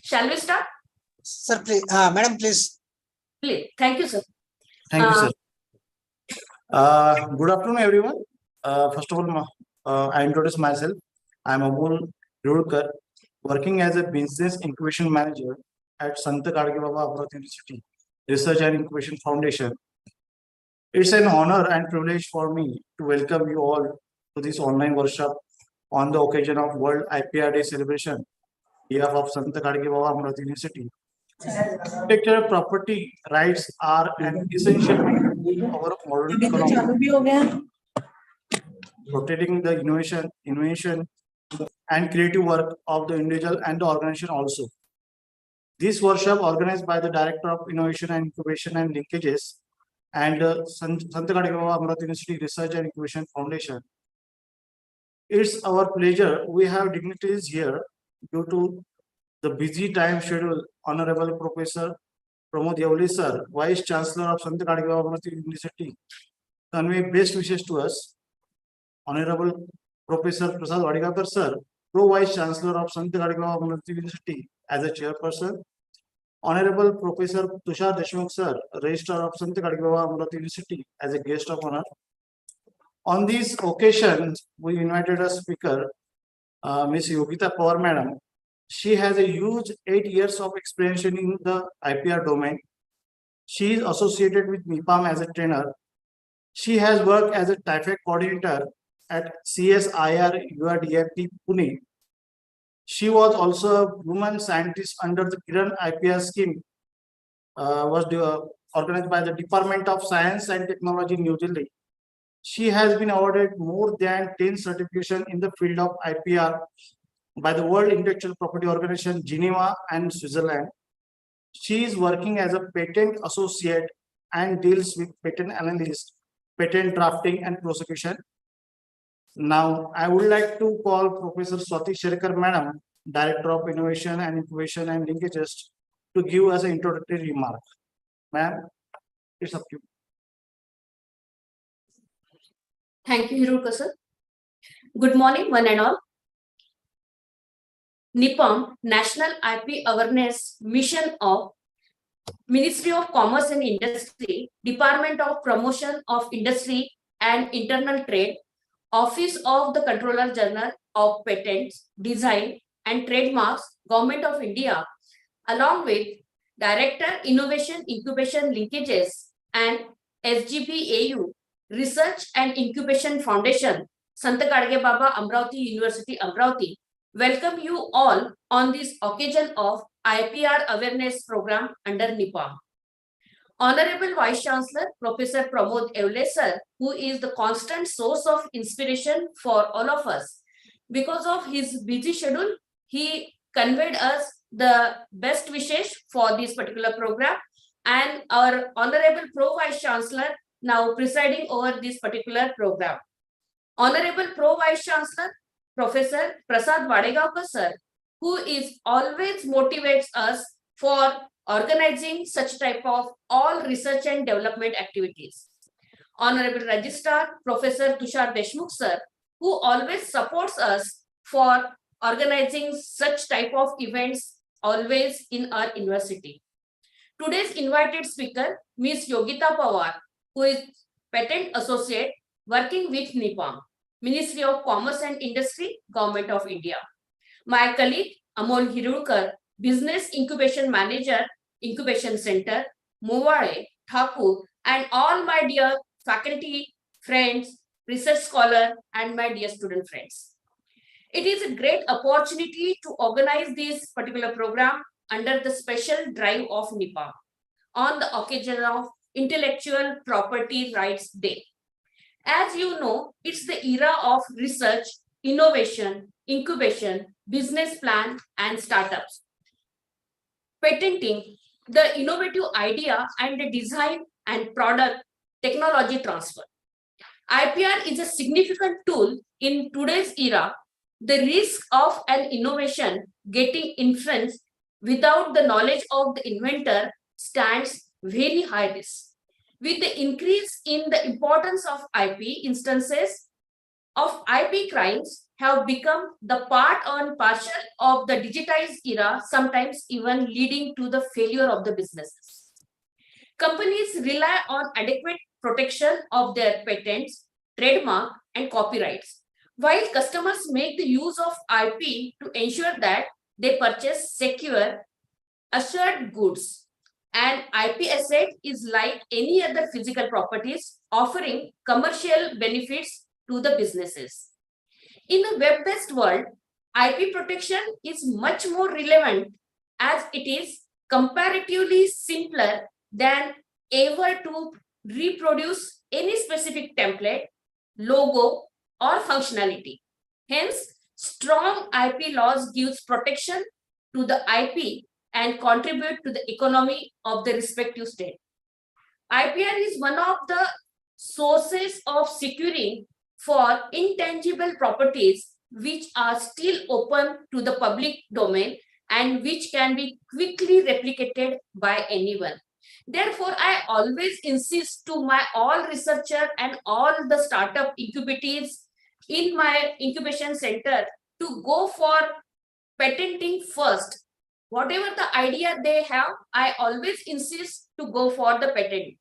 Shall we start? Sir, please, madam, please. Please. Thank you, sir. Thank you, sir. Good afternoon, everyone. First of all, I introduce myself. I am Amol Rudkar, working as a business incubation manager at Sant Gadge Baba Amravati University Research and Incubation Foundation. It's an honor and privilege for me to welcome you all to this online workshop on the occasion of World IPR Day celebration on behalf of Sant Gadge Baba Amravati University. Intellectual property rights are an essential of our modern economy, protecting the innovation and creative work of the individual and the organization also. This workshop organized by the Director of Innovation and Incubation and Linkages and Sant Gadge Baba Amravati University Research and Incubation Foundation. It's our pleasure. We have dignitaries here due to the busy time schedule. Honorable Professor Pramod Yevle sir, Vice Chancellor of Sant Gadge Baba Amravati University, convey best wishes to us. Honorable Professor Prasad Vadikar sir, Pro Vice Chancellor of Sant Gadge Baba Amravati University as a chairperson. Honorable Professor Tushar Deshmukh sir, Registrar of Sant Gadge Baba Amravati University as a guest of honor. On this occasion, we invited a speaker, Ms. Yogita Pawar madam. She has a huge 8 years of experience in the IPR domain. She is associated with NIPAM as a trainer. She has worked as a TIFAC coordinator at CSIR URDFT Pune. She was also a woman scientist under the Kiran IPR scheme, organized by the Department of Science and Technology, New Delhi. She has been awarded more than 10 certifications in the field of IPR by the World Intellectual Property Organization, Geneva and Switzerland. She is working as a patent associate and deals with patent analyst, patent drafting and prosecution. Now, I would like to call Professor Swati Sherkar madam, Director of Innovation and Incubation and Linkages, to give us an introductory remark. Ma'am, it's up to you. Thank you, Hirulkar sir. Good morning, one and all. NIPAM, National IP Awareness Mission of Ministry of Commerce and Industry, Department of Promotion of Industry and Internal Trade, Office of the Controller General of Patents, Design and Trademarks, Government of India, along with Director Innovation Incubation Linkages and SGPAU, Research and Incubation Foundation, Sant Gadge Baba Amravati University, Amravati, welcome you all on this occasion of IPR awareness program under NIPAM. Honorable Vice Chancellor Professor Pramod Yevle sir, who is the constant source of inspiration for all of us. Because of his busy schedule, he conveyed us the best wishes for this particular program, and our Honorable Pro Vice Chancellor now presiding over this particular program. Honorable Pro Vice Chancellor Professor Prasad Vadikar sir, who is always motivates us for organizing such type of all research and development activities. Honorable Registrar Professor Tushar Deshmukh sir, who always supports us for organizing such type of events always in our university. Today's invited speaker, Ms. Yogita Pawar, who is Patent Associate working with NIPAM, Ministry of Commerce and Industry, Government of India. My colleague, Amol Hirulkar, Business Incubation Manager, Incubation Center, Movare, Thakur, and all my dear faculty, friends, research scholar, and my dear student friends. It is a great opportunity to organize this particular program under the special drive of NIPAM on the occasion of Intellectual Property Rights Day. As you know, it's the era of research, innovation, incubation, business plan, and startups. Patenting the innovative idea and the design and product technology transfer. IPR is a significant tool in today's era. The risk of an innovation getting influenced without the knowledge of the inventor stands very high risk. With the increase in the importance of IP, instances of IP crimes have become the part and parcel of the digitized era, sometimes even leading to the failure of the businesses. Companies rely on adequate protection of their patents, trademark, and copyrights, while customers make the use of IP to ensure that they purchase secure, assured goods. An IP asset is like any other physical properties, offering commercial benefits to the businesses. In a web-based world, IP protection is much more relevant as it is comparatively simpler than ever to reproduce any specific template, logo, or functionality. Hence, strong IP laws gives protection to the IP and contribute to the economy of the respective state. IPR is one of the sources of securing for intangible properties which are still open to the public domain and which can be quickly replicated by anyone. Therefore, I always insist to my all researcher and all the startup incubators in my incubation center to go for patenting first. Whatever the idea they have, I always insist to go for the patent.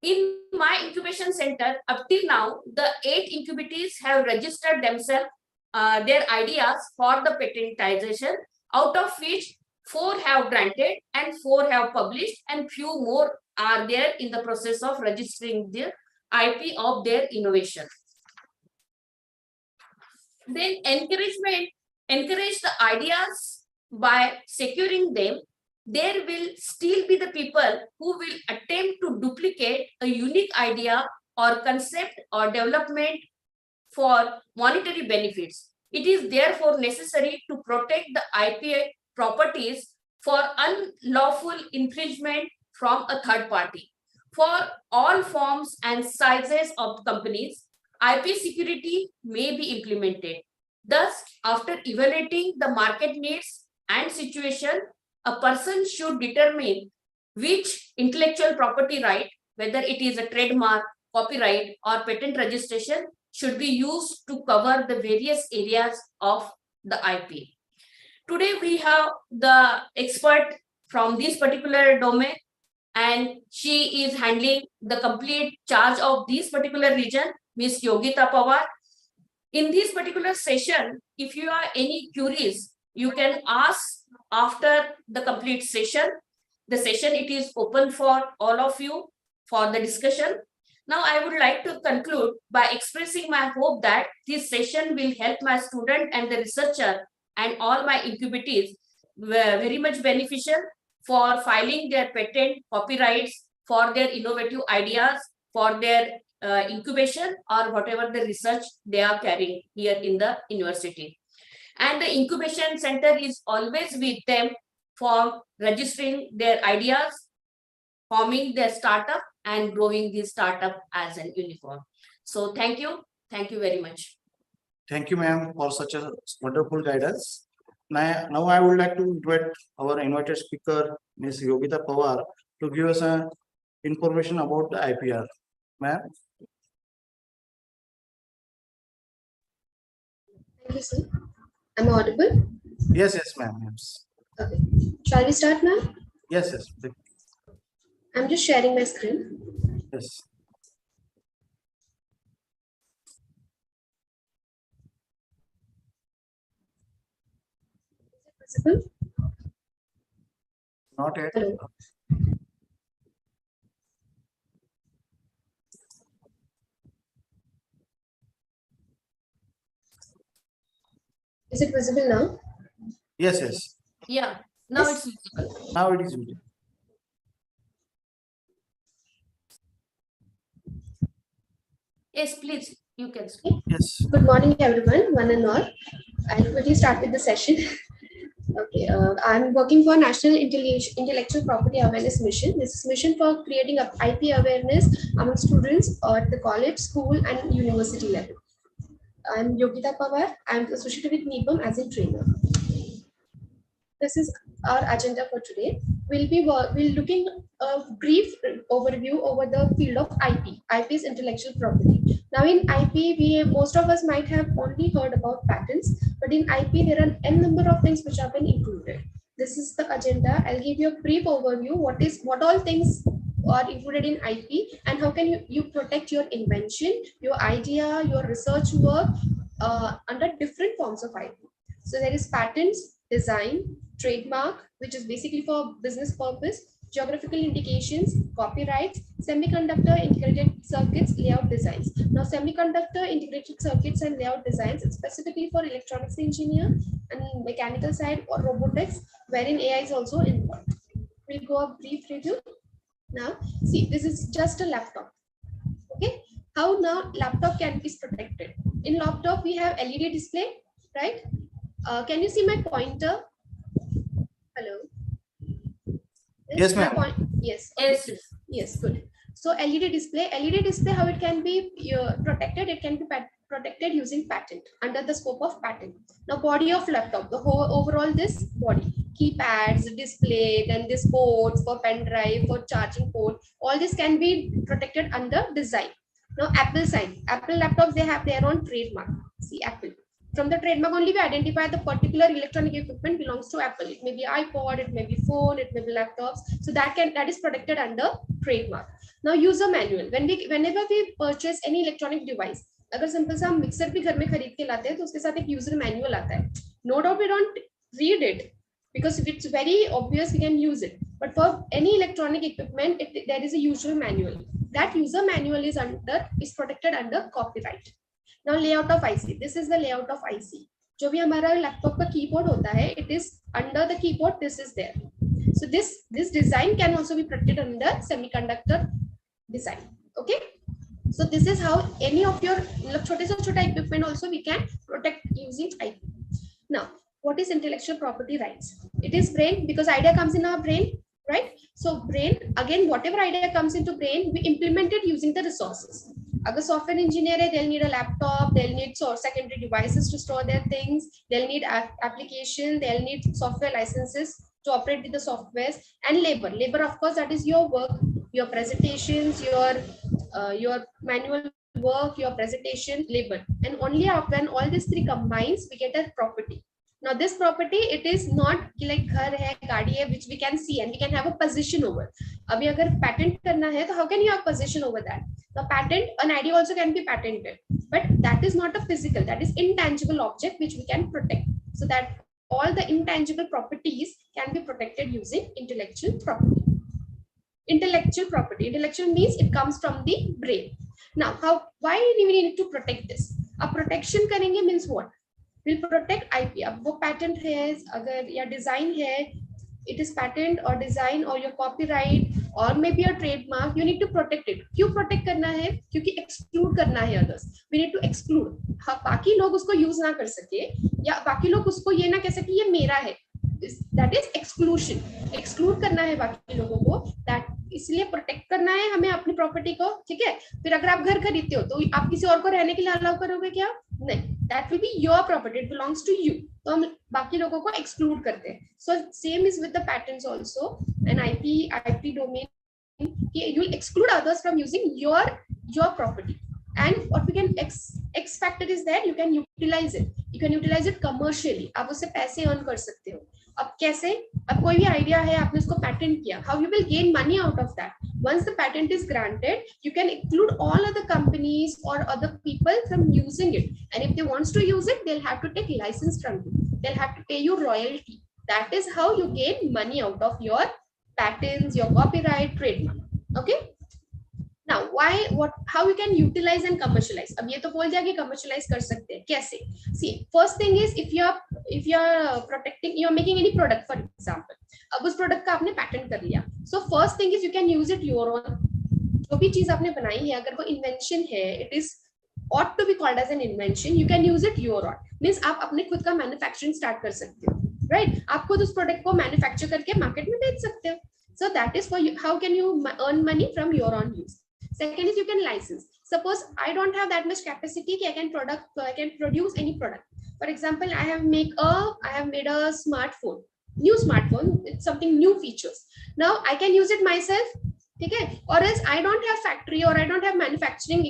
In my incubation center, up till now, the 8 incubators have registered themselves their ideas for the patentization, out of which 4 have granted and 4 have published, and few more are there in the process of registering the IP of their innovation. Then encourage the ideas by securing them. There will still be the people who will attempt to duplicate a unique idea or concept or development for monetary benefits. It is therefore necessary to protect the IP properties for unlawful infringement from a third party. For all forms and sizes of companies, IP security may be implemented. Thus, after evaluating the market needs and situation, a person should determine which intellectual property right, whether it is a trademark, copyright, or patent registration, should be used to cover the various areas of the IP. Today, we have the expert from this particular domain, and she is handling the complete charge of this particular region, Ms. Yogita Pawar. In this particular session, if you are any queries, you can ask after the complete session. The session, it is open for all of you for the discussion. Now, I would like to conclude by expressing my hope that this session will help my student and the researcher and all my incubators very much beneficial for filing their patent, copyrights, for their innovative ideas, for their incubation or whatever the research they are carrying here in the university. And the incubation center is always with them for registering their ideas, forming their startup, and growing this startup as an unicorn. So thank you very much. Thank you, ma'am, for such a wonderful guidance. Now I would like to invite our invited speaker, Ms. Yogita Pawar, to give us information about the IPR. Ma'am. Thank you, sir. Am I audible? Yes, ma'am. Yes. Okay. Shall we start now? Yes. I'm just sharing my screen. Yes. Is it visible? Not yet. Hello. Is it visible now? Yes. Yeah, now Yes. it's visible. Now it is visible. Yes, please, you can speak. Yes. Good morning, everyone, one and all. I'll quickly start with the session. Okay, I'm working for National Intellectual Property Awareness Mission. This is mission for creating a IP awareness among students at the college, school, and university level. I'm Yogita Pawar. I'm associated with NIPAM as a trainer. This is our agenda for today. we'll looking a brief overview over the field of IP. IP is intellectual property. Now in IP, most of us might have only heard about patents, but in IP there are n number of things which have been included. This is the agenda. I'll give you a brief overview. What all things are included in IP and how can you protect your invention, your idea, your research work under different forms of IP. So there is patents, design, trademark, which is basically for business purpose, geographical indications, copyrights, semiconductor integrated circuits, layout designs. Now, semiconductor integrated circuits and layout designs, it's specifically for electronics engineer and mechanical side or robotics, wherein AI is also involved. We'll go a brief review. Now, see, this is just a laptop. Okay, how now laptop can be protected? In laptop, we have LED display, right? Can you see my pointer? Hello. Yes, my ma'am. Yes. Yes. Yes, good. So LED display, how it can be protected? It can be protected using patent, under the scope of patent. Now, body of laptop, the whole overall this body, keypads, display, then this ports for pen drive, for charging port, all this can be protected under design. Now, Apple side, Apple laptops, they have their own trademark. See, Apple. From the trademark only we identify the particular electronic equipment belongs to Apple. It may be iPod, it may be phone, it may be laptops. So that is protected under trademark. Now user manual. Whenever we purchase any electronic device, अगर simple सा हम mixer भी घर में खरीद के लाते हैं तो उसके साथ एक यूजर मैनुअल आता है. No doubt we don't read it because if it's very obvious we can use it. But for any electronic equipment, there is a user manual. That user manual is protected under copyright. Now layout of IC. This is the layout of IC. जो भी हमारा laptop का keyboard होता है, it is under the keyboard. This is there. So this design can also be protected under semiconductor design. Okay. So this is how any of your छोटे से छोटा equipment also we can protect using IP. Now, what is intellectual property rights? It is brain because idea comes in our brain, right? So brain, again, whatever idea comes into brain, we implement it using the resources. Agar software engineer hai, they'll need a laptop, they'll need secondary devices to store their things, they'll need application, they'll need software licenses to operate with the softwares, and labor. Labor, of course, that is your work, your presentations, your manual work, your presentation, labor. And only when all these three combines, we get a property. Now this property, it is not like ghar hai, gaadi hai, which we can see and we can have a position over. Abhi agar patent karna hai, so how can you have position over that? The patent, an idea also can be patented, but that is not a physical, that is intangible object which we can protect. So that all the intangible properties can be protected using intellectual property. Intellectual means it comes from the brain. Now, why do we need to protect this? A protection karenge means what? We'll protect IP. अब वो patent है, अगर या design है, it is patent or design or your copyright or maybe a trademark, you need to protect it. क्यों protect करना है? क्योंकि exclude करना है others. We need to exclude. हाँ, बाकी लोग उसको use ना कर सके या बाकी लोग उसको ये ना कह सके ये मेरा है. That is exclusion. Exclude करना है बाकी लोगों को. That इसलिए protect करना है हमें अपनी property को, ठीक है? फिर अगर आप घर खरीदते हो तो आप किसी और को रहने के लिए allow करोगे क्या? नहीं. That will be your property. It belongs to you. तो हम बाकी लोगों को exclude करते हैं. So same is with the patents also. An IP domain, you will exclude others from using your property. And what we can X factor is that you can utilize it. You can utilize it commercially. आप उससे पैसे earn कर सकते हो. अब कैसे? अब कोई भी idea है, आपने उसको patent किया. How you will gain money out of that? Once the patent is granted, you can include all other companies or other people from using it. And if they wants to use it, they'll have to take license from you. They'll have to pay you royalty. That is how you gain money out of your patents, your copyright, trademark. Okay. Now, how you can utilize and commercialize? अब ये तो बोल जाएगी commercialize कर सकते हैं. कैसे? See, first thing is if you are protecting, you are making any product, for example. अब उस product का आपने patent कर लिया. So first thing is you can use it your own. जो भी चीज आपने बनाई है, अगर वो invention है, it is ought to be called as an invention. You can use it your own. Means आप अपने खुद का manufacturing start कर सकते हो, right? आप खुद उस product को manufacture करके market में बेच सकते हो. So that is for you. How can you earn money from your own use? Second is you can license. Suppose I don't have that much capacity, I can produce any product. For example, I have made a smartphone. new smartphone, it's something new features. Now I can use it myself, ठीक है, or else I don't have factory or I don't have manufacturing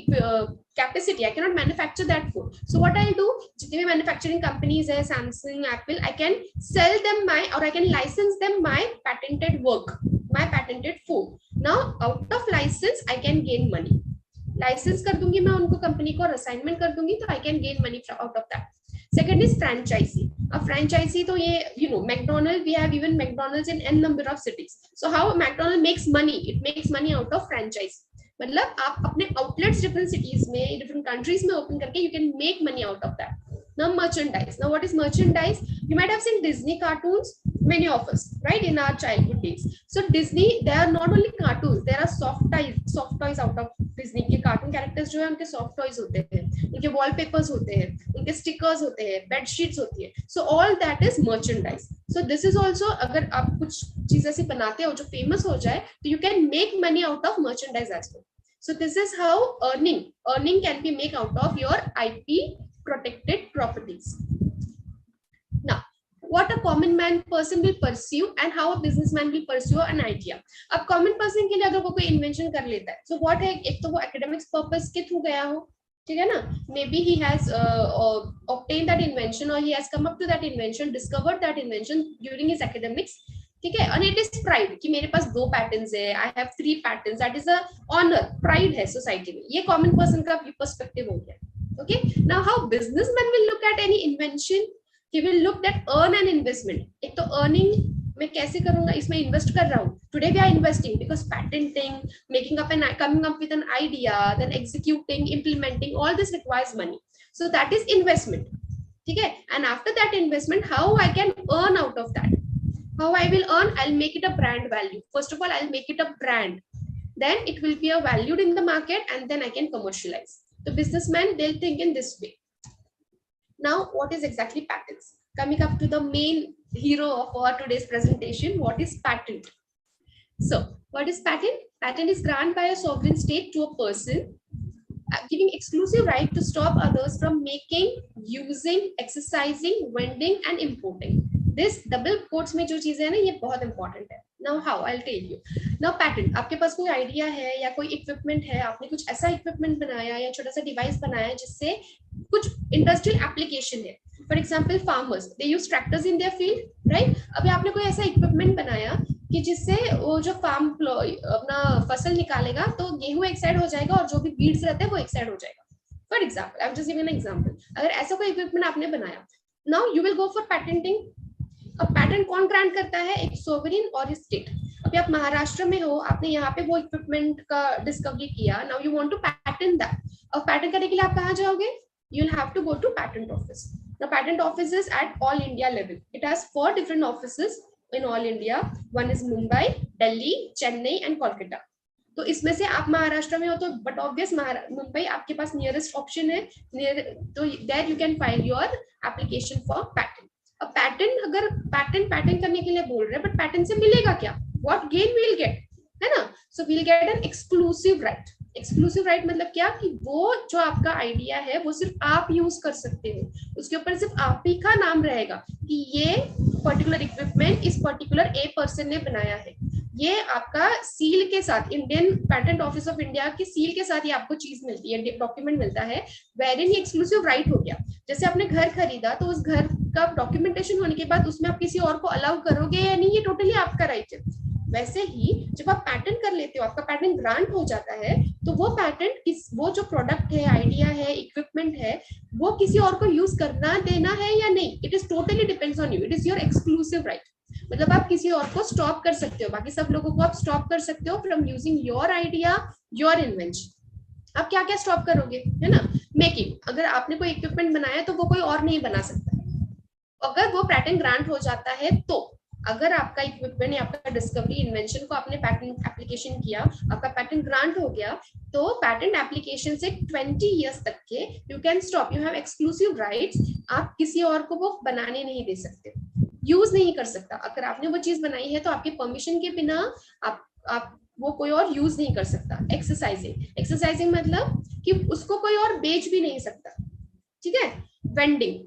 capacity, I cannot manufacture that phone. So what I'll do, जितने भी manufacturing companies है, Samsung, Apple, I can sell them my, or I can license them my patented work, my patented phone. Now out of license I can gain money. Licence कर दूंगी मैं उनको, company को assignment कर दूंगी, तो I can gain money out of that. Second is franchisee. अब franchisee तो ये you know McDonald, we have even McDonald's in an number of cities. So how McDonald makes money, it makes money out of franchisee. मतलब आप अपने outlets different cities में, different countries में open करके you can make money out of that. Now merchandise. Now what is merchandise? You might have seen Disney cartoons, many of us, right, in our childhood days. So Disney, they are not only cartoons, there are soft toys out of Disney के cartoon characters जो है उनके soft toys होते हैं, उनके wallpapers होते हैं, उनके stickers होते हैं, bed sheets होती है. So all that is merchandise. So this is also, अगर आप कुछ चीज ऐसी बनाते हो जो famous हो जाए, तो you can make money out of merchandise as well. So this is how earning can be made out of your IP protected properties. Now, what a common man person will pursue and how a businessman will pursue an idea. अब common person के लिए अगर वो कोई invention कर लेता है, so what है, एक तो वो academics purpose के through गया हो, ठीक है ना, maybe he has obtained that invention or he has come up to that invention, discovered that invention during his academics, ठीक है, and it is pride कि मेरे पास 2 patents है, I have 3 patents, that is a honor, pride है society में. ये common person का perspective हो गया. Okay, now how businessman will look at any invention? He will look at earn an investment. एक तो earning मैं कैसे करूंगा, इसमें invest कर रहा हूँ. Today we are investing because patenting, coming up with an idea, then executing, implementing, all this requires money. So that is investment. ठीक है, and after that investment, how I can earn out of that? How I will earn? I'll make it a brand value. First of all, I'll make it a brand. Then it will be valued in the market, and then I can commercialize. The businessmen, they'll think in this way. Now, what is exactly patents? Coming up to the main hero of our today's presentation, what is patent? So, what is patent? Patent is granted by a sovereign state to a person, giving exclusive right to stop others from making, using, exercising, vending, and importing. This double quotes में जो चीजें हैं ना, ये बहुत important है. Now how? I'll tell you. Now patent. आपके पास कोई आइडिया है या कोई इक्विपमेंट है, आपने कुछ ऐसा इक्विपमेंट बनाया या छोटा सा डिवाइस बनाया जिससे कुछ इंडस्ट्रियल एप्लीकेशन है. For example farmers, they use tractors in their field, right. अभी आपने कोई ऐसा इक्विपमेंट बनाया कि जिससे वो जो फार्म अपना फसल निकालेगा तो गेहूं एक साइड हो जाएगा और जो भी बीड्स रहते हैं वो एक साइड हो जाएगा. For example, I am just giving an example. अगर ऐसा कोई इक्विपमेंट आपने बनाया, now you will go for patenting. अब पैटेंट कौन ग्रांट करता है? एक सोवरेन और स्टेट. अभी आप महाराष्ट्र में हो, आपने यहाँ पे वो इक्विपमेंट का डिस्कवरी किया, now you want to patent that. अब पैटेंट करने के लिए आप कहाँ जाओगे? You will have to go to patent office. Now patent office is at all India level. It has 4 different offices in all India. One is Mumbai, Delhi, Chennai and Kolkata. तो इसमें से आप महाराष्ट्र में हो तो बट ऑब्वियस मुंबई आपके पास नियरेस्ट ऑप्शन है, तो there you can file your application for patent. अब पैटेंट, अगर पैटेंट करने के लिए बोल रहे हैं, बट पैटेंट से मिलेगा क्या? व्हाट गेन वील गेट, है ना? So we'll get an exclusive right. Exclusive right मतलब क्या कि वो जो आपका आइडिया है वो सिर्फ आप यूज कर सकते हो, उसके ऊपर सिर्फ आप ही का नाम रहेगा कि ये पर्टिकुलर इक्विपमेंट इस पर्टिकुलर ए पर्सन ने बनाया है. ये आपका सील के साथ, Indian patent office of India की सील के साथ ये आपको चीज मिलती है, डॉक्यूमेंट मिलता है, वेरिन ये एक्सक्लूसिव राइट हो गया. जैसे आपने घर खरीदा तो उस घर का डॉक्यूमेंटेशन होने के बाद उसमें आप किसी और को अलाउ करोगे या नहीं, ये टोटली आपका राइट है. वैसे ही जब आप पैटेंट कर लेते हो, आपका पैटेंट ग्रांट हो जाता है, तो वो पैटेंट वो जो प्रोडक्ट है, आइडिया है, इक्विपमेंट है, वो किसी और को यूज करना देना है या नहीं, it is totally depends on you. It is your exclusive right. मतलब आप किसी और को स्टॉप कर सकते हो, बाकी सब लोगों को आप स्टॉप कर सकते हो from using your idea, your invention. आप क्या क्या स्टॉप करोगे, है ना? मेकिंग. अगर आपने कोई इक्विपमेंट बनाया तो वो कोई और नहीं बना सकता. अगर वो पैटेंट ग्रांट हो जाता है, तो अगर आपका इक्विपमेंट या आपका डिस्कवरी इन्वेंशन को आपने पैटेंट एप्लीकेशन किया, आपका पैटेंट ग्रांट हो गया, तो पैटेंट एप्लीकेशन से 20 इयर्स तक के you can stop. You have exclusive rights. आप किसी और को वो बनाने नहीं दे सकते, यूज नहीं कर सकता. अगर आपने वो चीज बनाई है तो आपके परमिशन के बिना आप वो कोई और यूज नहीं कर सकता. एक्सरसाइजिंग मतलब कि उसको कोई और बेच भी नहीं सकता. ठीक है. वेंडिंग,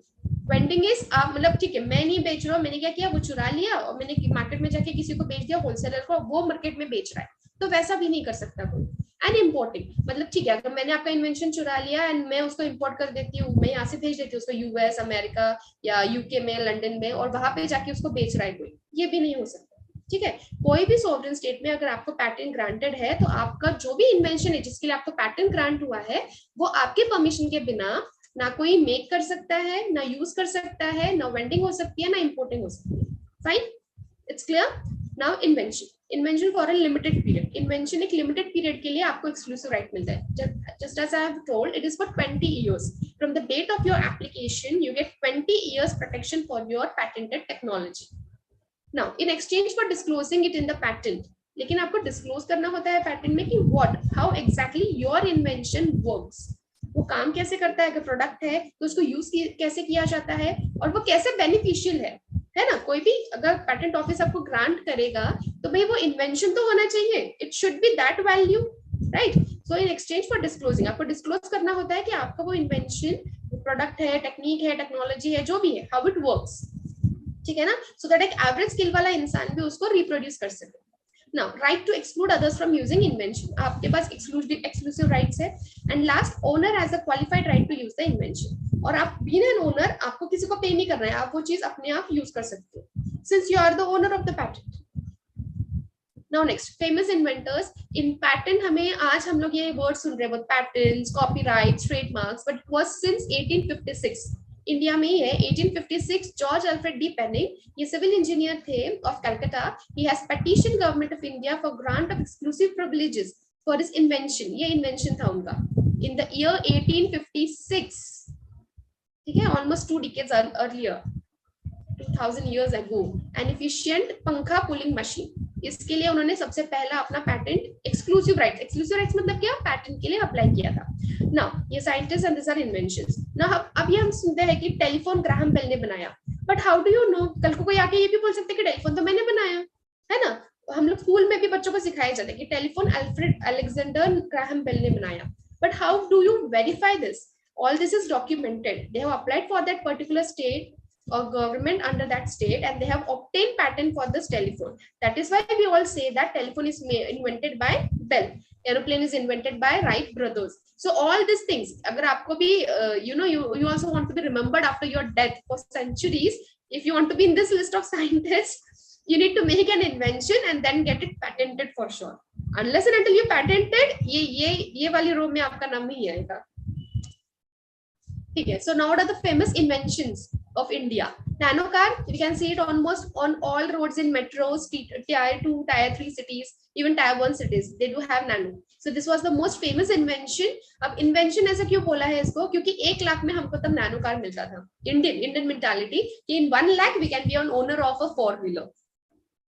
वेंडिंग इज आप मतलब ठीक है, मैं नहीं बेच रहा हूँ, मैंने क्या किया, वो चुरा लिया और मैंने मार्केट में जाके किसी को बेच दिया, होलसेलर को, वो मार्केट में बेच रहा है, तो वैसा भी नहीं कर सकता कोई। एंड इम्पोर्टिंग मतलब ठीक है, अगर मैंने आपका इन्वेंशन चुरा लिया एंड मैं उसको इम्पोर्ट कर देती हूँ, मैं यहाँ से भेज देती हूँ उसको यूएस, अमेरिका या यूके में, लंदन में, और वहां पे जाके उसको बेच रहा है कोई, ये भी नहीं हो सकता। ठीक है, कोई भी सॉवरेन स्टेट में अगर आपको पैटेंट ग्रांटेड है तो आपका जो भी इन्वेंशन है जिसके लिए आपको पैटेंट ग्रांट हुआ है, वो आपके परमिशन के बिना ना कोई मेक कर सकता है, ना यूज कर सकता है, ना वेंडिंग हो सकती है, ना इंपोर्टिंग हो सकती है। Fine, it's clear. Now invention for a limited period, invention एक लिमिटेड पीरियड के लिए आपको एक्सक्लूसिव राइट मिलता है। Just as I have told, it is for 20 years from the date of your application, you get 20 years protection for your patented technology. Now in exchange for disclosing it in the patent, लेकिन आपको disclose करना होता है patent में कि what, how exactly your invention works, वो काम कैसे करता है, अगर प्रोडक्ट है तो उसको यूज कैसे किया जाता है, और वो कैसे बेनिफिशियल है ना। कोई भी अगर पेटेंट ऑफिस आपको ग्रांट करेगा तो भाई वो इन्वेंशन तो होना चाहिए, it should be that value, right. So in exchange for disclosing, आपको डिस्क्लोज करना होता है कि आपका वो इन्वेंशन, प्रोडक्ट है, टेक्निक है, टेक्नोलॉजी है, जो भी है, हाउ इट वर्क्स, ठीक है ना, सो दैट एक एवरेज स्किल वाला इंसान भी उसको रिप्रोड्यूस कर सके। Now, right to exclude others from using invention, आपके पास exclusive rights है। And last, owner has a qualified right to use the invention, और आप being an owner, आपको किसी को पे नहीं करना है, आप वो चीज अपने आप यूज कर सकते हो, since you are the owner of the patent. Now next, famous inventors in patent, हमें आज हम लोग ये वर्ड सुन रहे हैं, patents, copyrights, trademarks, but it was since 1856. India में ही है, 1856, जॉर्ज अल्फ्रेड डी पेनिंग, ये सिविल इंजीनियर थे of Calcutta, he has petition government of India for grant of exclusive privileges for his invention, ये इन्वेंशन था उनका in the year 1856, ठीक है, almost 2 decades earlier, 2000 years ago, N efficient पंखा pulling machine, इसके लिए उन्होंने सबसे पहला अपना पैटेंट एक्सक्लूसिव राइट्स मतलब क्या, पैटेंट के लिए अप्लाई किया था। नाउ ये scientist and this are inventions. Now अब ये हम सुनते हैं कि टेलीफोन ग्राहम बेल ने बनाया, but how do you know, कल को कोई आके ये भी बोल सकते हैं कि टेलीफोन तो मैंने बनाया है ना। हम लोग स्कूल में भी बच्चों को सिखाया जाता है कि telephone Alfred Alexander Graham Bell ने बनाया, but how do you verify this, all this is documented, they have applied for that particular state or government under that state, and they have obtained patent for this telephone. That is why we all say that telephone is invented by Bell, aeroplane is invented by Wright brothers. So all these things, agar aapko bhi you also want to be remembered after your death for centuries, if you want to be in this list of scientists, you need to make an invention and then get it patented for sure. Unless and until you patented, ye wali row mein aapka naam nahi aayega. Okay, so now what are the famous inventions of India? Nano car, you can see it almost on all roads in metros, tier 2, tier 3 cities, even tier 1 cities, they do have nano. So this was the most famous invention. अब invention ऐसा क्यों बोला है इसको, क्योंकि 1 लाख में हमको तब nano car मिलता था। Indian mentality कि in 1 lakh we can be an owner of a 4-wheeler,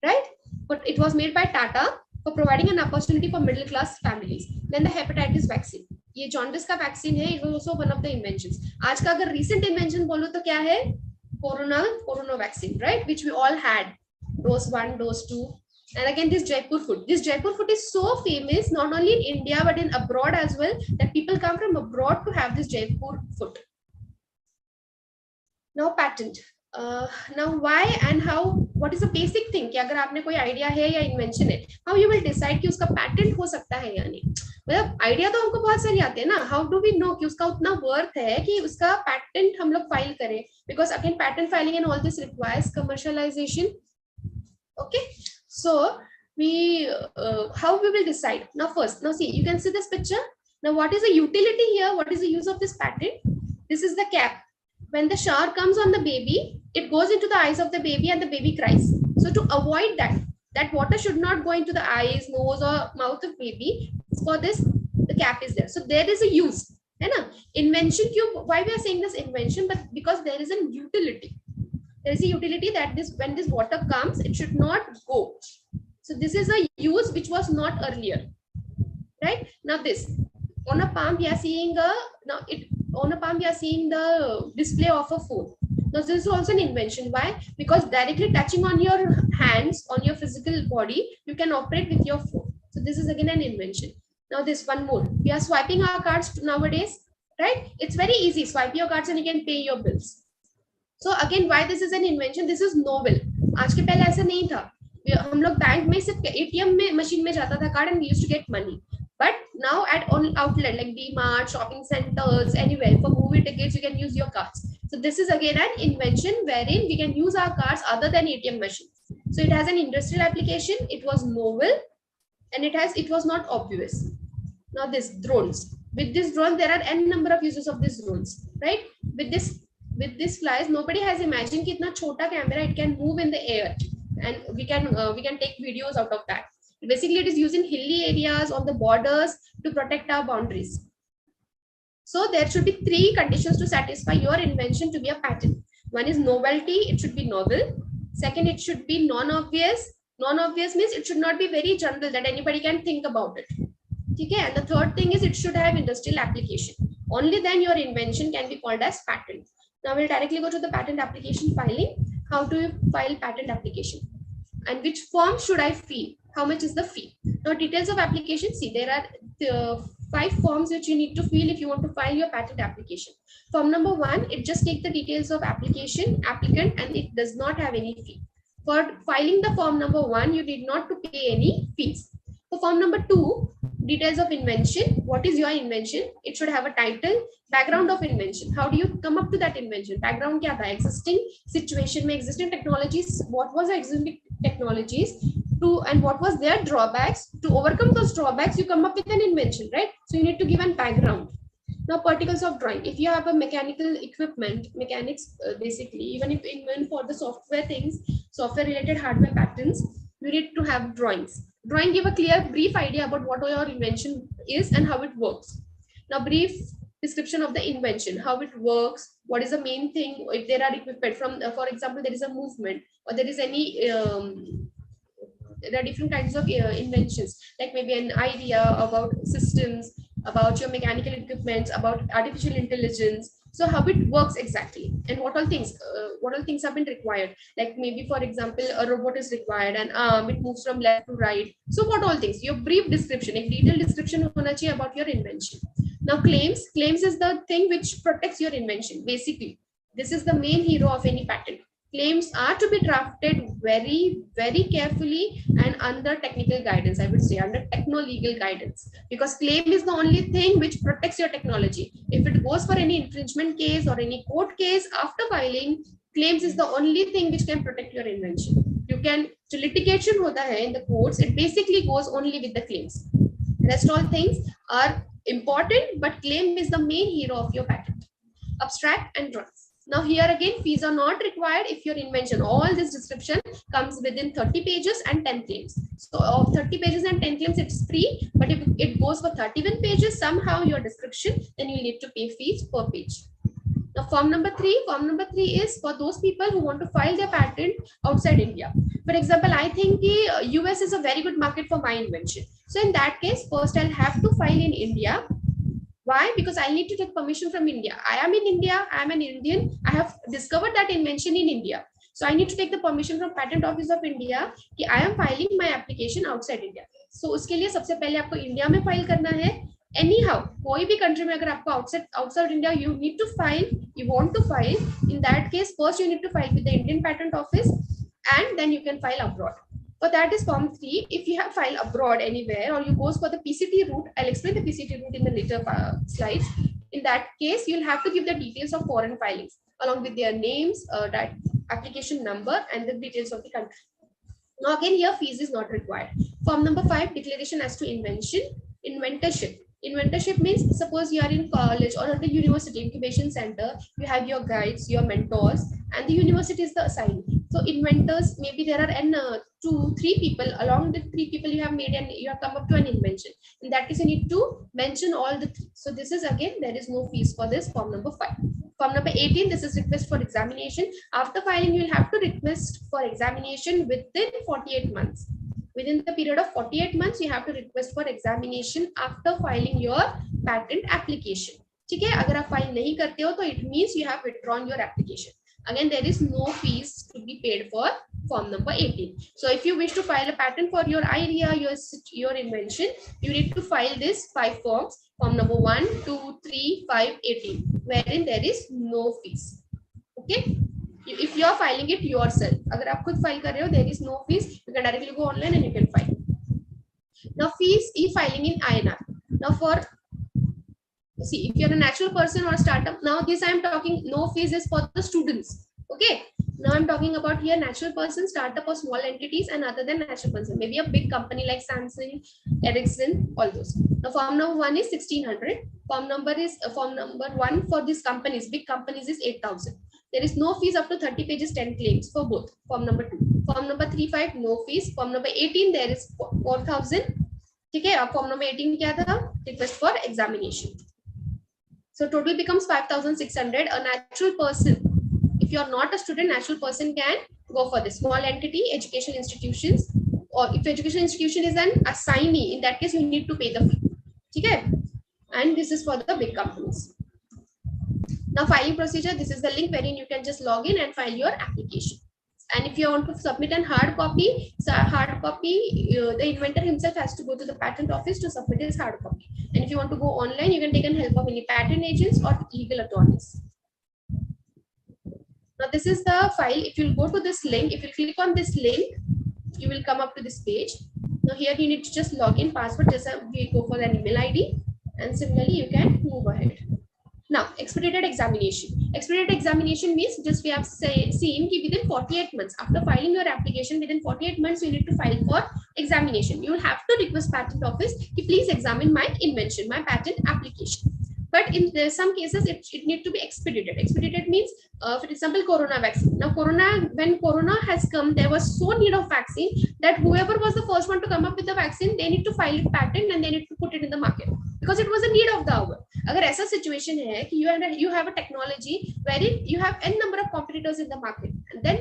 right? But it was made by Tata for providing an opportunity for middle class families. Then the hepatitis vaccine, ये jaundice का vaccine है, it was also one of the inventions. आज का अगर recent invention बोलो तो क्या है, corona vaccine, right, which we all had, dose 1, dose 2, and again this Jaipur food is so famous not only in India but in abroad as well, that people come from abroad to have this Jaipur food. Now patent, now why and how, what is the basic thing कि अगर आपने कोई idea है या invention है, how you will decide कि उसका patent हो सकता है या नहीं। मतलब आइडिया तो हमको बहुत सारी आते हैं ना, हाउ डू वी नो कि उसका उतना वर्थ है कि उसका पैटेंट हम लोग फाइल करें, because again patent filing and all this requires commercialisation. Okay, so we how we will decide. Now first, now see, you can see this picture. Now what is the utility here, what is the use of this patent? This is the cap. When the shower comes on the baby, it goes into the eyes of the baby and the baby cries. So to avoid that water should not go into the eyes, nose or mouth of baby, for this the cap is there. So there is a use, है ना। invention क्यों, why we are saying this invention, but because there is a utility, there is a utility that this, when this water comes, it should not go. So this is a use which was not earlier, right? Now this, on a palm we are seeing the display of a phone. Now this is also an invention. Why? Because directly touching on your hands, on your physical body, you can operate with your phone. So this is again an invention. Now this one more, we are swiping our cards nowadays, right? It's very easy, swipe your cards and you can pay your bills. So again, why this is an invention? This is novel. आज के पहले ऐसा नहीं था. हम लोग bank में सिर्फ ATM में मशीन में जाता था card and we used to get money. But now at all outlet like DMart, shopping centers, anywhere for movie tickets you can use your cards. So this is again an invention wherein we can use our cards other than ATM machines. So it has an industrial application. It was novel, and it was not obvious. Now this drones. With this drone, there are n number of uses of these drones, right? With this flies, nobody has imagined कि इतना छोटा camera it can move in the air, and we can take videos out of that. Basically, it is used in hilly areas on the borders to protect our boundaries. So there should be 3 conditions to satisfy your invention to be a patent. One is novelty, it should be novel. Second, it should be non-obvious. Non-obvious means it should not be very general that anybody can think about it. Okay? And the third thing is it should have industrial application. Only then your invention can be called as patent. Now we'll directly go to the patent application filing. How do you file patent application? And which form should I fill? How much is the fee? Now details of application. See, there are 5 forms which you need to fill if you want to file your patent application. Form number 1, it just takes the details of application, applicant, and it does not have any fee. For filing the form number 1, you need not to pay any fees. For form number 2, details of invention. What is your invention? It should have a title, background of invention. How do you come up to that invention? Background kya tha? Existing situation, existing technologies. What was the existing technologies? And what was their drawbacks? To overcome those drawbacks, you come up with an invention, right? So you need to give a background. Now, particles of drawing. If you have a mechanical equipment, mechanics, basically, even for the software things, software related hardware patents, you need to have drawings. Drawing give a clear, brief idea about what your invention is and how it works. Now, brief description of the invention, how it works, what is the main thing, if there are equipment from, for example, there is a movement or there is any, there are different kinds of inventions, like maybe an idea about systems, about your mechanical equipments, about artificial intelligence. So how it works exactly, and what all things have been required. Like maybe, for example, a robot is required, an arm, it moves from left to right. So what all things? Your brief description, a detailed description hona chahiye about your invention. Now claims is the thing which protects your invention. Basically, this is the main hero of any patent. Claims are to be drafted very, very carefully and under technical guidance, I would say, under techno-legal guidance, because claim is the only thing which protects your technology. If it goes for any infringement case or any court case after filing, claims is the only thing which can protect your invention. You can, so litigation hota hai in the courts, it basically goes only with the claims. Rest all things are important, but claim is the main hero of your patent. Abstract and drawings. Now here again, fees are not required if your invention, all this description comes within 30 pages and 10 claims. So of 30 pages and 10 claims, it's free. But if it goes for 31 pages, somehow your description, then you need to pay fees per page. Now form number 3 is for those people who want to file their patent outside India. For example, I think US is a very good market for my invention. So in that case, first I'll have to file in India. Why? Because I need to take permission from India. I am in India. I am an Indian. I have discovered that invention in India. So I need to take the permission from Patent Office of India कि I am filing my application outside India. So उसके लिए सबसे पहले आपको India में file करना है. Anyhow, कोई भी कंट्री में अगर आपको outside India you need to file, you want to file. In that case, first you need to file with the Indian Patent Office, and then you can file abroad. For that is form 3. If you have filed abroad anywhere or you goes for the PCT route, I'll explain the PCT route in the later slides. In that case, you'll have to give the details of foreign filings along with their names, that application number, and the details of the country. Now again, here fees is not required. Form number 5, declaration as to invention, inventorship. Inventorship means suppose you are in college or at the university incubation center, you have your guides, your mentors, and the university is the assignee. So inventors, maybe there are 2-3 people. Along the 3 people you have made and you have come up to an invention. In that case, you need to mention all the 3. So this is again, there is no fees for this form number 5. Form number 18, this is request for examination. After filing, you will have to request for examination within 48 months. Within the period of 48 months, you have to request for examination after filing your patent application. ठीक है, अगर आप file नहीं करते हो तो it means you have withdrawn your application. Again, there is no fees to be paid for form number 18. So if you wish to file a patent for your idea, your invention, you need to file this 5 forms, form number 1, 2, 3, 5, 18, wherein there is no fees. Okay. if you are filing it yourself, अगर आप खुद file कर रहे हो, there is no fees. You can directly go online and you can file. Now fees e-filing in INR. Now for see, if you're a natural person or a startup, now this I am talking no fees is for the students. Okay. Now I'm talking about here natural person, startup or small entities, and other than natural person, maybe a big company like Samsung, Ericsson, all those. Now form number 1 is 1600. Form number 1 for these companies, big companies, is 8000. There is no fees up to 30 pages, 10 claims for both. Form number 2. Form number 35, no fees. Form number 18, there is 4000. Okay, form number 18 क्या था? Request for examination. So total becomes 5600. A natural person, if you are not a student, natural person can go for this. Small entity, education institutions, or if education institution is an assignee, in that case you need to pay the fee. Okay, and this is for the big companies. Now filing procedure, this is the link wherein you can just log in and file your application. And if you want to submit an hard copy, the inventor himself has to go to the patent office to submit his hard copy. And if you want to go online, you can take an help of any patent agents or legal attorneys. Now this is the file. If you go to this link, if you click on this link, you will come up to this page. Now here you need to just log in, password, just we go for an email ID, and similarly you can move ahead. Now, expedited examination. Expedited examination means just we have seen within 48 months, after filing your application, within 48 months, you need to file for examination. You will have to request patent office, please examine my invention, my patent application. But in some cases, it need to be expedited. Expedited means, for example, corona vaccine. Now, when corona has come, there was so need of vaccine that whoever was the first one to come up with the vaccine, they need to file it patent and they need to put it in the market because it was a need of the hour. अगर ऐसा situation है कि you have a technology wherein you have n number of competitors in the market, and then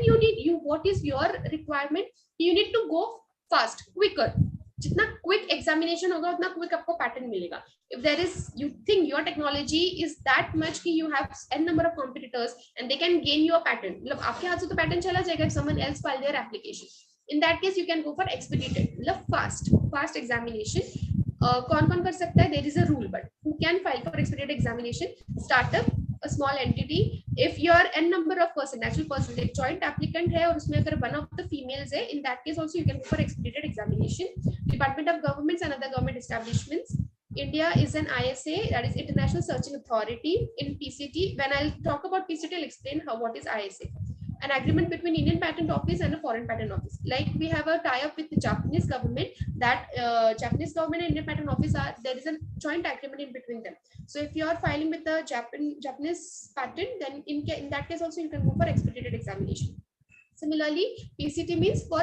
what is your requirement? You need to go fast, quicker. जितना quick examination होगा उतना quick आपको patent मिलेगा. If there is, you think your technology is that much कि you have n number of competitors and they can gain your patent, मतलब आपके हाथ से तो patent चला जाएगा if someone else file their application. In that case, you can go for expedited, मतलब fast examination. कौन कर सकता है? There is a rule, but who can file for expedited examination? Startup, a small entity. If you are n number of person, natural person, एक joint applicant है और उसमें अगर one of the females है, in that case also you can go for expedited examination. Department of Governments and other government establishments. India is an ISA, that is International Searching Authority. In PCT, when I'll talk about PCT, I'll explain what is ISA. An agreement between Indian Patent Office and a foreign patent office. Like we have a tie-up with the Japanese government, that Japanese government and Indian Patent Office there is a joint agreement in between them. So if you are filing with the Japanese patent, then in that case also you can go for expedited examination. Similarly, PCT means for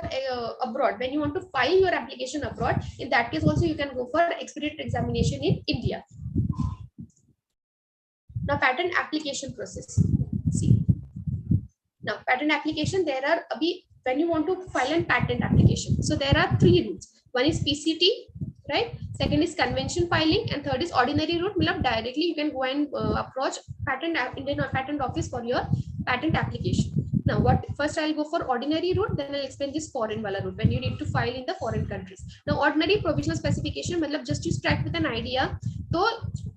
abroad. When you want to file your application abroad, in that case also you can go for expedited examination in India. Now, patent application process. See. Now, patent application, there are, when you want to file a patent application, so there are 3 routes. One is PCT, right? Second is convention filing, and third is ordinary route. Directly you can go and approach Indian Patent Office for your patent application. Now, first I'll go for ordinary route, then I'll explain this foreign wala route, when you need to file in the foreign countries. Now, ordinary provisional specification, just you start with an idea, so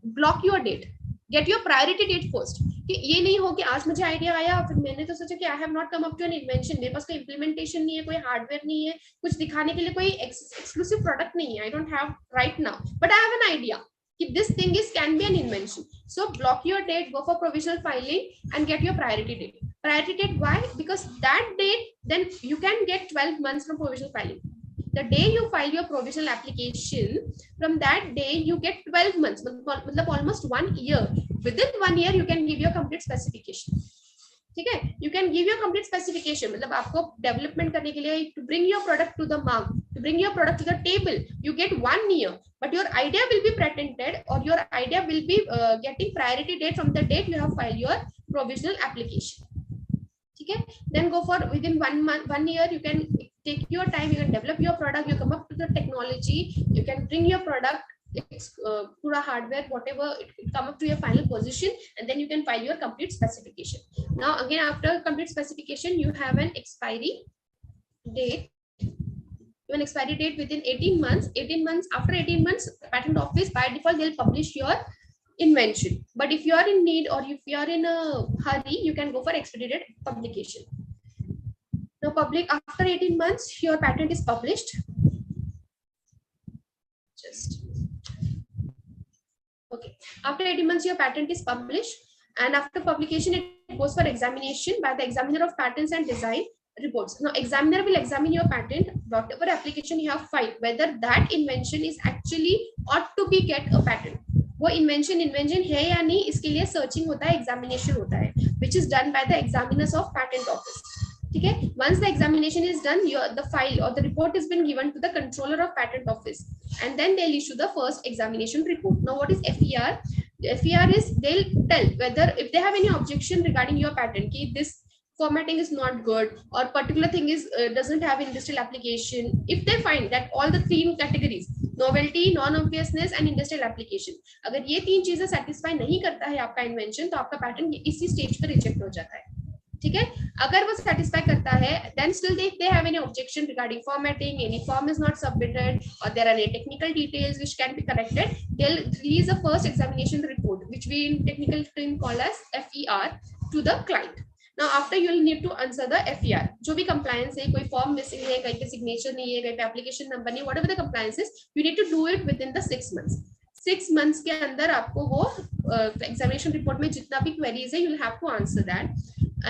block your date. Get your priority date first. कि ये नहीं हो कि आज मुझे idea आया फिर मैंने तो सोचा कि I have not come up to an invention, मेरे पास कोई इम्प्लीमेंटेशन नहीं है, कोई हार्डवेयर नहीं है, कुछ दिखाने के लिए कोई एक्सक्लूसिव प्रोडक्ट नहीं है, I don't have right now, but I have an idea कि this thing can be an invention. So block your date, go for provisional filing and get your priority date. Priority date, why? Because that date, then you can get 12 months from provisional filing. The day you file your provisional application, from that day you get 12 months, almost 1 year. Within 1 year, you can give your complete specification. Okay? You can give your complete specification. आपको development करने के लिए, to bring your product to the market, to bring your product to the table, you get 1 year. But your idea will be patented, or your idea will be getting priority date from the date you have filed your provisional application. Okay? Then go for within 1 month, 1 year, you can take your time, you can develop your product, you come up to the technology, you can bring your product, pura hardware, whatever, it come up to your final position, and then you can file your complete specification. Now, again, after complete specification, you have an expiry date. An expiry date within 18 months. 18 months, after 18 months, patent office by default they'll publish your invention. But if you are in need or if you are in a hurry, you can go for expedited publication. Now, public after 18 months, your patent is published. Just okay. After 18 months, your patent is published, and after publication, it goes for examination by the examiner of patents and design reports. Now, examiner will examine your patent, whatever application you have filed, whether that invention is actually ought to be get a patent. वो invention है या नहीं, इसके लिए searching होता है, examination होता है, which is done by the examiners of patent office. ठीक है? Once the examination is done, the file or the report has been given to the controller of patent office, and then they'll issue the first examination report. Now, what is FER? FER is they'll tell whether if they have any objection regarding your patent, ki this formatting is not good or particular thing is doesn't have industrial application. If they find that all the three categories, novelty, non-obviousness and industrial application, अगर ये तीन चीजें satisfy नहीं करता है आपका invention, तो आपका patent इसी stage पर reject हो जाता है. ठीक है? अगर वो satisfy करता है, then still if they have any objection regarding formatting, any form is not submitted, or there are any technical details which can be corrected, they'll release a first examination report, which we in technical term call as FER, to the client. Now, after you will need to answer the FER. जो भी compliance है, कोई form missing है, कहीं पे signature नहीं है, कहीं पे application number नहीं, whatever the compliance is, you need to do it within the 6 months. 6 months के अंदर आपको वो examination report में जितना भी queries है, you will have to answer that.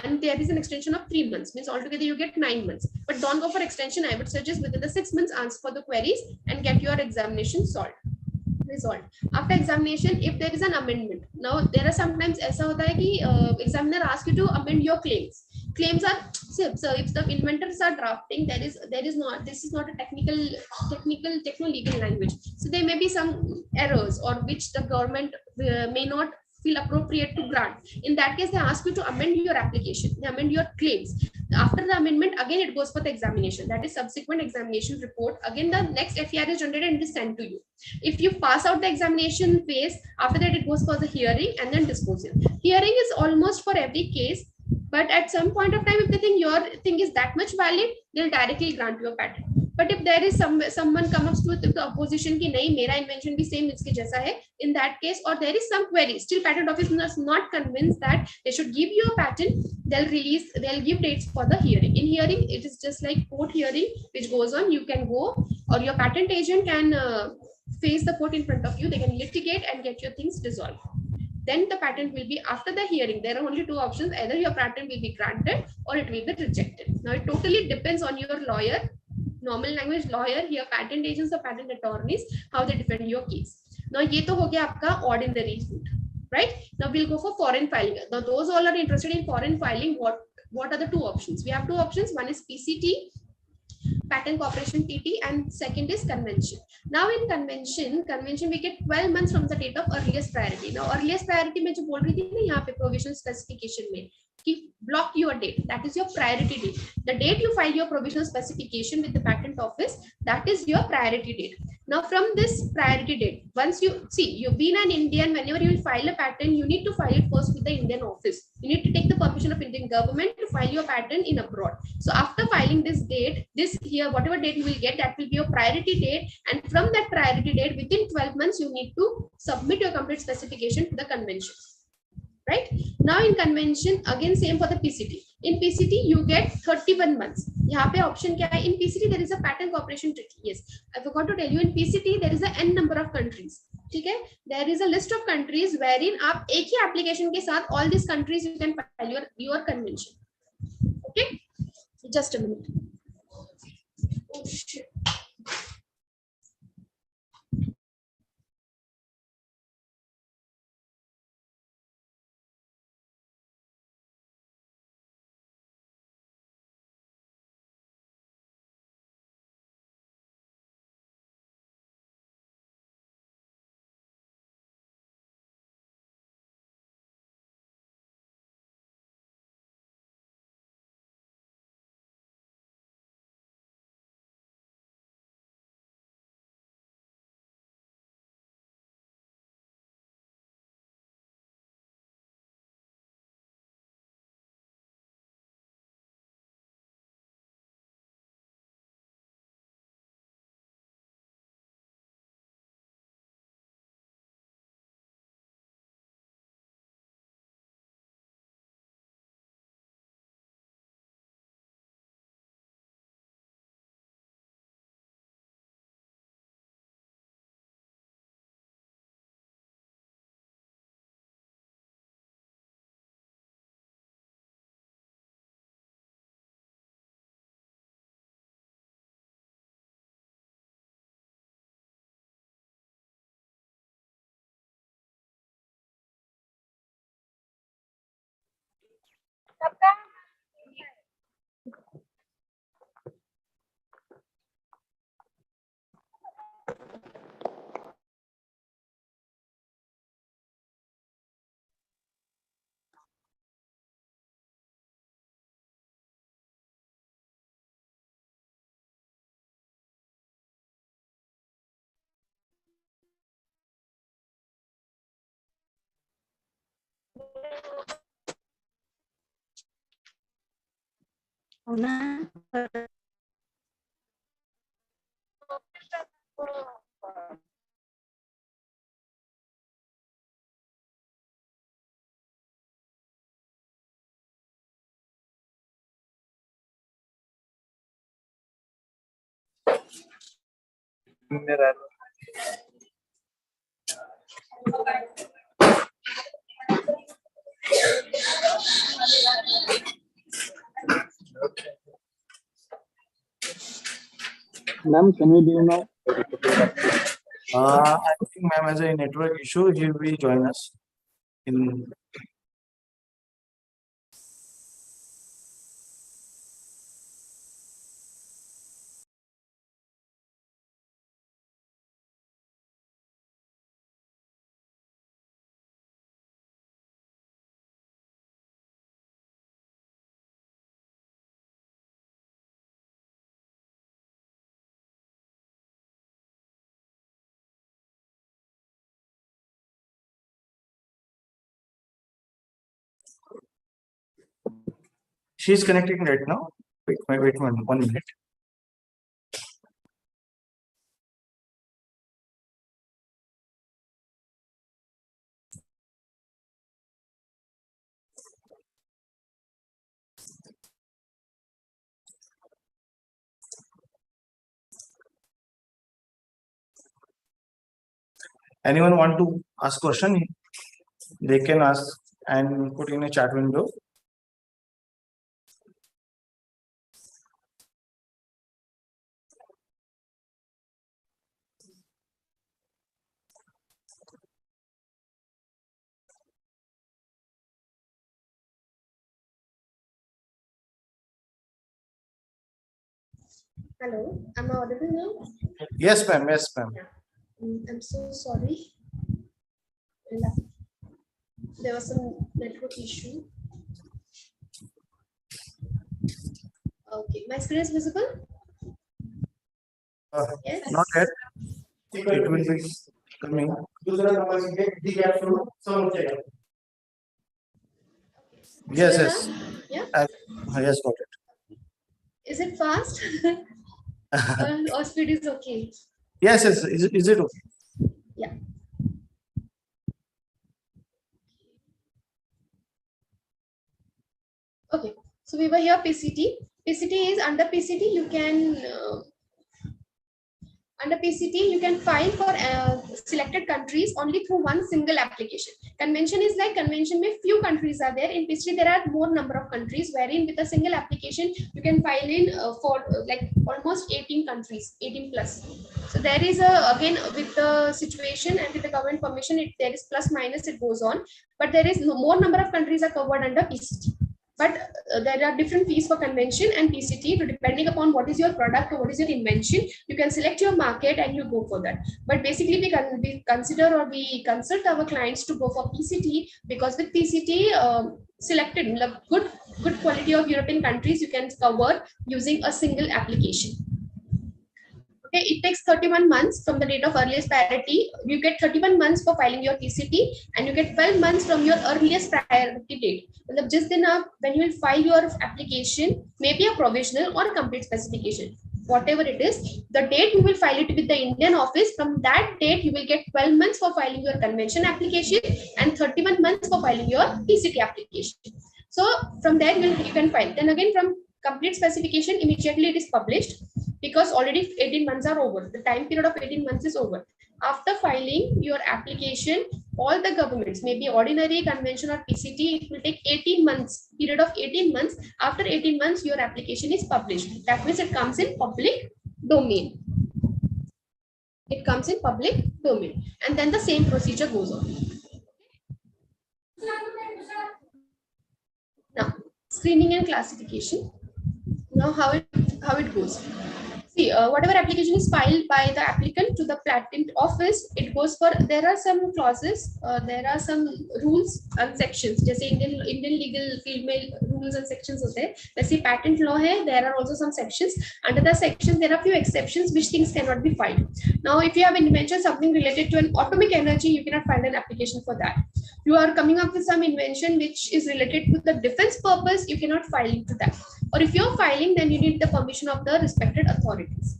And there is an extension of 3 months, means altogether you get 9 months. But don't go for extension. I would suggest within the 6 months answer for the queries and get your examination resolved. After examination, if there is an amendment, now there are sometimes ऐसा होता है कि examiner asks you to amend your claims. Claims are so if the inventors are drafting, there is not, this is not a techno legal language. So there may be some errors or which the government may not feel appropriate to grant. In that case, they ask you to amend your application, they amend your claims. After the amendment, again it goes for the examination, that is subsequent examination report. Again, the next FER is generated and is sent to you. If you pass out the examination phase, after that it goes for the hearing and then disposal. Hearing is almost for every case, but at some point of time, if they think your thing is that much valid, they'll directly grant your patent. But if there is someone comes with the opposition ki nahi, mera invention bhi same iske jaisa hai, in that case, or there is some query, still patent office is not convinced that they should give you a patent, they'll give dates for the hearing. In hearing, it is just like court hearing, which goes on, you can go, or your patent agent can face the court in front of you, they can litigate and get your things resolved. Then the patent will be, after the hearing, there are only two options, either your patent will be granted or it will be rejected. Now, it totally depends on your lawyer, normal language lawyer, here patent agents or patent attorneys, how they defend your case. Now, ये तो हो गया आपका ordinary route, right? Now, we'll go for foreign filing. Now, those all are interested in foreign filing, what are the two options? We have two options. One is PCT, Patent Corporation TT, and second is convention. Now in convention we get 12 months from the date of earliest priority. Now earliest priority में जो बोल रही थी ना यहाँ पे provisional specification में कि block your date, that is your priority date. The date you file your provisional specification with the patent office, that is your priority date. Now from this priority date, once you see, you've been an Indian, whenever you will file a patent, you need to file it first with the Indian office. You need to take the permission of Indian government to file your patent in abroad. So after filing this date, this here, whatever date you will get, that will be your priority date. And from that priority date, within 12 months, you need to submit your complete specification to the convention. Right? Now in convention, again same for the PCT. In PCT, you get 31 months. यहाँ पे option क्या है? In PCT, there is a patent cooperation treaty. Yes, I forgot to tell you. In PCT, there is a n number of countries. ठीक है? There is a list of countries wherein आप एक ही application के साथ all these countries you can file your convention. Okay? Just a minute. Oh shit. Ma'am, can we do now? I think ma'am has a network issue. He will join us in. She's connecting right now. Wait 1 minute. Anyone want to ask question? They can ask and put in a chat window. Hello, am I audible now? Yes, ma'am. Yes, ma'am. I'm so sorry. There was some network issue. Okay, my screen is visible? Yes. Not yet. It will be coming. Yes, yes. Yeah. Yes, got it. Is it fast? Or speed is okay? Yes, yes. Is it okay? Yeah. Okay, so we were here PCT. PCT is under PCT. You can under PCT you can file for selected countries only through one single application. Convention is like convention में few countries are there. In PCT there are more number of countries wherein with a single application you can file in for like almost 18 countries, 18 plus. So there is a again with the situation and with the government permission, there is plus minus it goes on, but there is more number of countries are covered under PCT. But there are different fees for convention and PCT. So depending upon what is your product or what is your invention, you can select your market and you go for that. But basically, we consider or we consult our clients to go for PCT because with PCT, selected good quality of European countries you can cover using a single application. Okay, it takes 31 months from the date of earliest priority. You get 31 months for filing your PCT and you get 12 months from your earliest priority date. Just enough when you will file your application, maybe a provisional or a complete specification. Whatever it is, the date you will file it with the Indian office, from that date you will get 12 months for filing your convention application and 31 months for filing your PCT application. So from there you can file. Then again from complete specification, immediately it is published because already 18 months are over. The time period of 18 months is over. After filing your application, all the governments, maybe ordinary, convention or PCT, it will take 18 months, period of 18 months. After 18 months, your application is published. That means it comes in public domain. It comes in public domain. And then the same procedure goes on. Now, screening and classification. Now how it goes. See, whatever application is filed by the applicant to the patent office, it goes for, there are some clauses, there are some rules and sections. Just Indian legal field में rules and sections होते हैं. Let's say patent law है, there are also some sections. Under the sections, there are few exceptions which things cannot be filed. Now, if you have invention something related to an atomic energy, you cannot file an application for that. You are coming up with some invention which is related to the defense purpose, you cannot file into that. Or if you're filing, then you need the permission of the respected authorities.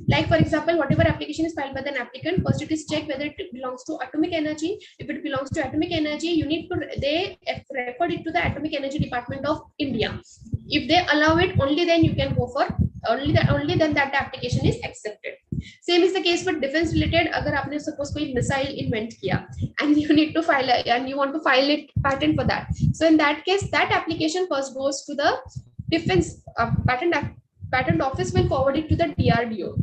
Like for example, whatever application is filed by the applicant, first it is checked whether it belongs to atomic energy. If it belongs to atomic energy, you need to, they refer it to the Atomic Energy Department of India. If they allow it, only then you can go for, only then that the application is accepted. Same is the case with defense related. अगर आपने suppose कोई missile invent किया and you need to file and you want to file it patent for that. So in that case, that application first goes to the defense patent office, will forward it to the DRDO,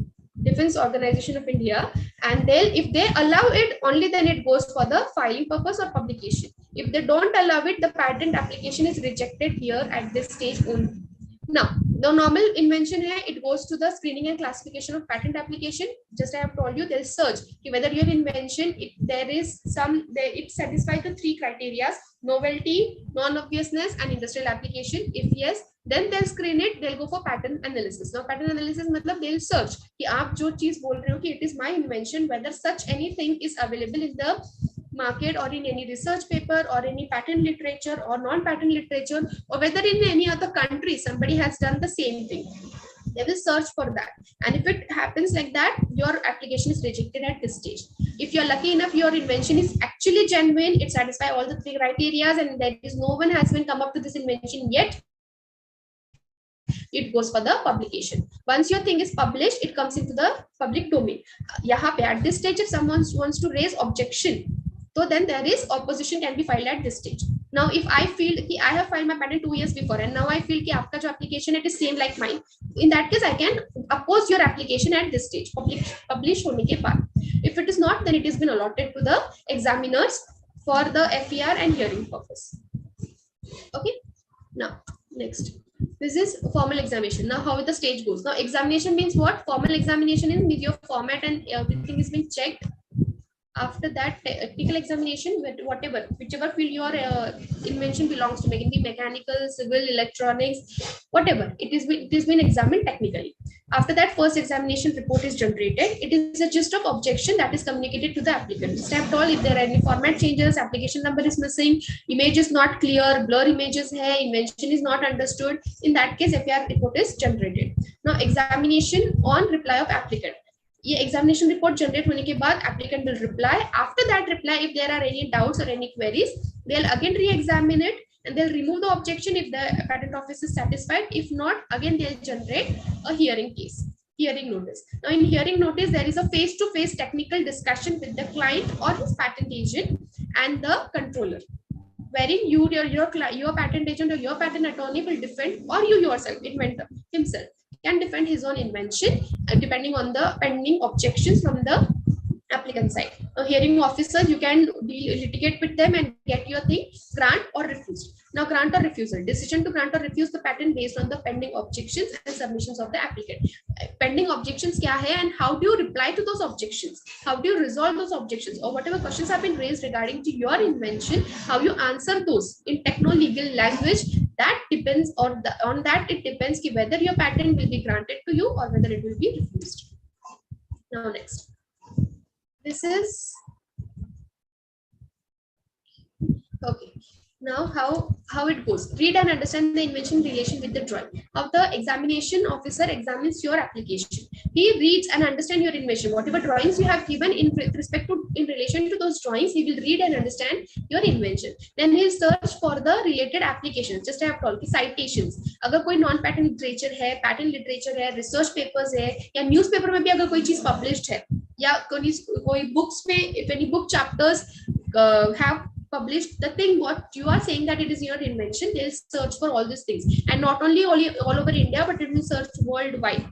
Defense Organization of India, and if they allow it, only then it goes for the filing purpose or publication. If they don't allow it, the patent application is rejected here at this stage only. Now, the normal invention here, it goes to the screening and classification of patent application. Just I have told you, there is search whether your invention, it satisfies the three criteria: novelty, non-obviousness, and industrial application. If yes, then they'll screen it, they'll go for patent analysis. Now, patent analysis मतलब they'll search कि आप जो चीज बोल रहे हो कि it is my invention, whether such anything is available in the market or in any research paper or any patent literature or non-patent literature, or whether in any other country somebody has done the same thing. They will search for that, and if it happens like that, your application is rejected at this stage. If you're lucky enough, your invention is actually genuine, it satisfies all the three criteria, and there is no one has been come up to this invention yet, it goes for the publication. Once your thing is published, it comes into the public domain. Yahan pe at this stage, if someone wants to raise objection, so then there is opposition can be filed at this stage. Now, if I feel that I have filed my patent 2 years before, and now I feel that आपका जो application it is same like mine, in that case I can oppose your application at this stage, publish होने के बाद. If it is not, then it has been allotted to the examiners for the FER and hearing purpose. Okay. Now, next. This is formal examination. Now, how the stage goes. Now, examination means what? Formal examination is with your format and everything is being checked. After that, technical examination, whichever field your invention belongs to, maybe mechanical, civil, electronics, whatever, it is been examined technically. After that, first examination report is generated. It is a gist of objection that is communicated to the applicant. Step all, if there are any format changes, application number is missing, image is not clear, blur images hai, invention is not understood, in that case, FER report is generated. Now, examination on reply of applicant. ये examination report generate होने के बाद applicant will reply. After that reply, if there are any doubts or any queries, they'll again re-examine it and they'll remove the objection if the patent office is satisfied. If not, again they'll generate a hearing notice. Now, in hearing notice, there is a face-to-face technical discussion with the client or his patent agent and the controller, wherein your patent agent or your patent attorney will defend, or you yourself, inventor himself, can defend his own invention depending on the pending objections from the applicant side. A hearing officer, you can litigate with them and get your thing grant or refused. Now, grant or refusal, decision to grant or refuse the patent based on the pending objections and submissions of the applicant. Pending objections kya hai, and how do you reply to those objections? How do you resolve those objections, or whatever questions have been raised regarding to your invention, how you answer those in techno-legal language? That depends on that it depends ki whether your patent will be granted to you or whether it will be refused. Now, next, this is okay. Now, how it goes. Read and understand the invention in relation with the drawing. How the examination officer examines your application. He reads and understands your invention. Whatever drawings you have given in relation to those drawings, he will read and understand your invention. Then he'll search for the related applications. Just I have told you, citations. अगर कोई non-patent literature है, patent literature है, research papers है, या newspaper में भी अगर कोई चीज published है, या कोई books में, if any book chapters have published the thing, what you are saying that it is your invention, they'll search for all these things, and not only all over India, but it will search worldwide.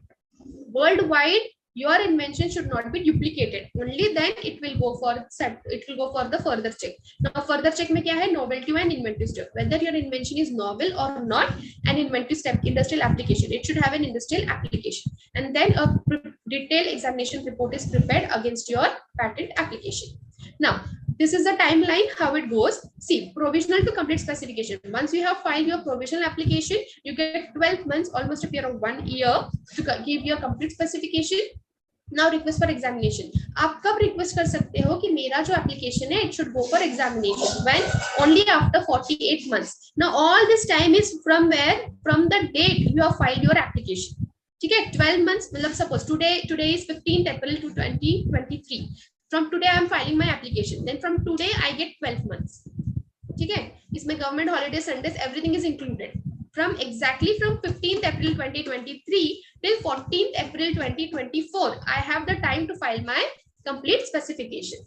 Your invention should not be duplicated. Only then it will go for the further check. Now further check में क्या है? Novelty and inventive step. Whether your invention is novel or not, an inventive step, industrial application. It should have an industrial application, and then a detailed examination report is prepared against your patent application. Now this is the timeline how it goes. See, provisional to complete specification. Once you have filed your provisional application, you get 12 months, almost a period of 1 year to give your complete specification. Now request for examination. आप कब request कर सकते हो कि मेरा जो application है it should go for examination? When? Only after 48 months. Now all this time is from where? From the date you have filed your application. ठीक है, 12 months मतलब suppose today is 15th April to 2023. From today I am filing my application. Then from today I get 12 months. ठीक है, इसमें government holiday, Sundays, everything is included. From 15th April 2023 till 14th April 2024, I have the time to file my complete specification.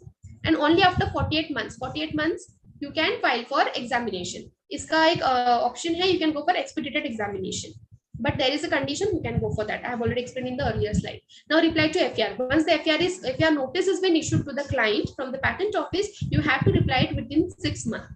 And only after 48 months, you can file for examination. इसका एक option है, you can go for expedited examination. But there is a condition, you can go for that. I have already explained in the earlier slide. Now reply to FER. Once the FER notice has been issued to the client from the patent office, you have to reply it within 6 months.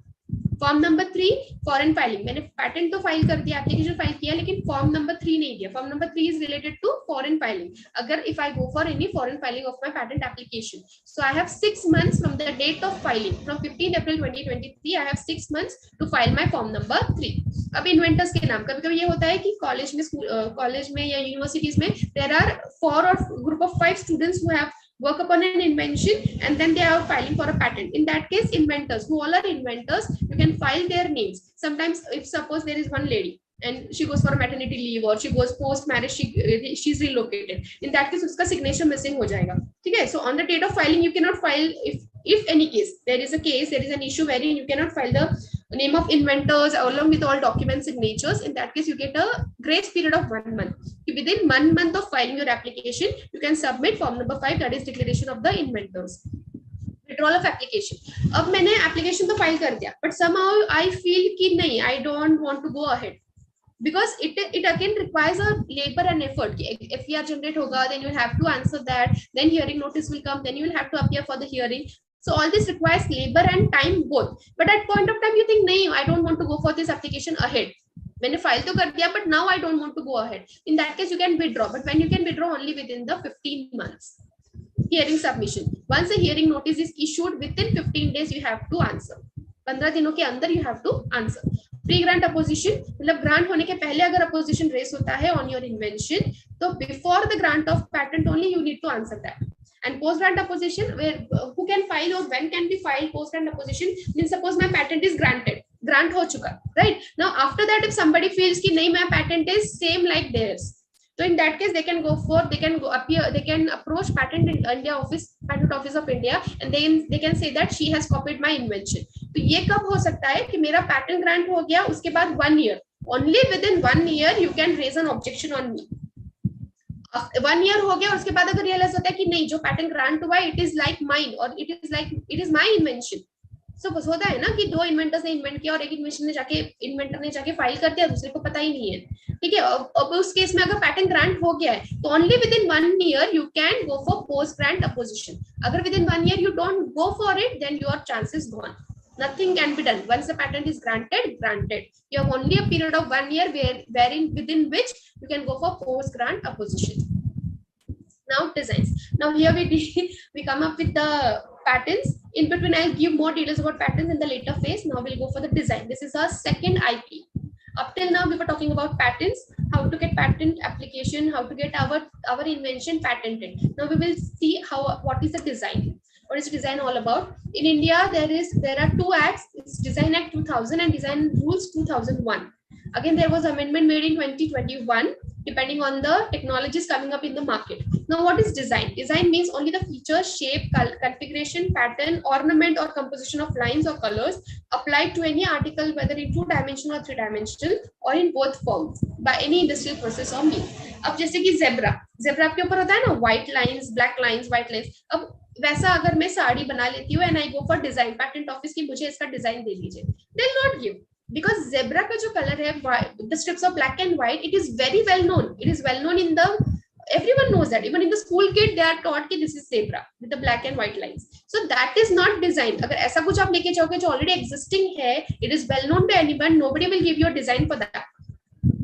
Form number 3 foreign filing. मैंने patent तो file कर दिया, application file किया, लेकिन form number 3 नहीं दिया. Form number 3 is related to foreign filing. अगर if I go for any foreign filing of my patent application, so I have 6 months from the date of filing. From 15 April 2023 I have 6 months to file my form number 3. अब inventors के नाम, कभी कभी ये होता है कि college में या यूनिवर्सिटीज में देयर आर 4 और group of 5 students who have work upon an invention and then they are filing for a patent. In that case, inventors, who all are inventors, you can file their names. Sometimes if suppose there is one lady and she goes for a maternity leave or she goes post marriage, she's relocated, in that case uska signature missing ho jayega. ठीक है, so on the date of filing you cannot file. If any case there is an issue wherein you cannot file the name of inventors along with all document signatures, in that case you get a grace period of 1 month. Within 1 month of filing your application, you can submit form number 5, that is declaration of the inventors. Withdrawal of application. अब मैंने application तो file कर दिया, but somehow I feel कि नहीं, I don't want to go ahead. Because it again requires a labor and effort. If FER generate hoga, then you will have to answer that, then hearing notice will come, then you will have to appear for the hearing. So all this requires labor and time both. But at point of time you think, nahi, I don't want to go for this application ahead. मैंने file तो कर दिया, but now I don't want to go ahead. In that case you can withdraw, but when you can withdraw only within the 15 months. Hearing submission. Once a hearing notice is issued, within 15 days you have to answer. 15 दिनों के अंदर you have to answer. Pre grant opposition मतलब grant होने के पहले अगर opposition raise होता है ऑन योर इन्वेंशन, तो before the grant of patent only you need to answer that. And post grant opposition, where who can file or when can be filed post grant opposition, means suppose my patent is granted, grant हो चुका, right? Now after that if somebody feels कि नहीं, my patent is same like theirs, so in that case they can approach patent office of India, and they can say that she has copied my invention. तो ये कब हो सकता है कि मेरा patent grant हो गया, उसके बाद 1 year, only within 1 year you can raise an objection on me. 1 year हो गया, उसके बाद अगर रियलाइज होता है कि नहीं, जो पैटेंट ग्रांट हुआ है इट इज लाइक माइन और इट इज माय इन्वेंशन. सो बस होता है ना कि 2 इन्वेंटर्स ने इन्वेंट किया और एक इन्वेंटर ने जाके फाइल कर दिया, दूसरे को पता ही नहीं है. ठीक है, अब उस केस में अगर पैटेंट ग्रांट हो गया है तो only within 1 year you can go for post grant opposition. अगर within 1 year you don't go for it, then your chances gone. Nothing can be done. Once the patent is granted. You have only a period of 1 year within which you can go for post grant opposition. Now designs. Now here we come up with the patents. In between I'll give more details about patents in the later phase. Now we'll go for the design. This is our second IP. Up till now we were talking about patents, how to get patent application, how to get our invention patented. Now we will see what is the design. What is design all about? In India, there are 2 acts. It's Design Act 2000 and Design Rules 2001. Again, there was amendment made in 2021, depending on the technologies coming up in the market. Now, what is design? Design means only the feature, shape, configuration, pattern, ornament, or composition of lines or colors applied to any article, whether in 2-dimensional or 3-dimensional, or in both forms by any industrial process or means. अब जैसे कि zebra के ऊपर होता है ना, white lines, black lines, white lines. अब वैसा अगर मैं साड़ी बना लेती हूँ and I go for design, patent office की मुझे इसका डिजाइन दे दीजिए, they'll not give, because zebra का जो कलर है, the strips of black and white, it is very well known. It is well known in the everyone knows that. Even in the school kid, they are taught that this is zebra with the black and white lines. So that is not design. अगर ऐसा कुछ आप लेके जाओगे जो already existing है, it is well known to anyone, nobody will give you a design for that.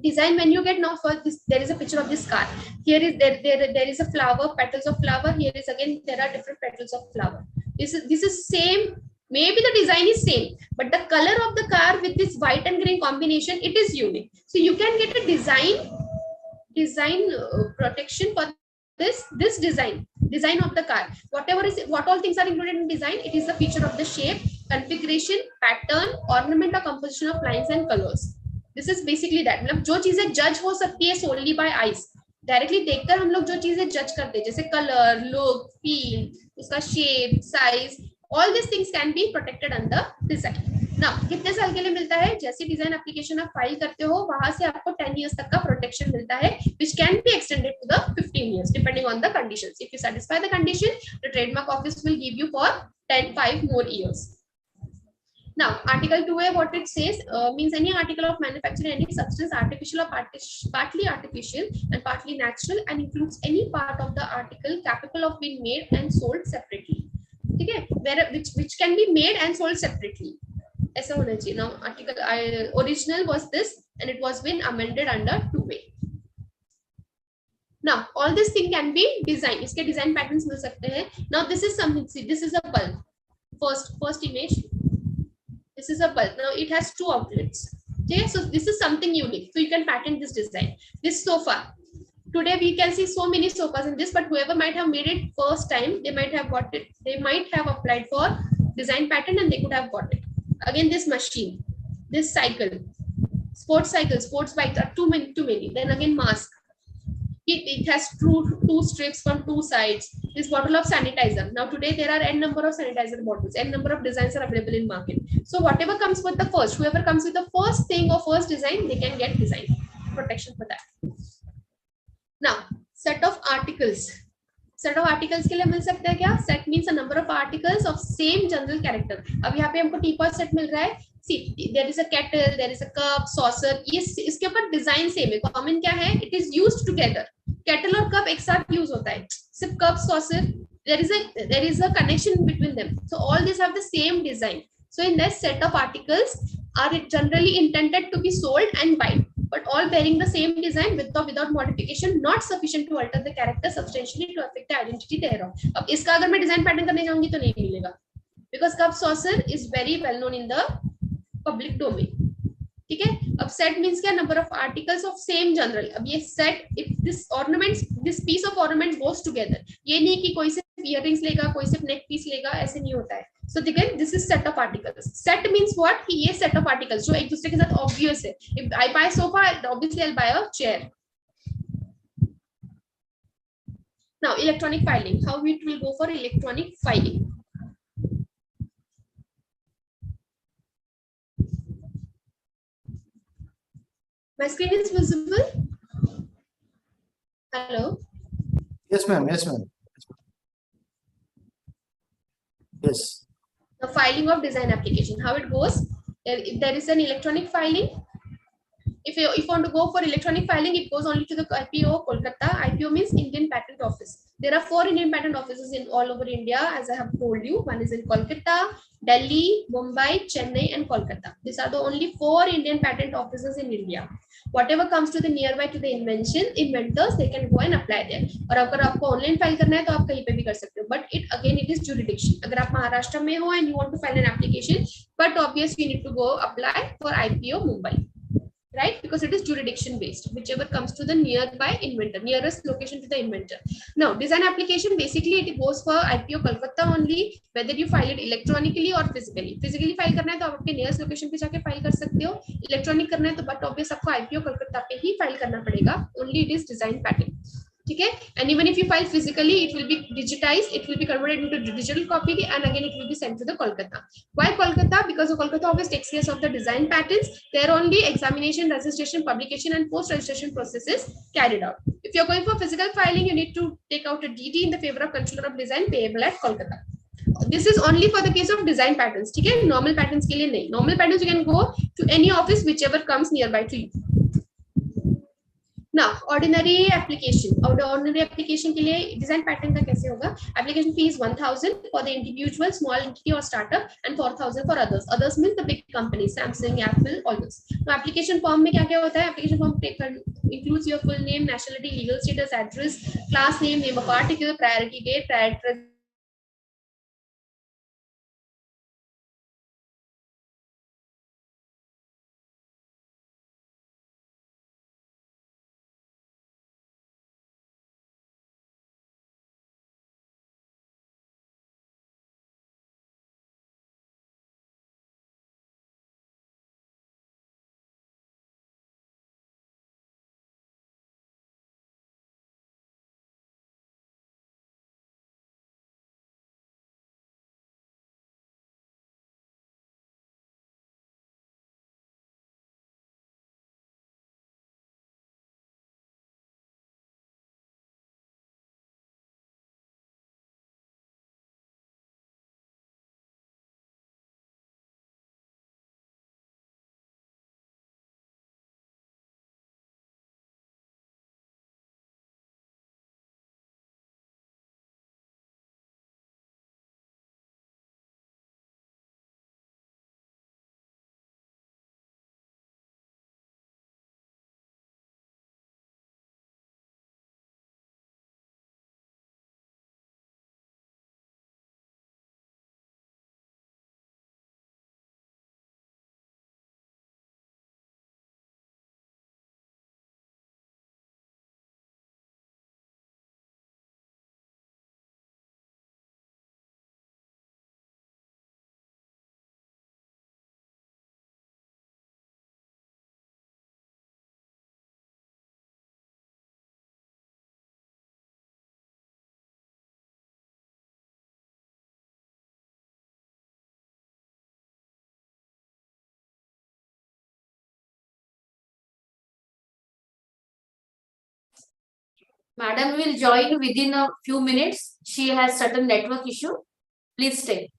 Design, when you get now for this, there is a picture of this car. Here is there is a flower, petals of flower. Here is again there are different petals of flower. This is same. Maybe the design is same, but the color of the car with this white and green combination, it is unique. So you can get a design protection for this design of the car. What all things are included in design? It is the feature of the shape, configuration, pattern, ornament or composition of lines and colors. This is basically that. मतलब जो चीजें जज हो सकती है solely by eyes, directly देखकर हम लोग जो चीजें जज करते हैं, जैसे कलर, लुक, फील, उसका shape, size, all these things can be protected under design. Now, कितने साल के लिए मिलता है? जैसे डिजाइन एप्लीकेशन आप फाइल करते हो, वहां से आपको 10 years तक का प्रोटेक्शन मिलता है, which can be extended to the 15 years depending on the conditions. If you satisfy the condition, the trademark office will give you for 5 more years. Now, Article 2A, what it says means any article of manufacturing any substance artificial or partly artificial and partly natural and includes any part of the article capable of being made and sold separately. Okay, which can be made and sold separately. ऐसा होना चाहिए. Now, article original was this, and it was been amended under 2A. Now, all this thing can be designed. इसके design patterns मिल सकते हैं. Now, this is something. See, this is a bulb. First image. This is a bulb. Now it has 2 outlets. Okay, so this is something unique. So you can patent this design. This sofa. Today we can see so many sofas in this, but whoever might have made it first time, they might have got it. They might have applied for design patent and they could have got it. Again, this machine, this cycle, sports bikes are too many. Then again, mask. It has two strips from 2 sides. This bottle of sanitizer. Now today there are n number of sanitizer bottles, n number of designs are available in market. So whatever comes with the first, whoever comes with the first thing or first design, they can get design protection for that. Now, set of articles. Set of articles के लिए मिल सकता है क्या? Set means a number of articles of same general character. अब यहाँ पे हमको teapot set मिल रहा है. See, there is a kettle, there is a cup, saucer. ये इसके ऊपर design same है. Common क्या है? It is used together. Kettle और cup एक साथ use होता है. सिर्फ cup, saucer, there is a connection between them. So all these have the same design. So in this set of articles are generally intended to be sold and buy, but all bearing the same design with or without modification, not sufficient to alter the character substantially to affect the identity thereof. अब इसका अगर मैं design pattern करने जाऊंगी तो नहीं मिलेगा, because cup saucer is very well known in the public domain. ठीक है. अब set means क्या? Number of articles of same general. अब ये set, if this piece of ornament goes together, ये नहीं कि कोई सिर्फ earrings लेगा, कोई सिर्फ neck piece लेगा, ऐसे नहीं होता है. So again, this is set of articles. Set means what? कि ये set of articles जो एक दूसरे के साथ obvious है. If I buy sofa, obviously I'll buy a chair. Now, electronic filing. How it will go for electronic filing? My screen is visible. Hello. Yes, ma'am. Yes. The filing of design application. How it goes? If there is an electronic filing, if you want to go for electronic filing, it goes only to the IPO Kolkata. IPO means Indian Patent Office. There are 4 Indian patent offices in all over India, as I have told you. One is in Kolkata, Delhi, Mumbai, Chennai, and Kolkata. These are the only 4 Indian patent offices in India. Whatever comes to the nearby to the inventors, they can go and apply there. और अगर आपको online file करना है तो आप कहीं पे भी कर सकते हो. But it is jurisdiction. अगर आप महाराष्ट्र में हो and you want to file an application, but obviously you need to go apply for IPO Mumbai. Right, because it is jurisdiction based, whichever comes to the nearby inventor, nearest location to the inventor. Now, design application, basically it goes for IPO Kolkata only, whether you file it electronically or physically. Physically file करना है तो आप अपने nearest location पे जाके file कर सकते हो. Electronic करना है तो but obvious आपको IPO Kolkata पे ही file करना पड़ेगा. Only it is design patent. ठीक है. And even if you file physically, it will be digitized, it will be converted into digital copy, and again it will be sent to the Kolkata. Why Kolkata? Because the Kolkata office takes care of the design patents. There only examination, registration, publication, and post-registration processes carried out. If you're going for physical filing, you need to take out a DD in the favor of controller of design payable at Kolkata. This is only for the case of design patents. ठीक है. Normal patents के लिए नहीं. Normal patents you can go to any office whichever comes nearby to you. ना ordinary application और ordinary application के लिए design pattern का कैसे होगा application fees 1000 for the individual small entity और startup and 4000 for others others mean the big company Samsung Apple all this तो application form में क्या क्या होता है application form includes your full name nationality legal status address class name of article priority date priority Madam will join within a few minutes. She has certain network issue. Please stay.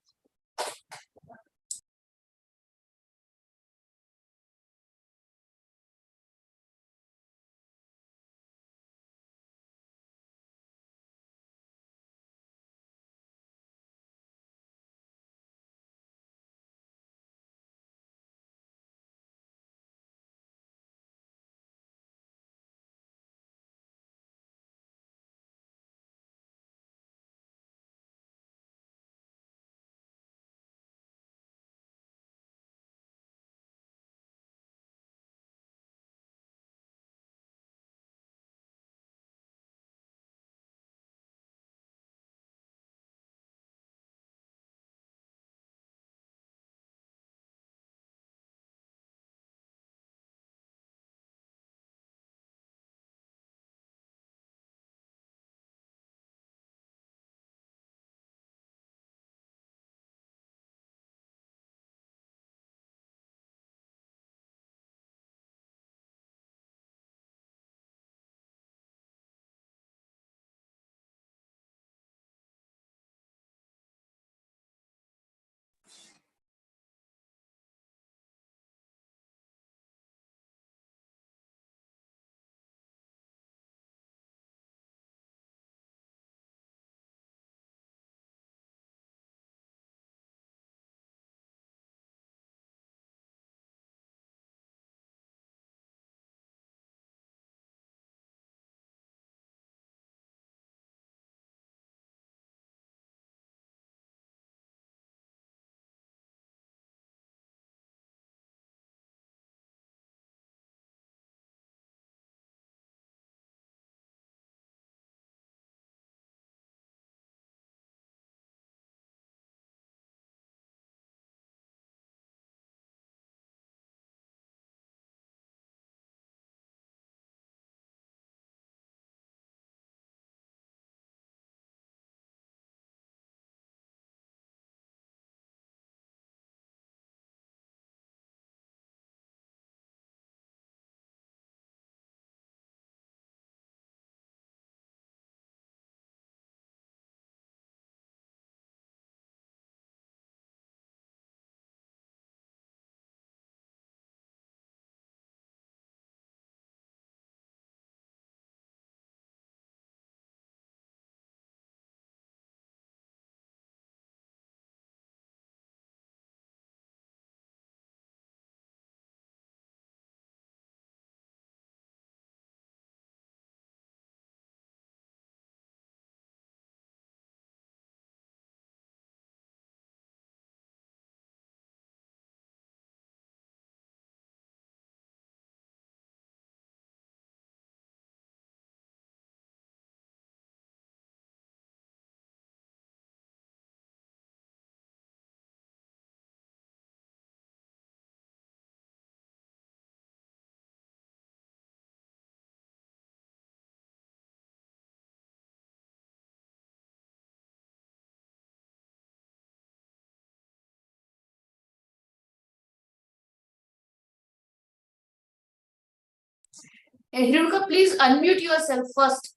Hirulkar, please unmute yourself first.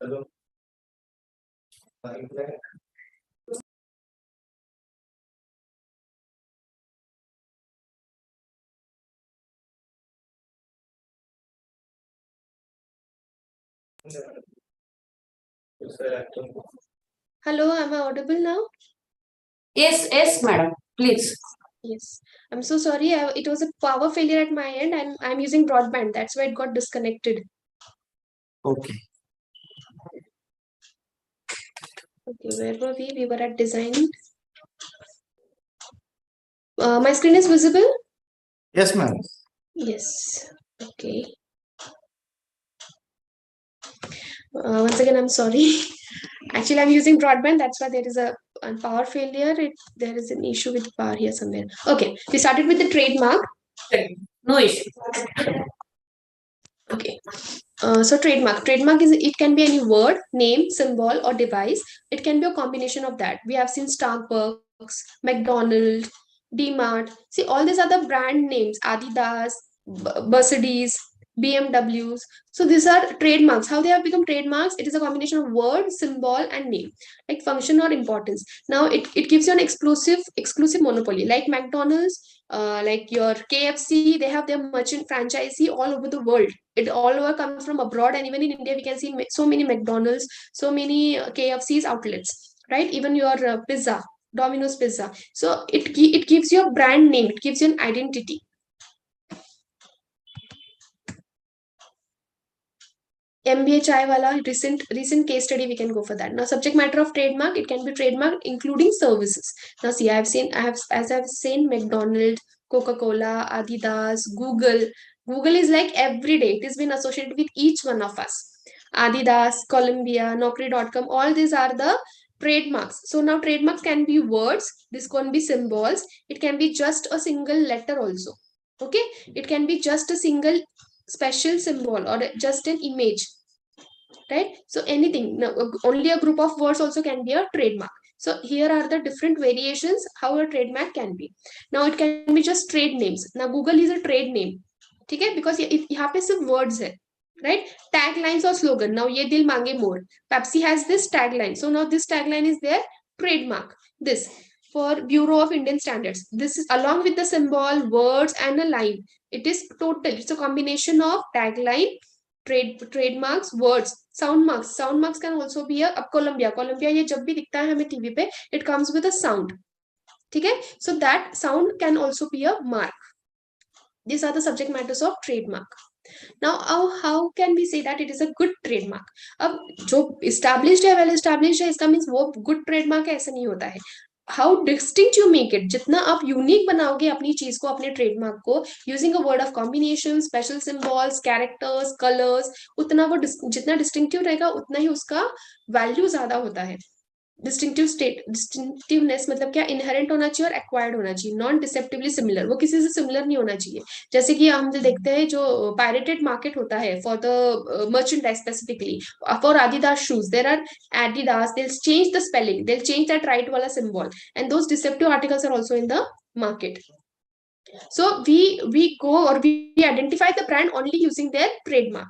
Hello. Hello, am I audible now? Yes, madam. Please. Yes. I'm so sorry. It was a power failure at my end, and I'm using broadband. That's why it got disconnected. Okay. Okay, where were we? We were at design. My screen is visible? Yes, ma'am. Yes. Okay. Once again, I'm sorry. Actually, I'm using broadband. That's why there is a power failure. There is an issue with power here somewhere. Okay, we started with the trademark. No issue. Okay. So trademark is, it can be any word, name, symbol, or device. It can be a combination of that. We have seen Starbucks, McDonald's, DMart. See, all these are the brand names: Adidas, Mercedes, BMWs. So these are trademarks. How they have become trademarks? It is a combination of word, symbol, and name, like function or importance. Now it gives you an exclusive monopoly, like McDonald's, like your KFC. They have their merchant franchisee all over the world. It all over comes from abroad, and even in India we can see so many McDonald's, so many KFC's outlets, right? Even your pizza, Domino's pizza. So it gives you a brand name, it gives you an identity. MBA chai wala, recent case study, we can go for that. Now subject matter of trademark, it can be trademark including services. Now see, as I've seen McDonald's, Coca-Cola, Adidas, Google is like every day. It has been associated with each one of us. Adidas, Columbia, Naukri.com, all these are the trademarks. So now trademarks can be words, this can be symbols, it can be just a single letter also. Okay, it can be just a single special symbol or just an image, right? So anything, now only a group of words also can be a trademark. So here are the different variations how a trademark can be. Now it can be just trade names. Now Google is a trade name, okay, because यहाँ पे सिर्फ words है, right? Taglines or slogan. Now ये दिल मांगे मोर. Pepsi has this tagline. So now this tagline is their trademark. This for Bureau of Indian Standards. This is along with the symbol, words, and a line. It is total. It's a combination of tagline, trademarks, words, sound marks. Sound marks can also be a Columbia. Columbia ये जब भी दिखता है हमें TV पे, it comes with a sound. ठीक है? So that sound can also be a mark. These are the subject matters of trademark. Now, how can we say that it is a good trademark? अब जो established है, well established है, इसका means वो good trademark है, ऐसा नहीं होता है. How distinct you make it, जितना आप unique बनाओगे अपनी चीज को, अपने trademark को, using a word of combination, special symbols, characters, colors, उतना वो जितना distinctive रहेगा, उतना ही उसका value ज्यादा होता है. डिस्टिंक्टिवनेस मतलब क्या, इनहेरेंट होना चाहिए और एक्वायर्ड होना चाहिए, नॉन डिसेप्टिवली सिमिलर, वो किसी से सिमिलर नहीं होना चाहिए. जैसे कि हम जो देखते हैं जो पायरेटेड मार्केट होता है for the merchandise specifically for Adidas shoes, there are Adidas, they'll change the spelling, they'll change that right wala symbol, and those deceptive articles are also in the market. So we go or we identify the brand only using their trademark.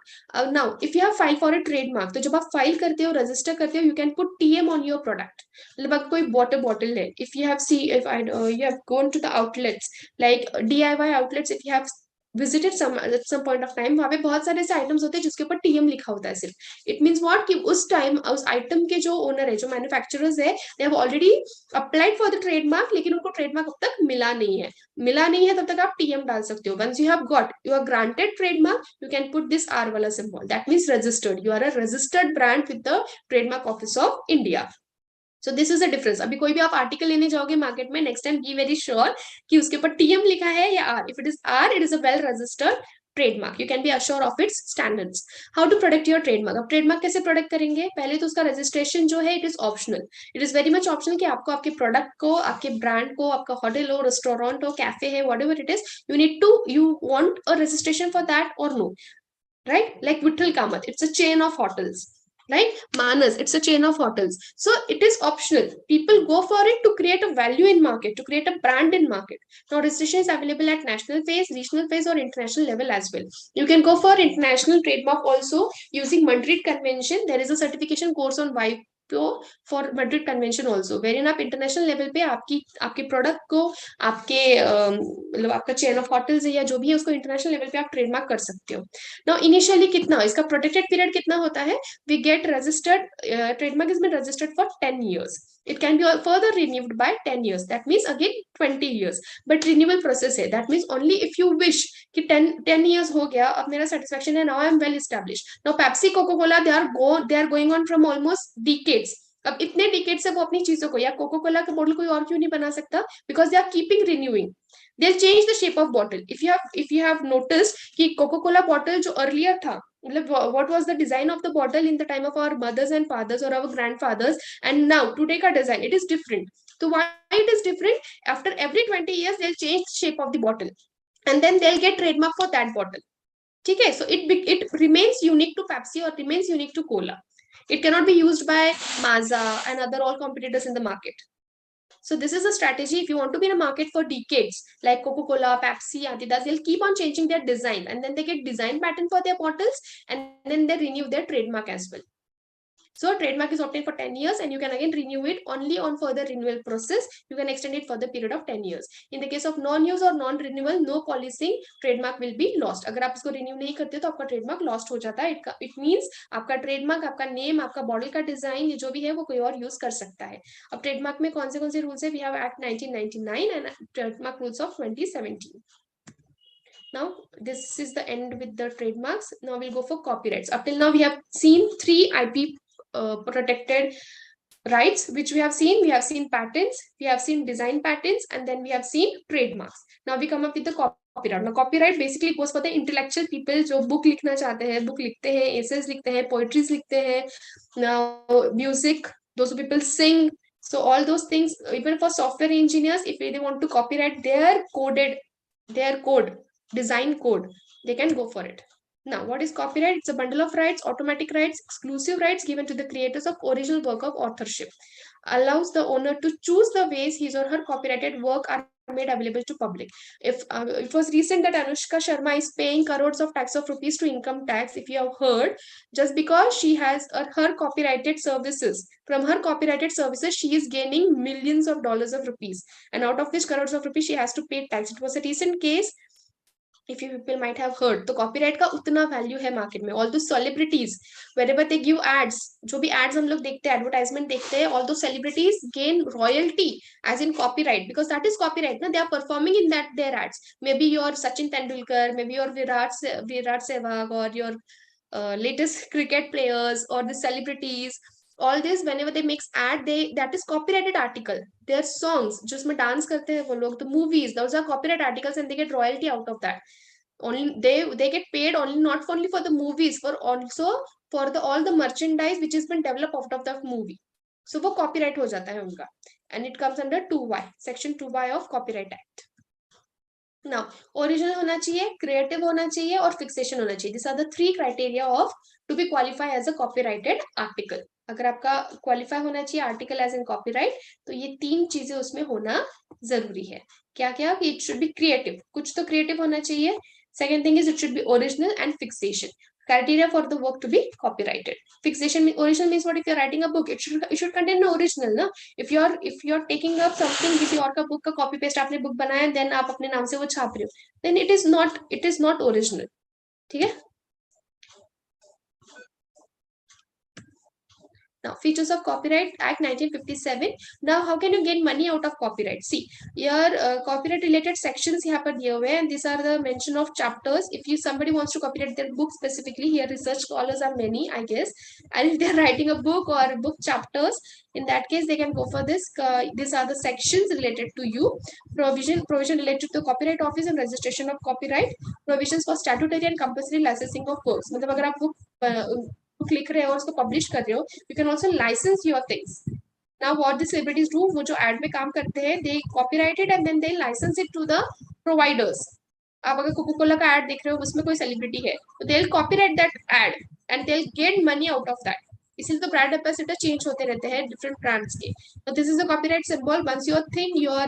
Now if you have filed for a trademark, तो जब आप file करते हो, register करते हो, you can put TM on your product. मतलब आप कोई bottle है, if you have you have gone to the outlets like DIY outlets, if you have visited some at some point of time, वहाँ पे बहुत सारे ऐसे items होते हैं जिसके ऊपर TM लिखा होता है सिर्फ. It means what कि उस टाइम उस item के जो owner है, जो manufacturers है, they have already applied for the trademark, लेकिन उनको trademark अब तक मिला नहीं है, तब तक आप TM डाल सकते हो. Once you are granted trademark, you can put this R वाला symbol. That means registered. You are a registered brand with the Trademark Office of India. So this is a difference. अभी कोई भी आप article लेने जाओगे market में, next time be very sure कि उसके ऊपर TM लिखा है या R. If it is R, it is a well registered trademark. You can be assured of its standards. How to protect your trademark? अब trademark कैसे protect करेंगे? पहले तो उसका रजिस्ट्रेशन जो है, it is optional. It is very much optional कि आपको आपके प्रोडक्ट को, आपके ब्रांड को, आपका होटल हो, रेस्टोरेंट हो, कैफे है, whatever it is, you want a registration for that or no, right? Like Vittal Kamath, it's a chain of hotels. Right? Manas, it's a chain of hotels. So it is optional. People go for it to create a value in market, to create a brand in market. Now registration is available at national phase, regional phase, or international level as well. You can go for international trademark also using Madrid Convention. There is a certification course on for Madrid Convention also, wherein आप international level पे आपके product को, आपके मतलब आपका chain of hotels है या जो भी है, उसको international level पे आप trademark कर सकते हो. Now initially कितना इसका protected period कितना होता है? We get registered, trademark has been registered for 10 years. It can be further renewed by 10 years. That means again 20 years. But renewal process है. That means only if you wish कि 10 years हो गया, अब मेरा satisfaction है, now I am well established. Now Pepsi, Coca-Cola, they are going on from almost decades. अब इतने decades से वो अपनी चीजों को, या Coca-Cola का bottle कोई और क्यों नहीं बना सकता? Because they are keeping renewing. They'll change the shape of bottle. If you have noticed कि Coca-Cola bottle जो earlier था, what was the design of the bottle in the time of our mothers and fathers or our grandfathers, and now today ka design, it is different. So why it is different? After every 20 years they'll change the shape of the bottle, and then they'll get trademark for that bottle. Okay, so it remains unique to Pepsi or remains unique to Cola. It cannot be used by Maaza and other all competitors in the market. So this is a strategy. If you want to be in a market for decades, like Coca-Cola, Pepsi, Adidas, they'll keep on changing their design, and then they get design patent for their bottles, and then they renew their trademark as well. So trademark is obtained for 10 years, and you can again renew it only on further renewal process. You can extend it for the period of 10 years. In the case of non-use or non-renewal, no policing, trademark will be lost. अगर आप इसको renew नहीं करते तो आपका trademark lost हो जाता है. It means आपका trademark, आपका name, आपका bottle का design, ये जो भी है वो कोई और use कर सकता है. अब trademark में कौन से rules है? We have Act 1999 and trademark rules of 2017. Now this is the end with the trademarks. Now we'll go for copyrights. Up till now we have seen 3 IP protected rights which we have seen patents, we have seen design patents, and then we have seen trademarks. Now we come up with the copyright. Now copyright basically goes for the intellectual people जो book लिखना चाहते हैं, book लिखते हैं, essays लिखते हैं, poetries लिखते हैं, now music those people sing. So all those things, even for software engineers, if they want to copyright their code, design code, they can go for it. Now, what is copyright? It's a bundle of rights, automatic rights, exclusive rights given to the creators of original work of authorship. Allows the owner to choose the ways his or her copyrighted work are made available to public. If it was recent that Anushka Sharma is paying crores of tax of rupees to income tax, if you have heard, just because she has her copyrighted services. From her copyrighted services, she is gaining millions of dollars of rupees, and out of which crores of rupees she has to pay tax. It was a recent case, if you people might have heard. तो copyright का उतना value है market में. All those celebrities, wherever they give ads, जो भी ads हम लोग देखते हैं, advertisement देखते हैं, all those celebrities gain royalty as in copyright, because that is copyright. They are performing in that their ads. Maybe your Sachin Tendulkar, maybe your Virat Sehwag, or your latest cricket players, or the celebrities. All this, whenever they make ad, that is copyrighted article. Their songs, जिसमें dance करते हैं वो लोग, the movies, those are copyright articles, and they get royalty out of that. Only they get paid only, not only for the movies, for also for the all the merchandise which has been developed out of the movie. So वो copyright हो जाता है उनका, and it comes under 2Y, section 2Y of Copyright Act. Now, original होना चाहिए, creative होना चाहिए, और fixation होना चाहिए. These are the 3 criteria of to be qualified as a copyrighted article. अगर आपका क्वालिफाई होना चाहिए आर्टिकल एज इन कॉपीराइट, तो ये 3 चीजें उसमें होना जरूरी है. क्या क्या? इट शुड बी क्रिएटिव, कुछ तो क्रिएटिव होना चाहिए. Second thing is it should be original, and fixation. Criteria for the work to be copyrighted. Fixation, original means what? If you're writing a book, it should contain no original, na? If you're taking up something किसी और का book का copy paste आपने book बनाया, then आप अपने नाम से वो छाप रहे हो, then it is not original. ठीक है? Now, features of Copyright Act 1957. Now, how can you get money out of copyright? See, your copyright related sections here पर दिए हुए हैं, and these are the mention of chapters. If somebody wants to copyright their book specifically, here research scholars are many, I guess, and if they are writing a book or book chapters, in that case they can go for this. These are the sections related to you. Provision related to Copyright Office and registration of copyright. Provisions for statutory and compulsory licensing of works. मतलब अगर आप book लिख रहे हो और उसको publish कर रहे हो, you can also license your things. Now what the celebrities do, वो जो ad में काम करते हैं, they copyright it and then they license it to the providers. आप अगर कोका-कोला का ad देख रहे हो, उसमें कोई celebrity है, तो they'll copyright that ad and they'll get money out of that. इसीलिए तो brand ambassador change होते रहते हैं different brands के. So this is a copyright symbol. Once your thing, your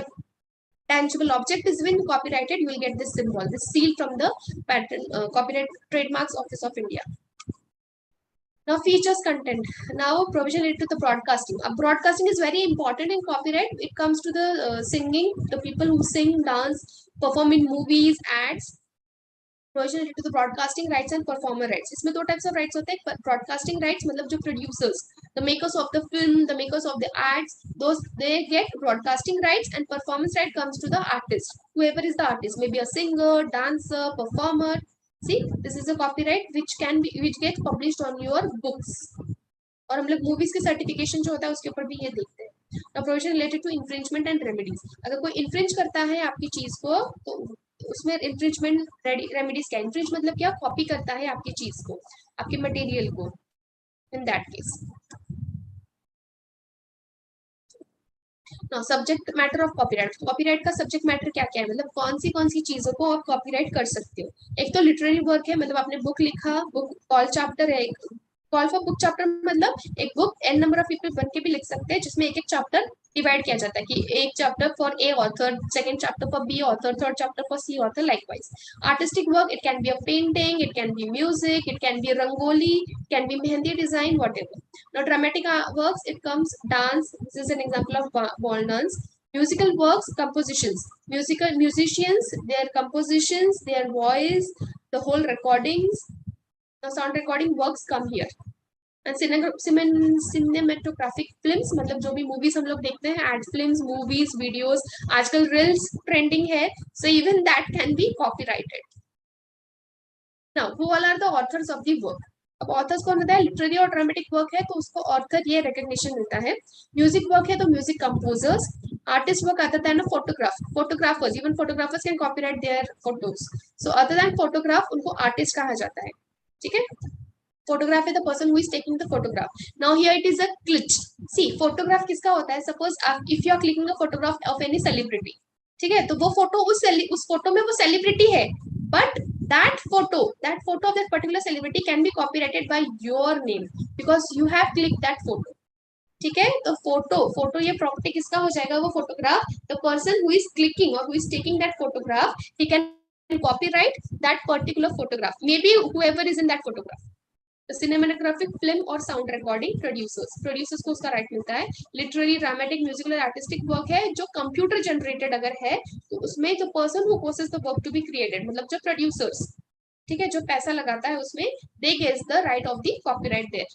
tangible object is been copyrighted, you will get this symbol, this seal from the patent Copyright Trademarks Office of India. Now, features content. Now, provision related to the broadcasting. Broadcasting is very important in copyright. It comes to the singing, the people who sing, dance, perform in movies, ads. Provision related to the broadcasting rights and performer rights. इसमें 2 types of rights होते हैं. Broadcasting rights मतलब जो producers, the makers of the film, the makers of the ads, those they get broadcasting rights, and performance right comes to the artist. Whoever is the artist, maybe a singer, dancer, performer. See, this is a copyright which gets published on your books. और हम लोग movies के certification जो होता है उसके ऊपर भी ये देखते हैं. Now, provision related to infringement and remedies. अगर कोई infringe करता है आपकी चीज को, तो उसमें infringement remedies क्या? infringe मतलब क्या? कॉपी करता है आपकी चीज को, आपके मटेरियल को. In that case. Now, subject matter of copyright. Copyright का subject matter क्या क्या है? मतलब कौन सी चीजों को आप copyright कर सकते हो. एक तो literary work है, मतलब आपने book लिखा, book call chapter है. Call for book chapter मतलब एक book n number of people बन के भी लिख सकते हैं, जिसमें एक chapter divide किया जाता है कि एक chapter for A author, second chapter for B author, third chapter for C author, likewise. Artistic work, it can be a painting, it can be music, it can be rangoli, it can be mehendi design, whatever. Now, dramatic works, it comes dance. This is an example of ball dance. Musical works, compositions. Musicians, their compositions, their voice, the whole recordings. Now, sound recording works come here. And cinematographic films, मतलब जो भी movies हम लोग देखते हैं, ad films, movies, videos, आजकल reels trending है, so even that can be copyrighted. Now, who all are the authors of the work? अब ऑथर्स कौन होता है? लिटरेरी और ड्रामेटिक वर्क है तो उसको ऑथर ये रिकग्निशन मिलता है. म्यूजिक वर्क है तो म्यूजिक कंपोजर्स. आर्टिस्ट वर्क आता है ना photographers, even photographers can copyright their photos. So other than photograph उनको आर्टिस्ट कहा जाता है. ठीक है. photograph is the person who is taking the photograph. Now here it is a glitch. See, photograph किसका होता है? Suppose if you are clicking a photograph of any celebrity, ठीक है, तो वो फोटो उस फोटो में वो सेलिब्रिटी है, but that photo of that particular celebrity can be copyrighted by your name because you have clicked that photo. ठीक है, तो फोटो ये प्रॉपर्टी किसका हो जाएगा? वो photograph, the person who is clicking और who is taking that photograph, he can copyright that particular photograph, maybe whoever is in that photograph. The cinematographic film or sound recording producers को उसका right मिलता है. Literary, dramatic, musical, artistic work है जो computer generated अगर है तो उसमें जो person who causes the work to be created, मतलब जो प्रोड्यूसर्स, ठीक है, जो पैसा लगाता है उसमें, they gets the right of the copyright there.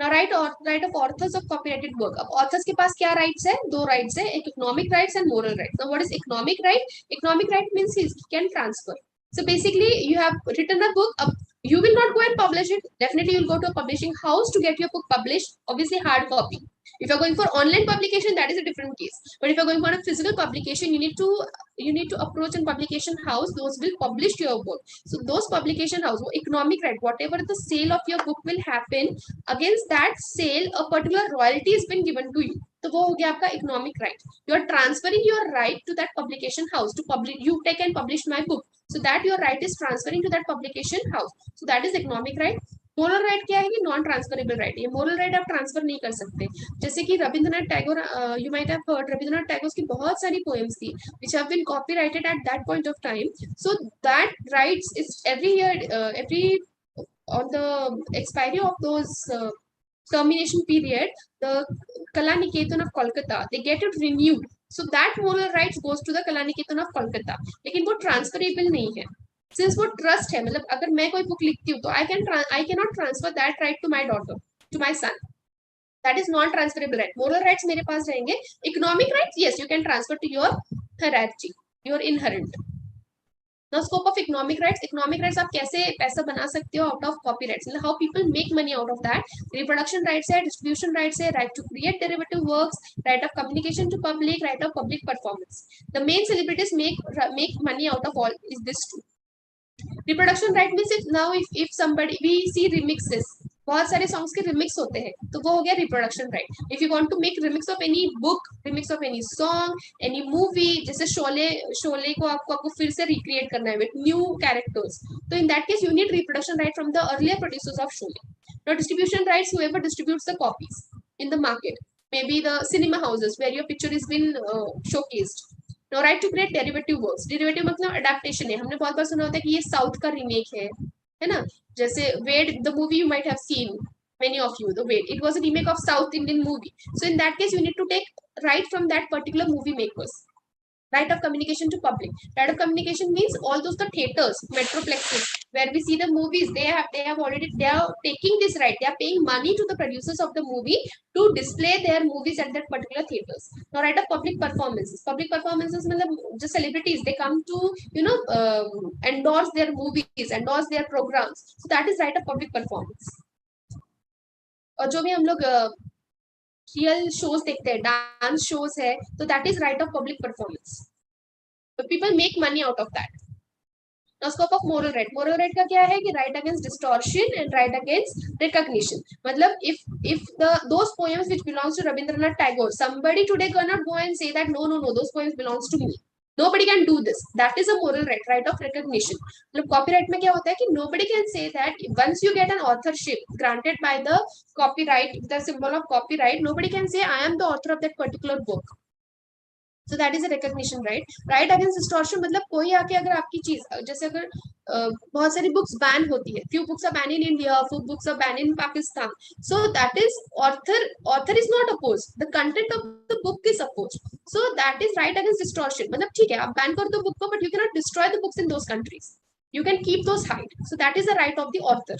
Now right of authors of copyrighted work. अब authors के पास क्या rights है? दो rights है, एक economic rights and moral rights. Now what is economic right? Economic right means he can transfer. So basically you have written a book, you will not go and publish it. Definitely you'll go to a publishing house to get your book published, obviously hard copy. If you're going for online publication, that is a different case. But if you're going for a physical publication, you need to approach a publication house. Those will publish your book. So those publication house, economic right, whatever the sale of your book will happen, against that sale, a particular royalty has been given to you. तो वो हो गया आपका economic right. You are transferring your right to that publication house to publish. You take and publish my book. So that your right is transferring to that publication house. So that is economic right. Moral right क्या है कि non transferable right. ये moral right आप transfer नहीं कर सकते. जैसे कि Rabindranath Tagore, you might have heard, Rabindranath Tagore की बहुत सारी पोएम्स थी which have been copyrighted at that point of time. So that rights is every year, every on the expiry of those termination period, the Kalanikethan of Kolkata, they get it renewed. So that moral rights goes to the Kalanikethan of Kolkata. लेकिन वो transferable नहीं है. Since वो trust है, मतलब अगर मैं कोई book लिखती हूँ तो I cannot transfer that right to my daughter, to my son. That is non-transferable right. Moral rights मेरे पास रहेंगे. Economic rights, yes, you can transfer to your hierarchy, your inherent. Now scope of economic rights. Economic rights आप कैसे पैसा बना सकते हो out of copyrights, मतलब how people make money out of that. Reproduction rights है, distribution rights है, right to create derivative works, right of communication to public, right of public performance. The main celebrities make money out of all is this two. Reproduction right means if somebody, we see remixes, बहुत सारे songs के remix होते हैं, तो वो हो गया reproduction right. If you want to make remix of any book, remix of any song, any movie, जैसे शोले को आपको फिर से recreate करना है with new characters, तो in that case you need reproduction right from the earlier producers of Sholay. Now distribution rights, whoever distributes the copies in the market, maybe the cinema houses where your picture has been showcased. Now right to create derivative works. Derivative मतलब adaptation है. हमने बहुत बार सुना होता है कि ये south का रीमेक है ना. जैसे Wade, the movie you might have seen, many of you, the Wade, it was a remake of South Indian movie. So in that case you need to take right from that particular movie makers. Right of communication to public. Right of communication means all those the theaters, metroplexes where we see the movies, they are taking this right. They are paying money to the producers of the movie to display their movies at that particular theaters. Now right of public performances. Public performances mean just celebrities, they come to endorse their movies, endorse their programs. So that is right of public performance. और जो भी हम लोग real shows देखते हैं, dance shows है, तो that is right of public performance. तो people make money out of that. Now scope of moral right. Moral right का क्या है कि right against distortion and right against recognition. मतलब if those poems which belongs to Rabindranath Tagore, somebody today cannot go and say that no those poems belongs to me. Nobody can do this. That is a moral right, right of recognition. मतलब copyright में क्या होता है कि nobody can say that once you get an authorship granted by the copyright, the symbol of copyright, nobody can say I am the author of that particular book. So that is a recognition right. Right against distortion मतलब कोई आके अगर आपकी चीज, जैसे अगर बहुत सारी बुक्स बैन होती है, few books are banned in India, few books are banned in Pakistan. So that is author is not opposed, the content of the book is opposed. So that is right against distortion. मतलब ठीक है आप ban कर दो book को, but you cannot destroy the books in those countries. You can keep those hide. So that is the right of the author.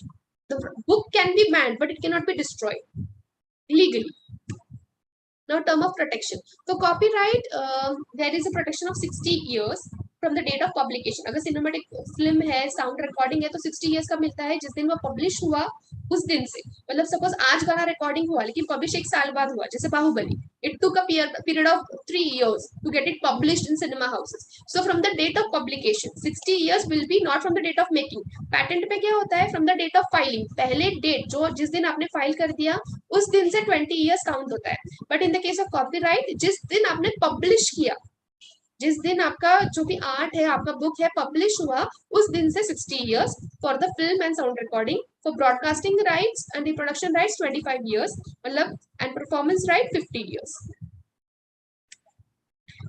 The book can be banned, but it cannot be destroyed legally. Now term of protection. So copyright, there is a protection of 60 years from the date of publication. अगर cinematic film है, sound recording है, तो 60 years का मिलता है जिस दिन वो पब्लिश हुआ उस दिन से. मतलब सपोज आज गाना रिकॉर्डिंग हुआ लेकिन पब्लिश 1 साल बाद हुआ, जैसे Baahubali, It took a period of 3 years to get it published in cinema houses. So from the date of publication, 60 years will be not from the date of making. Patent पे क्या होता है? From the date of filing. पहले date जो जिस दिन आपने file कर दिया, उस दिन से 20 years count होता है. But in the case of copyright, जिस दिन आपने publish किया, जिस दिन आपका जो भी आर्ट है, आपका बुक है पब्लिश हुआ, उस दिन से 60 years. For the film and sound recording, for broadcasting rights and reproduction rights 25 years, मतलब and performance right 50 years.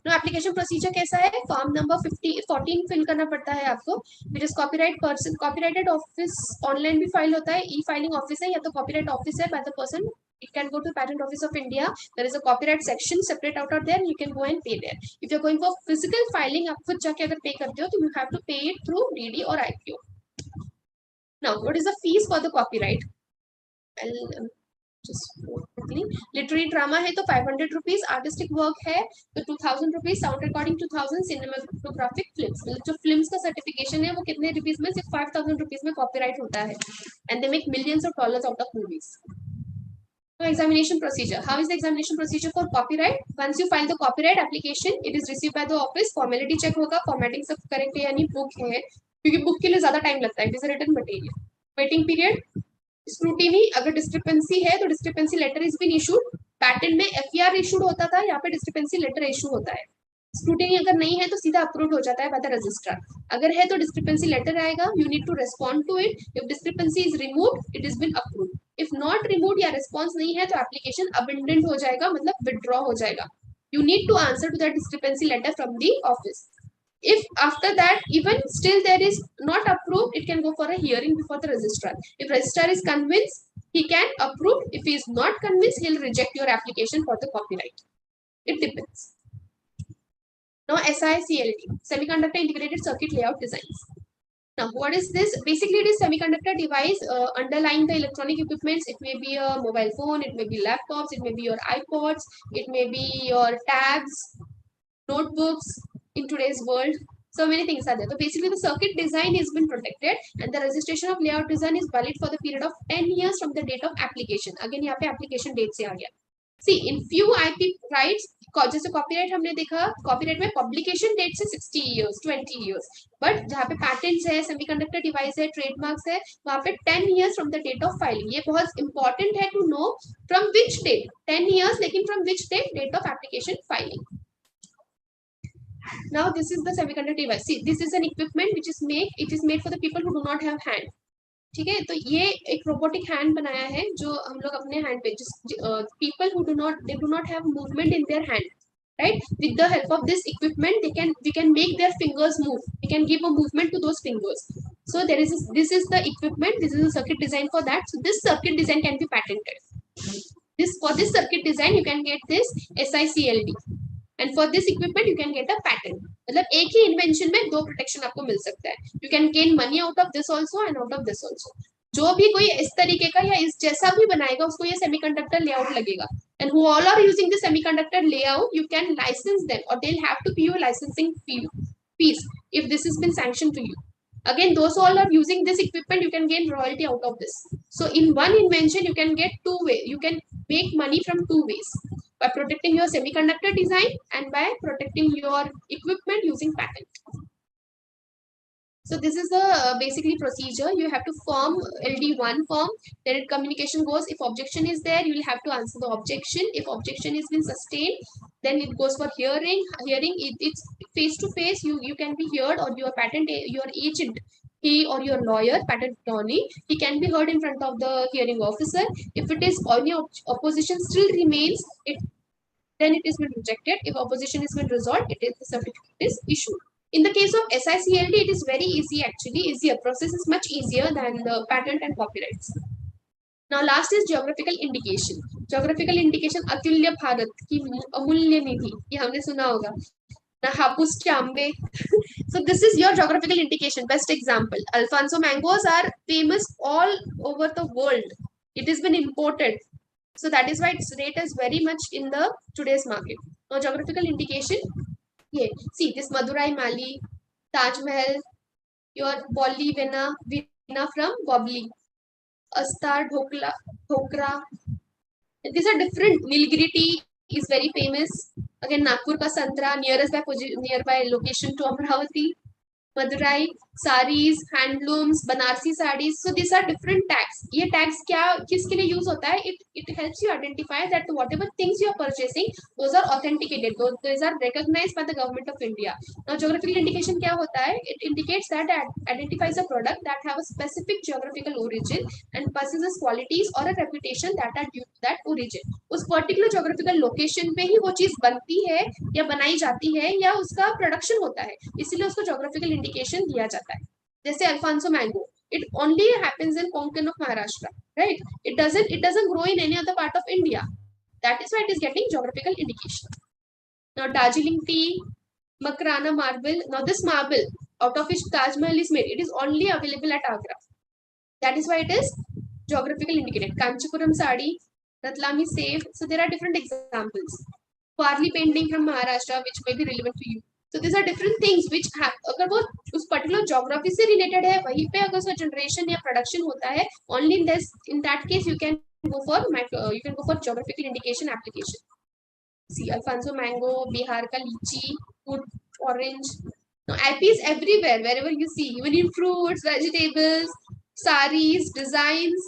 Now application procedure कैसा है? Form number 14 fill करना पड़ता है आपको. It is copyrighted office online भी file होता है, e-filing office है या तो copyright office है by the person. It can go to Patent Office of India. There is a copyright section separate out of there. You can go and pay there. If you're going for physical filing, आप खुद जाके अगर pay करते हो तो you have to pay it through DD or IPO. Now, what is the fees for the copyright? I'll just quickly. Literary drama है तो 500 rupees. Artistic work है तो 2000 rupees. Sound recording 2000. Cinematographic films. जो films का certification है वो कितने rupees में? सिर्फ 5000 rupees में copyright होता है. And they make millions of dollars out of movies. So examination procedure. How is the examination procedure for copyright? Once you file the copyright application, it is received by the office. Formality check होगा, formatting सब correct है यानी book है, क्योंकि book के लिए ज़्यादा time लगता है. It is a written material. Waiting period. Scrutiny. अगर discrepancy है तो discrepancy letter is been issued. Patent में FER issued होता था, यहाँ पे discrepancy letter issue होता है. स्क्रूटिनी अगर नहीं है तो सीधा अप्रूव हो जाता है बाय द रजिस्ट्रार. अगर है तो डिस्क्रिपेंसी लेटर आएगा, you need to respond to it. If discrepancy is removed, it is been approved. If not removed या रिस्पॉन्स नहीं है तो एप्लीकेशन अबेंडेंट हो जाएगा, मतलब विथड्रॉ हो जाएगा. You need to answer to that discrepancy letter from the office. If after that even still there is not approved, it can go for a hearing before the registrar. If registrar is convinced, he can approve. If he is not convinced, he'll reject your application for the copyright. It depends. Now SICLD, Semiconductor Integrated Circuit Layout Designs. Now what is this? Basically it is semiconductor device underlying the electronic equipments. It may be a mobile phone, it may be laptops, it may be your iPods, it may be your tabs, notebooks in today's world. So many things are there. So basically the circuit design has been protected and the registration of layout design is valid for the period of 10 years from the date of application. Again यहाँ पे application date से आ गया. See, in few IP rights, जैसे copyright हमने देखा, copyright में publication date से 60 years, 20 years. But जहाँ पे patents है, semiconductor device है, trademarks है, वहाँ पे 10 years from the date of filing. ये बहुत important है to know from which date. 10 years, लेकिन from which date? Date of application filing. Now this is the semiconductor device. See, this is an equipment which is made. It is made for the people who do not have hand. ठीक है, तो ये एक robotic hand बनाया है जो हम लोग अपने हैंड पे, people who do not have movement in their hand, right? With the help of this equipment, we can make their fingers move. We can give a movement to those fingers. So this is the equipment. This is a circuit design for that. So this circuit design can be patented. For this circuit design, you can get this SICLD. And for this equipment, you can get a patent. मतलब एक ही invention में दो protection आपको मिल सकता है. You can gain money out of this also and out of this also. जो भी कोई इस तरीके का या इस जैसा भी बनाएगा उसको ये सेमीकंडक्टर लेआउट लगेगा. And who all are using the semiconductor layout, you can license them or they'll have to pay you a licensing fees if this has been sanctioned to you. Again, those all are using this equipment, you can gain royalty out of this. So in one invention, you can get two ways. You can make money from two ways. By protecting your semiconductor design and by protecting your equipment using patent. So this is the basically procedure. You have to form LD1 form. Then communication goes. If objection is there, you will have to answer the objection. If objection has been sustained, then it goes for hearing. Hearing it's face to face. You can be heard, or your your agent, he or your lawyer, patent attorney, he can be heard in front of the hearing officer. If it is any opposition still remains, then it is been rejected. If opposition is been resolved, the certificate is issued. In the case of SICLD, it is very easy actually. Easier process is much easier than the patent and copyrights. Now last is geographical indication. Geographical indication अतुल्य भारत की अमूल्य निधि, ये हमने सुना होगा. Hapu's Chambe. So this is your geographical indication. Best example. Alfonso mangoes are famous all over the world. It has been imported. So that is why its rate is very much in the today's market. Now geographical indication. Yeah. See this Madurai Mali, Taj Mahal, your Bolli Vena from Bobli, Astar Dhokra. These are different. Nilgiri tea is very famous. Again, Nagpur ka Santra, nearby location to Amravati. Madurai, saris, handlooms, Banarsi sarees. So these are different tags. ये tags क्या किसके लिए use होता है? It helps you identify that whatever things you are purchasing, those are authenticated. Those are recognized by the government of India. Now geographical indication क्या होता है? It indicates that identifies a product that have a specific geographical origin and possesses qualities or a reputation that are due to that origin. उस particular geographical location पे ही वो चीज बनती है या बनाई जाती है या उसका प्रोडक्शन होता है, इसीलिए उसको geographical indication दिया जाता है. जैसे Alphonso mango, it only happens in Konkan of Maharashtra, right? It doesn't grow in any other part of India. That is why it is getting geographical indication. Now Darjeeling tea, Makrana marble. Now this marble out of which Taj Mahal is made, it is only available at Agra. That is why it is geographical indicated. Kanchipuram sari, Ratlami save. So there are different examples. Parli painting from Maharashtra, which may be relevant to you. So these are different things which have, अगर वो उस particular geography से related है, वहीं पे अगर उसका generation या production होता है, only in that case you can go for geographical indication application. See, Alfonso mango, Bihar ka lychee, food orange. Now IP is everywhere, wherever you see, even in fruits, vegetables, saris, designs,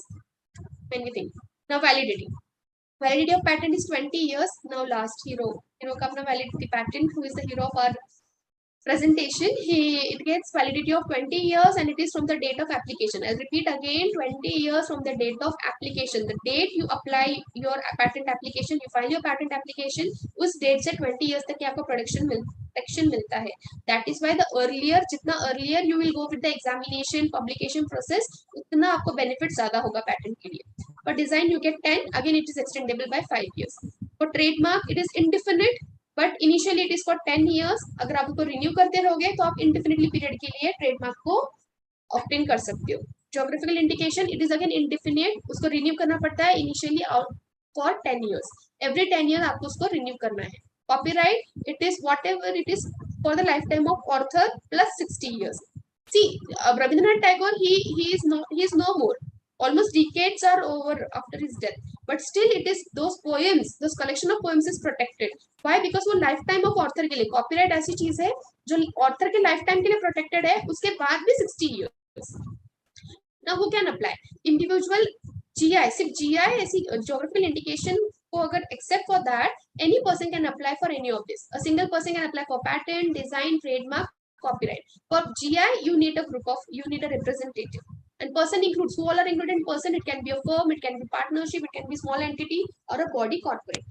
anything. Now validity. Validity of patent is 20 years. Now last hero का अपना validity patent, who is the hero of our presentation, it gets validity of 20 years and it is from the date of application. I'll repeat again, 20 years from the date of application. The date you apply your patent application, you file your patent application, उस date से 20 years तक आपको protection मिलता है. That is why the earlier, जितना earlier you will go with the examination, publication process, उतना आपको benefit ज़्यादा होगा patent के लिए. For design you get 10, again it is extendable by 5 years. For trademark it is indefinite, but initially it is for 10 years. अगर आप उसको renew करते रहोगे तो आप indefinitely period के लिए trademark को obtain कर सकते हो. Geographical indication it is again indefinite, उसको renew करना पड़ता है initially for 10 years. Every 10 years आपको उसको renew करना है. Copyright it is whatever it is for the lifetime of author plus 60 years. See, Rabindranath Tagore he is no more. Almost decades are over after his death, but still it is those poems, those collection of poems is protected. Why? Because वो lifetime of author के लिए, copyright ऐसी चीज है जो author के lifetime के लिए protected है, उसके बाद भी 60 years. Now who can apply? Individual GI, सिर्फ GI ऐसी geographical indication को अगर except for that, any person can apply for any of this. A single person can apply for patent, design, trademark, copyright. For GI, you need a representative. And person includes, who all are included in person? It can be a firm, it can be partnership, it can be small entity or a body corporate.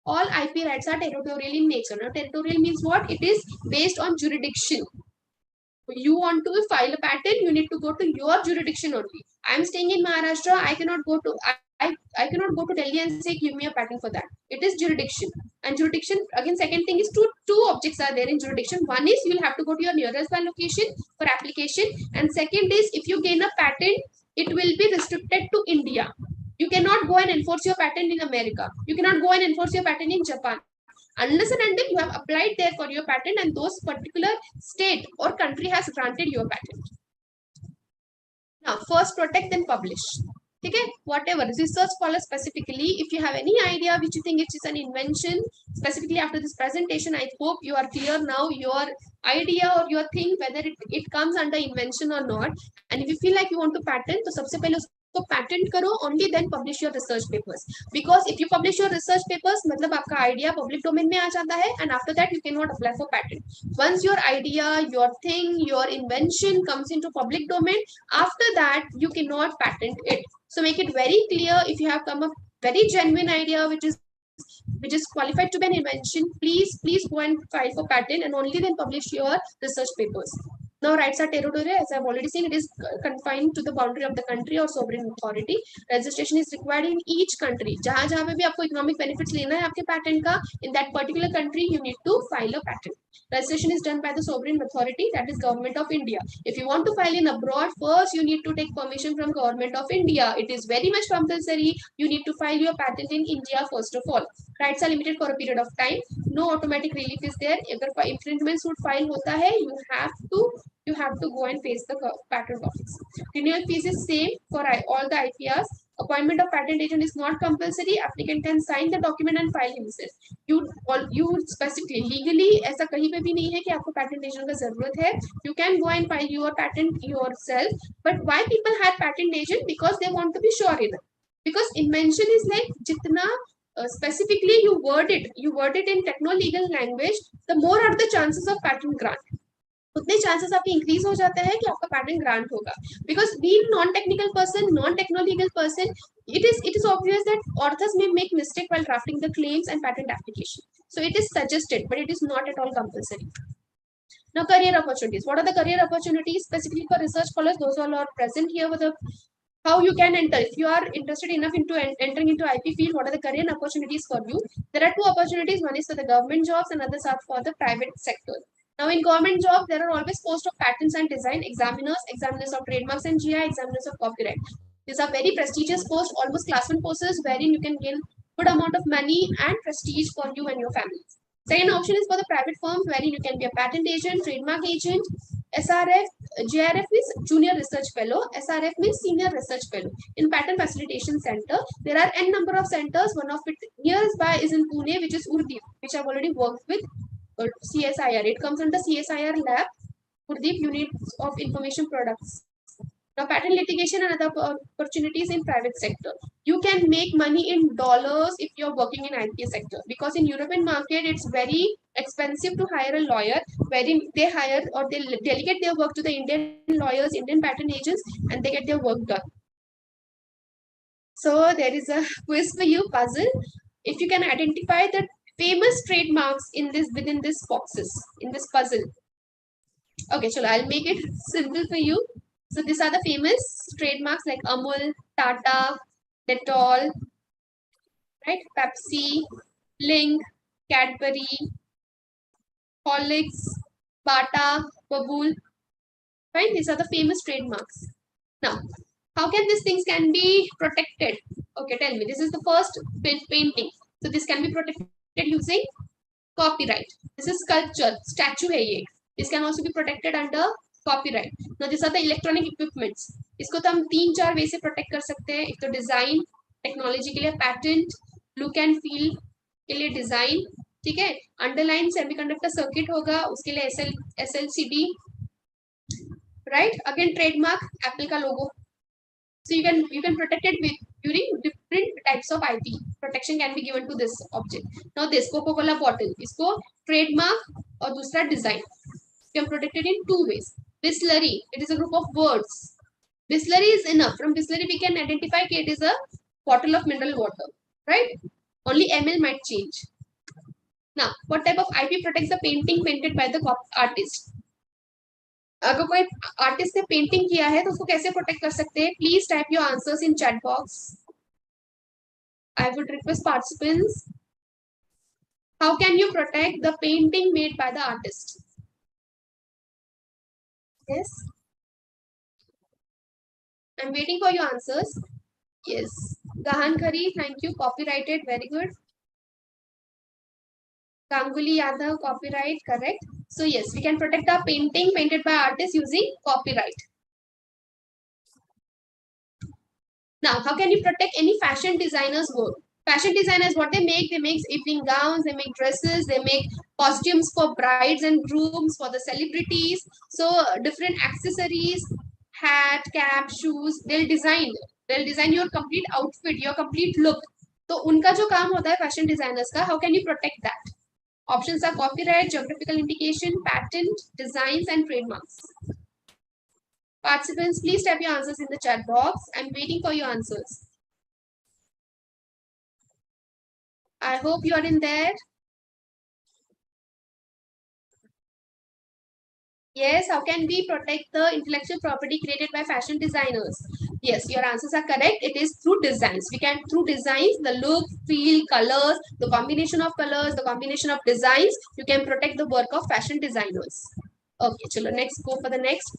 All IP rights are territorial in nature. Now, territorial means what? It is based on jurisdiction. You want to file a patent, you need to go to your jurisdiction only. I am staying in Maharashtra, I cannot go to Delhi and say give me a patent for that. It is jurisdiction. And jurisdiction, again, second thing is two objects are there in jurisdiction. One is you will have to go to your nearest by location for application. And second is if you gain a patent, it will be restricted to India. You cannot go and enforce your patent in America. You cannot go and enforce your patent in Japan. Unless and until you have applied there for your patent and those particular state or country has granted your patent. Now, first protect then publish. Okay, whatever research follows specifically. If you have any idea which you think it is an invention, specifically after this presentation, I hope you are clear now your idea or your thing whether it comes under invention or not. And if you feel like you want to patent, तो सबसे पहले उसको patent करो, only then publish your research papers. Because if you publish your research papers, मतलब आपका idea public domain में आ जाता है, and after that you cannot apply for patent. Once your idea, your thing, your invention comes into public domain, after that you cannot patent it. So make it very clear. If you have come up very genuine idea which is qualified to be an invention, please go and file for patent and only then publish your research papers. Now rights are territorial, as I've already seen, it is confined to the boundary of the country or sovereign authority. Registration is required in each country. जहाँ जहाँ पे भी आपको economic benefits लेना है आपके patent का, in that particular country you need to file a patent. Registration is done by the sovereign authority, that is Government of India. If you want to file in abroad, first you need to take permission from Government of India. It is very much compulsory. You need to file your patent in India first of all. Rights are limited for a period of time. No automatic relief is there. अगर infringement suit file होता है, you have to go and face the patent office. Renewal fees is same for all the IPRs. Appointment of patent agent is not compulsory. Applicant can sign the document and file himself. You specifically legally ऐसा कहीं पे भी नहीं है कि आपको patent agent का जरूरत है. You can go and file your patent yourself. But why people had patent agent? Because they want to be sure enough. Because invention is like जितना specifically you word it in techno legal language, the more are the chances of patent grant. उतने chances आपके increase हो जाते हैं कि आपका patent grant होगा. Because being non technical person, non technolegal person, it is obvious that authors may make mistake while drafting the claims and patent application. So it is suggested, but it is not at all compulsory. Now, career opportunities. What are the career opportunities specifically for research scholars? Those all are present here with the how you can enter. If you are interested enough into entering into IP field, what are the career opportunities for you? There are two opportunities. One is for the government jobs and others are for the private sector. Now, in government job, there are always posts of patents and design examiners, examiners of trademarks and GI, examiners of copyright. These are very prestigious posts, almost class 1 posts, wherein you can gain good amount of money and prestige for you and your families. Second option is for the private firms, wherein you can be a patent agent, trademark agent. SRF, JRF means Junior Research Fellow, SRF means Senior Research Fellow. In Patent Facilitation Center, there are n number of centers. One of it nearby is in Pune, which is Urdeep, which I've already worked with. CSIR, it comes under CSIR lab, Urdeep Units of Information Products. Now, patent litigation and other opportunities in private sector. You can make money in dollars if you're working in IP sector, because in European market, it's very expensive to hire a lawyer, wherein they hire or they delegate their work to the Indian lawyers, Indian patent agents, and they get their work done. So there is a quiz for you, puzzle. If you can identify the famous trademarks in this within this boxes in this puzzle. Okay, so I'll make it simple for you. So these are the famous trademarks like Amul, Tata, Dettol, right? Pepsi, Link, Cadbury, Horlicks, Bata, Babool. Right? These are the famous trademarks. Now, how can these things can be protected? Okay, tell me. This is the first painting. So this can be protected using copyright. This is sculpture, statue है ये. This can also be protected under copyright. Now these are the electronic equipments. इसको तो हम 3-4 वे से protect कर सकते हैं. एक तो design, technology के लिए patent, look and feel के लिए design, ठीक है? Underline semiconductor circuit होगा, उसके लिए SLCD, right? Again trademark, Apple का logo. So you can protect it with during different types of IP. Protection can be given to this object. Now this Coca-Cola bottle, इसको trademark और दूसरा design. You can protect it in 2 ways. Bisleri, it is a group of words. Bisleri is enough. From Bisleri we can identify that it is a bottle of mineral water, right? Only ml might change. Now, what type of IP protects the painting painted by the artist? अगर कोई artist ने painting किया है तो उसको कैसे protect कर सकते हैं? Please type your answers in chat box. I would request participants. How can you protect the painting made by the artist? Yes. I'm waiting for your answers. Yes. Gahan Khari, thank you. Copyrighted, very good. Ganguly Yadav, copyright, correct. So yes, we can protect a painting painted by artists using copyright. Now, how can you protect any fashion designer's work? Fashion designers, what they make evening gowns, they make dresses, they make costumes for brides and grooms, for the celebrities. So different accessories, hat, cap, shoes, they'll design your complete outfit, your complete look. So उनका जो काम होता है fashion designers का, how can you protect that? Options are copyright, geographical indication, patent, designs, and trademarks. Participants, please type your answers in the chat box. I'm waiting for your answers. I hope you are in there. Yes, how can we protect the intellectual property created by fashion designers? Yes, your answers are correct. It is through designs. We can, through designs, the look, feel, colors, the combination of colors, the combination of designs, you can protect the work of fashion designers. Okay, chalo, next, go for the next.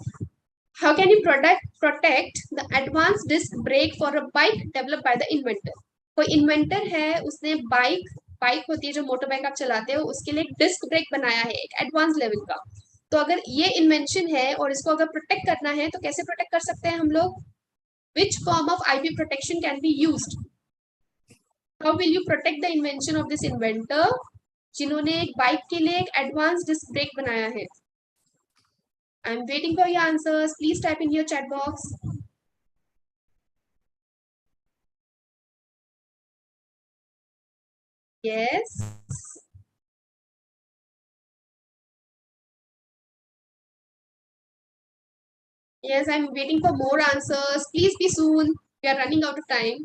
How can you protect the advanced disc brake for a bike developed by the inventor? कोई inventor है, उसने bike होती है जो motor bike आप चलाते हो, उसके लिए डिस्क ब्रेक बनाया है एक एडवांस लेवल का. तो अगर ये इन्वेंशन है और इसको अगर प्रोटेक्ट करना है तो कैसे प्रोटेक्ट कर सकते हैं हम लोग? Which form of IP protection can be used? How will you protect the invention of this inventor जिन्होंने एक बाइक के लिए एक एडवांस डिस्क ब्रेक बनाया है? I am waiting for your answers. Please type in your chat box. Yes. Yes, I'm waiting for more answers. Please be soon. We are running out of time.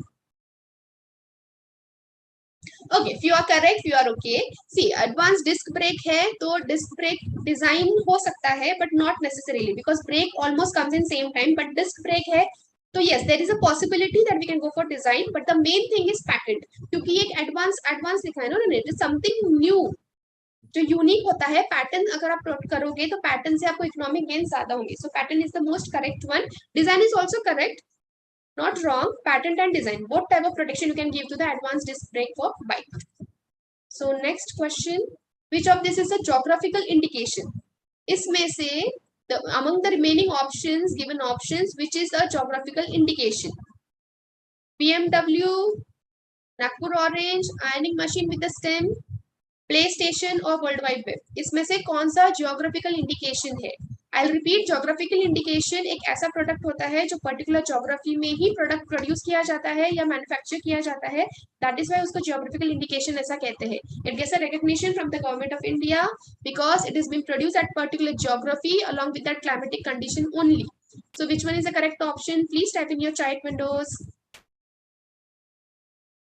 Okay, if you are correct, you are okay. See, advanced disc brake है तो disc brake design हो सकता है, but not necessarily because brake almost comes in same time. But disc brake है तो yes, there is a possibility that we can go for design, but the main thing is patent. क्योंकि एक advanced लिखा है ना उन्होंने, it is something new. जो unique होता है पैटर्न अगर आप करोगे तो पैटर्न से आपको इकोनॉमिक गेन ज्यादा होंगे. So pattern is the most correct one. Design is also correct. Not wrong. Patent and design. What type of protection you can give to the advanced disc brake for bike? So next question. Which of this is a geographical indication? इसमें से among the remaining options, given options, which is a geographical indication? BMW, Nagpur Orange, ironing machine with the stem, PlayStation और World Wide Web. इसमें से कौन सा geographical indication है? I'll repeat. Geographical indication एक ऐसा प्रोडक्ट होता है जो पर्टिकुलर ज्योग्राफी में ही प्रोडक्ट प्रोड्यूस किया जाता है या मैन्युफैक्चर किया जाता है. दैट इज व्हाई उसको ज्योग्राफिकल इंडिकेशन ऐसा कहते हैं. It gets a recognition from the government of India because it is being produced at particular geography along with that climatic condition only. So which one is the correct option? Please type in your chat windows.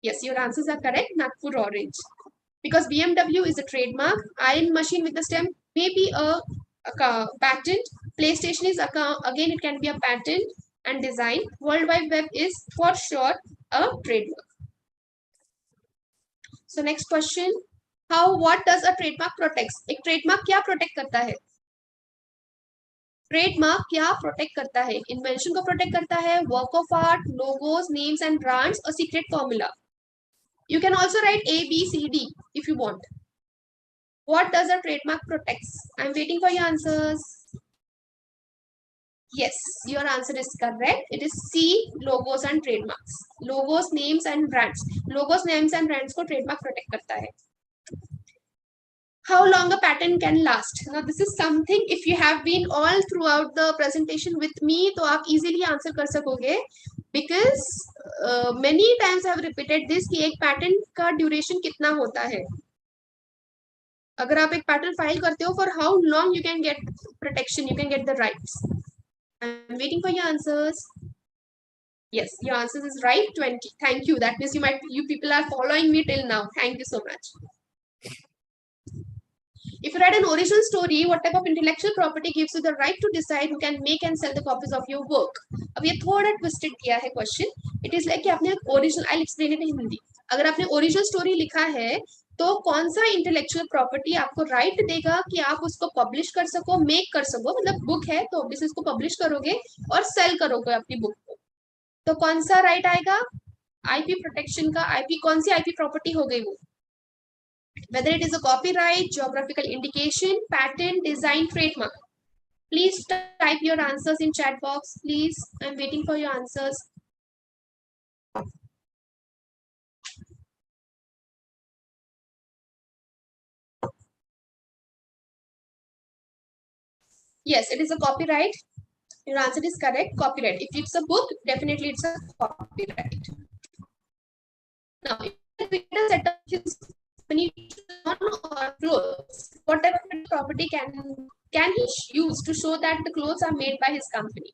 Yes, your answers are correct. Nagpur Orange. Because BMW is a trademark. Iron machine with the stem may be a patent. PlayStation is again it can be a patent and design. World Wide Web is for sure a trademark. So next question. What does a trademark protects? एक trademark क्या protect करता है? Trademark क्या protect करता है? Invention को protect करता है, work of art, logos, names and brands, a secret formula. You can also write A, B, C, D if you want. What does a trademark protects? I'm waiting for your answers. Yes, your answer is correct. It is C, logos and trademarks. Logos, names and brands. Logos, names and brands को trademark protect करता है. How long a patent can last? Now this is something if you have been all throughout the presentation with me तो आप easily answer कर सकोगे because many times I have repeated this कि एक patent का duration कितना होता है. अगर आप एक patent file करते हो for how long you can get protection, you can get the rights. I'm waiting for your answers. Yes, your answers is right. 20. Thank you. That means you people are following me till now. Thank you so much. If you write an original story, what type of intellectual property gives you the right to decide who can make and sell the copies of your work? अब ये थोड़ा twisted किया है question. It is like कि आपने original, I'll explain it in Hindi. अगर आपने original story लिखा है, तो कौन सा इंटेलेक्चुअल प्रॉपर्टी आपको राइट देगा कि आप उसको पब्लिश कर सको, मेक कर सको. मतलब बुक है तो ऑब्वियसली इसको पब्लिश करोगे और सेल करोगे अपनी बुक को. तो कौन सा राइट आएगा? आईपी प्रोटेक्शन का. आईपी कौन सी आईपी प्रॉपर्टी हो गई वो? Whether it is a copyright, geographical indication, patent, design, trademark. Please type your answers in chat box. Please, I'm waiting for your answers. Yes, it is a copyright. Your answer is correct. Copyright. If it's a book, definitely it's a copyright. Now, if the creator set up his company or clothes, what type of property can he use to show that the clothes are made by his company?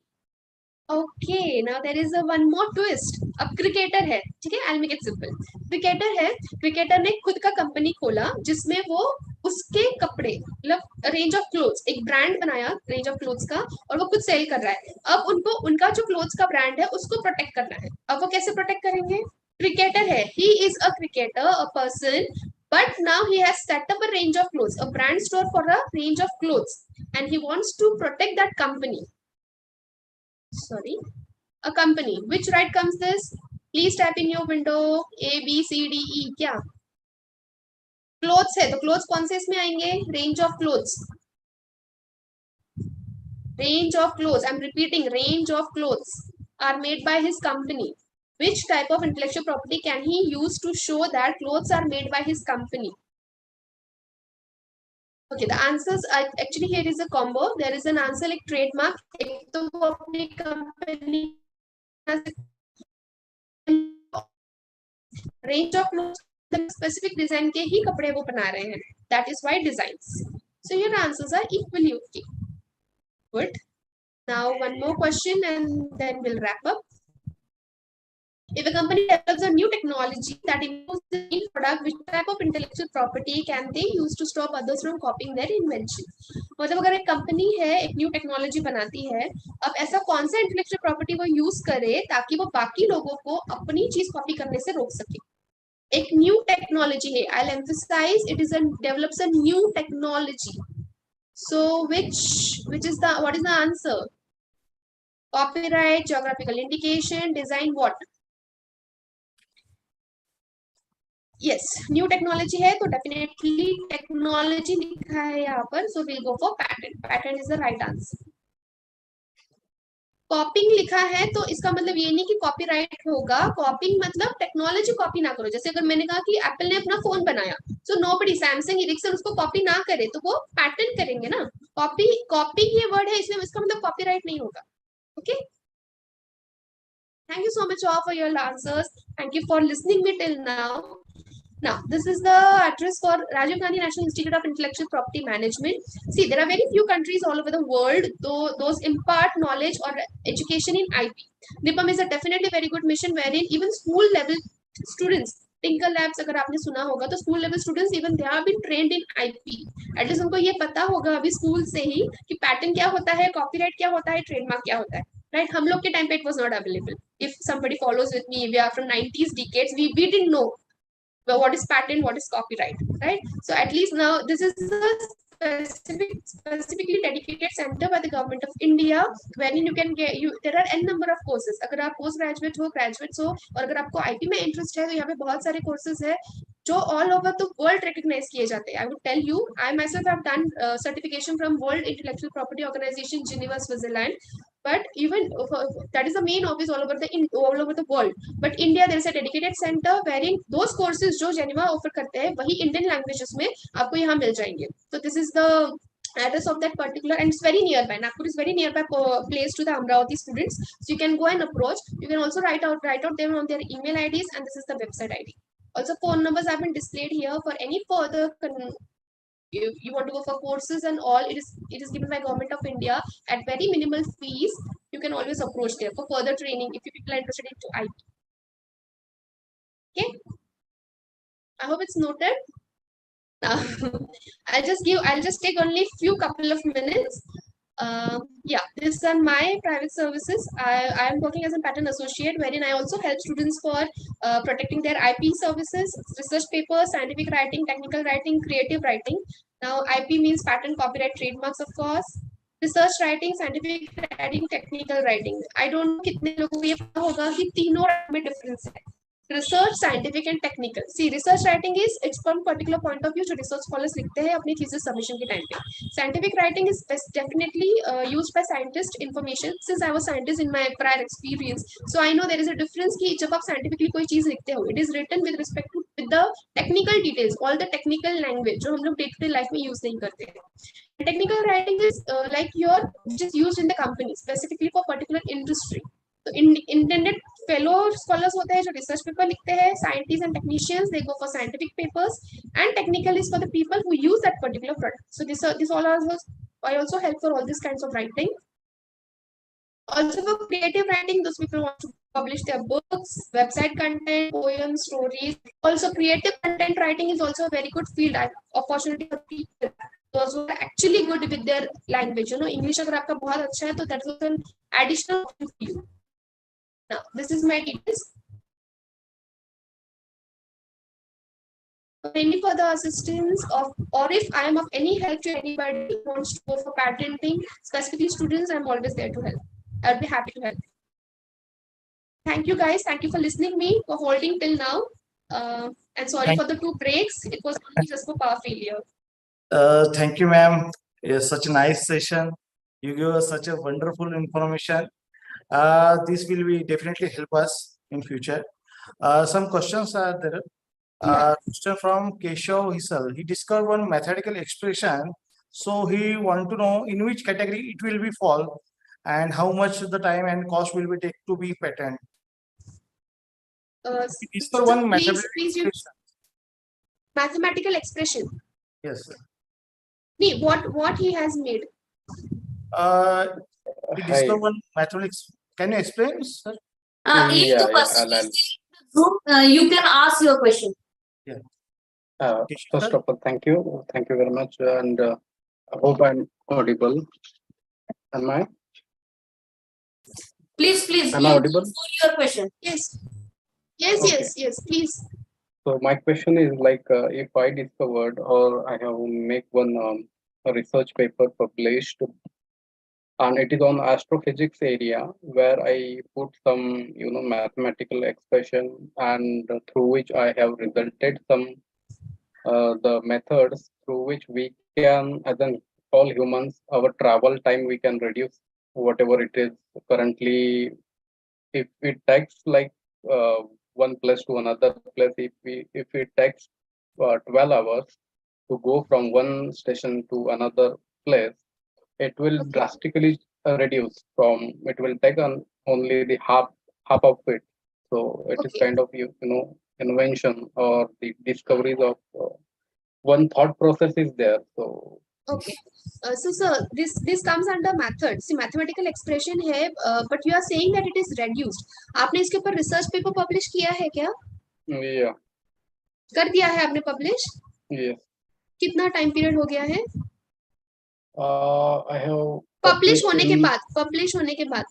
Okay, now there is a one more twist. अब cricketer है, ठीक है? I'll make it simple. Cricketer है, cricketer ने खुद का company खोला जिसमें वो उसके कपड़े मतलब रेंज ऑफ क्लोथ्स, एक ब्रांड बनाया रेंज ऑफ क्लोथ्स का और वो खुद सेल कर रहा है. अब उनको उनका जो क्लोथ्स का ब्रांड है उसको प्रोटेक्ट करना है. अब वो कैसे प्रोटेक्ट करेंगे? क्रिकेटर है, he is a cricketer, a person, but now he has set up a range of clothes, a brand store for a range of clothes, and he wants to protect that company. Sorry, a company. Which right comes this? Please type in your window. A, B, C, D, E. क्या? Clothes है, तो clothes कौन से इसमें आएंगे? Range of clothes. Range of clothes. I'm repeating, range of clothes. are made by his company. Which type of intellectual property can he use to show that clothes are made by his company? Okay, the answers are actually here is a combo. There is an answer like trademark. एक तो वो अपनी company range of clothes, the specific design के ही कपड़े वो बना रहे हैं. That is why designs. So your answers are equally okay. Good. Now one more question and then we'll wrap up. If a company develops a new technology that improves the new product, which type of intellectual property can they use to stop others from copying their invention? मतलब अगर एक company है एक new technology बनाती है, अब ऐसा कौन सा इंटेलेक्चुअल प्रॉपर्टी वो यूज करे ताकि वो बाकी लोगों को अपनी चीज कॉपी करने से रोक सके. एक न्यू टेक्नोलॉजी है. I'll emphasize it is a develops a new technology. So which is the what is the answer? Copyright, geographical indication, design, what? Yes, new technology है तो definitely technology लिखा है यहाँ पर, so we'll go for patent. Patent is the right answer. कॉपिंग लिखा है तो इसका मतलब ये नहीं कि कॉपीराइट होगा. कॉपिंग मतलब टेक्नोलॉजी कॉपी ना करो. जैसे अगर मैंने कहा कि एप्पल ने अपना फोन बनाया, सो नोबडी, सैमसंग, एरिक्सन उसको कॉपी ना करे तो वो पैटेंट करेंगे ना. कॉपिंग ये वर्ड है इसलिए इसका मतलब कॉपीराइट नहीं होगा. Okay. Thank you so much all for your answers. Thank you for listening me till now. Now, this is the address for Rajiv Gandhi National Institute of Intellectual Property Management. See, there are very few countries all over the world, though those impart knowledge or education in IP. NIPAM is a definitely very good mission wherein even school level students, Tinker Labs अगर आपने सुना होगा तो school level students even they have been trained in IP. At least उनको ये पता होगा अभी school से ही कि patent क्या होता है, copyright क्या होता है, trademark क्या होता है. Right? हम लोग के time पे it was not available. If somebody follows with me, we are from 90s decades, we didn't know what is patent, what is copyright, right? So at least now this is a specifically dedicated center by the government of India wherein you can get there are n number of courses. अगर आप post graduate हो, graduates हो और अगर आपको IP में interest है तो यहाँ पे बहुत सारे courses है जो all over the world recognize किए जाते हैं. I would tell you, I myself have done certification from World Intellectual Property Organization, Geneva, Switzerland. But even that is the main office all over the world. But India there is a dedicated center wherein those courses जो Geneva offer करते हैं वही Indian languages में आपको यहाँ मिल जाएंगे. So this is the address of that particular, and it's very nearby. Nagpur is very nearby place to the Amravati students. So you can go and approach. You can also write out them on their email IDs, and this is the website ID. Also phone numbers have been displayed here for any further. If you want to go for courses and all, it is given by Government of India at very minimal fees. You can always approach there for further training if you people are interested into IT. Okay, I hope it's noted. I'll just take only few couple of minutes. Yeah, these are my private services. I am working as a patent associate wherein I also help students for protecting their IP services, research papers, scientific writing, technical writing, creative writing. Now IP means patent, copyright, trademarks, of course. Research writing, scientific writing, technical writing. I don't know कितने लोगों को ये पता होगा कि तीनों में difference है. Research, scientific and technical. See, research writing is it's from particular point of view जो research scholars लिखते हैं अपनी thesis submission के time पे. Scientific writing is definitely used by scientists information. Since I was scientist in my prior experience, so I know there is a difference कि जब आप scientifically कोई चीज लिखते हो, it is written with respect to with the technical details, all the technical language जो हम लोग day-to-day life में use नहीं करते हैं. Technical writing is like which is used in the company specifically for particular industry. तो intended fellow scholars होते हैं जो research paper लिखते हैं. Scientists and technicians they go for scientific papers, and technical is for the people who use that particular product. So this all I also help for all these kinds of writing. Also for creative writing, those people want to publish their books, website content, poems, stories. Also creative content writing is also a very good field opportunity for people. Those who are actually good with their language. You know, English अगर आपका बहुत अच्छा है तो that is an additional option for you. Now, this is my details. For any further assistance or if I am of any help to anybody who wants to go for patenting, specifically students, I'm always there to help. I'll be happy to help. Thank you guys. Thank you for listening me, for holding till now. And sorry for the 2 breaks. It was just for power failure. Thank you, ma'am. It's such a nice session. You give us such a wonderful information. This will be definitely help us in future. Some questions are there. Question from Keshav Hisal. He discovered one mathematical expression. So he want to know in which category it will be fall and how much the time and cost will be take to be patent. He discovered So one please you mathematical expression. Yes, sir. Nee, what he has made. He discovered one mathematics. Can you explain, sir? If the person I'll- is in the Zoom, you can ask your question. Keshav, First sir? of all, thank you very much, and I hope I'm audible. Am I? Please, Am I you audible? for your question. Yes, Okay. yes, please. So my question is like, if I discovered or I have make one a research paper published, and it is on astrophysics area where I put some mathematical expression, and through which I have resulted some the methods through which we can, as an all humans, our travel time we can reduce whatever it is currently. If it takes like one place to another place, if it takes 12 hours to go from one station to another place, it will Okay. drastically reduce from, it will take on only the half of it. So it is Okay. kind of invention or the discoveries of one thought process is there. So Okay. So sir, this comes under method. See, mathematical expression है, but you are saying that it is reduced. आपने इसके ऊपर research paper publish किया है क्या? yeah, कर दिया है आपने publish? yes, कितना time period हो गया है? I have Publish published होने के बाद.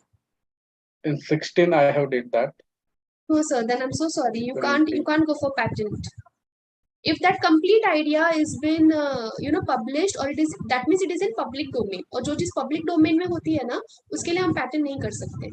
in 16 I have did that. No sir, then I'm so sorry. You 20. can't go for patent. If that complete idea is been published, or it is, that means it is in public domain. और जो चीज public domain में होती है ना, उसके लिए हम patent नहीं कर सकते.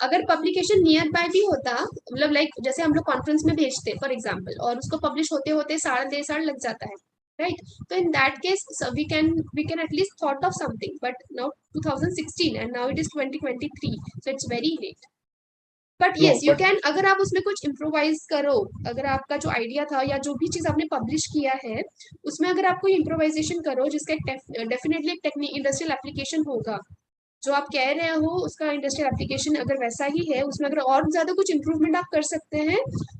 अगर पब्लिकेशन नियर बाय भी होता, मतलब लाइक जैसे हम लोग कॉन्फ्रेंस में भेजते फॉर एग्जांपल, और उसको पब्लिश होते होते 1.5 साल लग जाता है, राइट? तो in that case we can at least thought of something, but now 2016 and now it is 2023, so it's very late. But No, yes you but- can, अगर आप उसमें कुछ इम्प्रोवाइज करो, अगर आपका जो आइडिया था या जो भी चीज आपने पब्लिश किया है उसमें अगर आप कोई इम्प्रोवाइजेशन करो जिसका डेफिनेटली एक इंडस्ट्रियल एप्लीकेशन होगा, जो आप कह रहे हो उसका इंडस्ट्रियल एप्लीकेशन अगर वैसा ही है, उसमें अगर और ज्यादा कुछ इम्प्रूवमेंट आप कर सकते हैं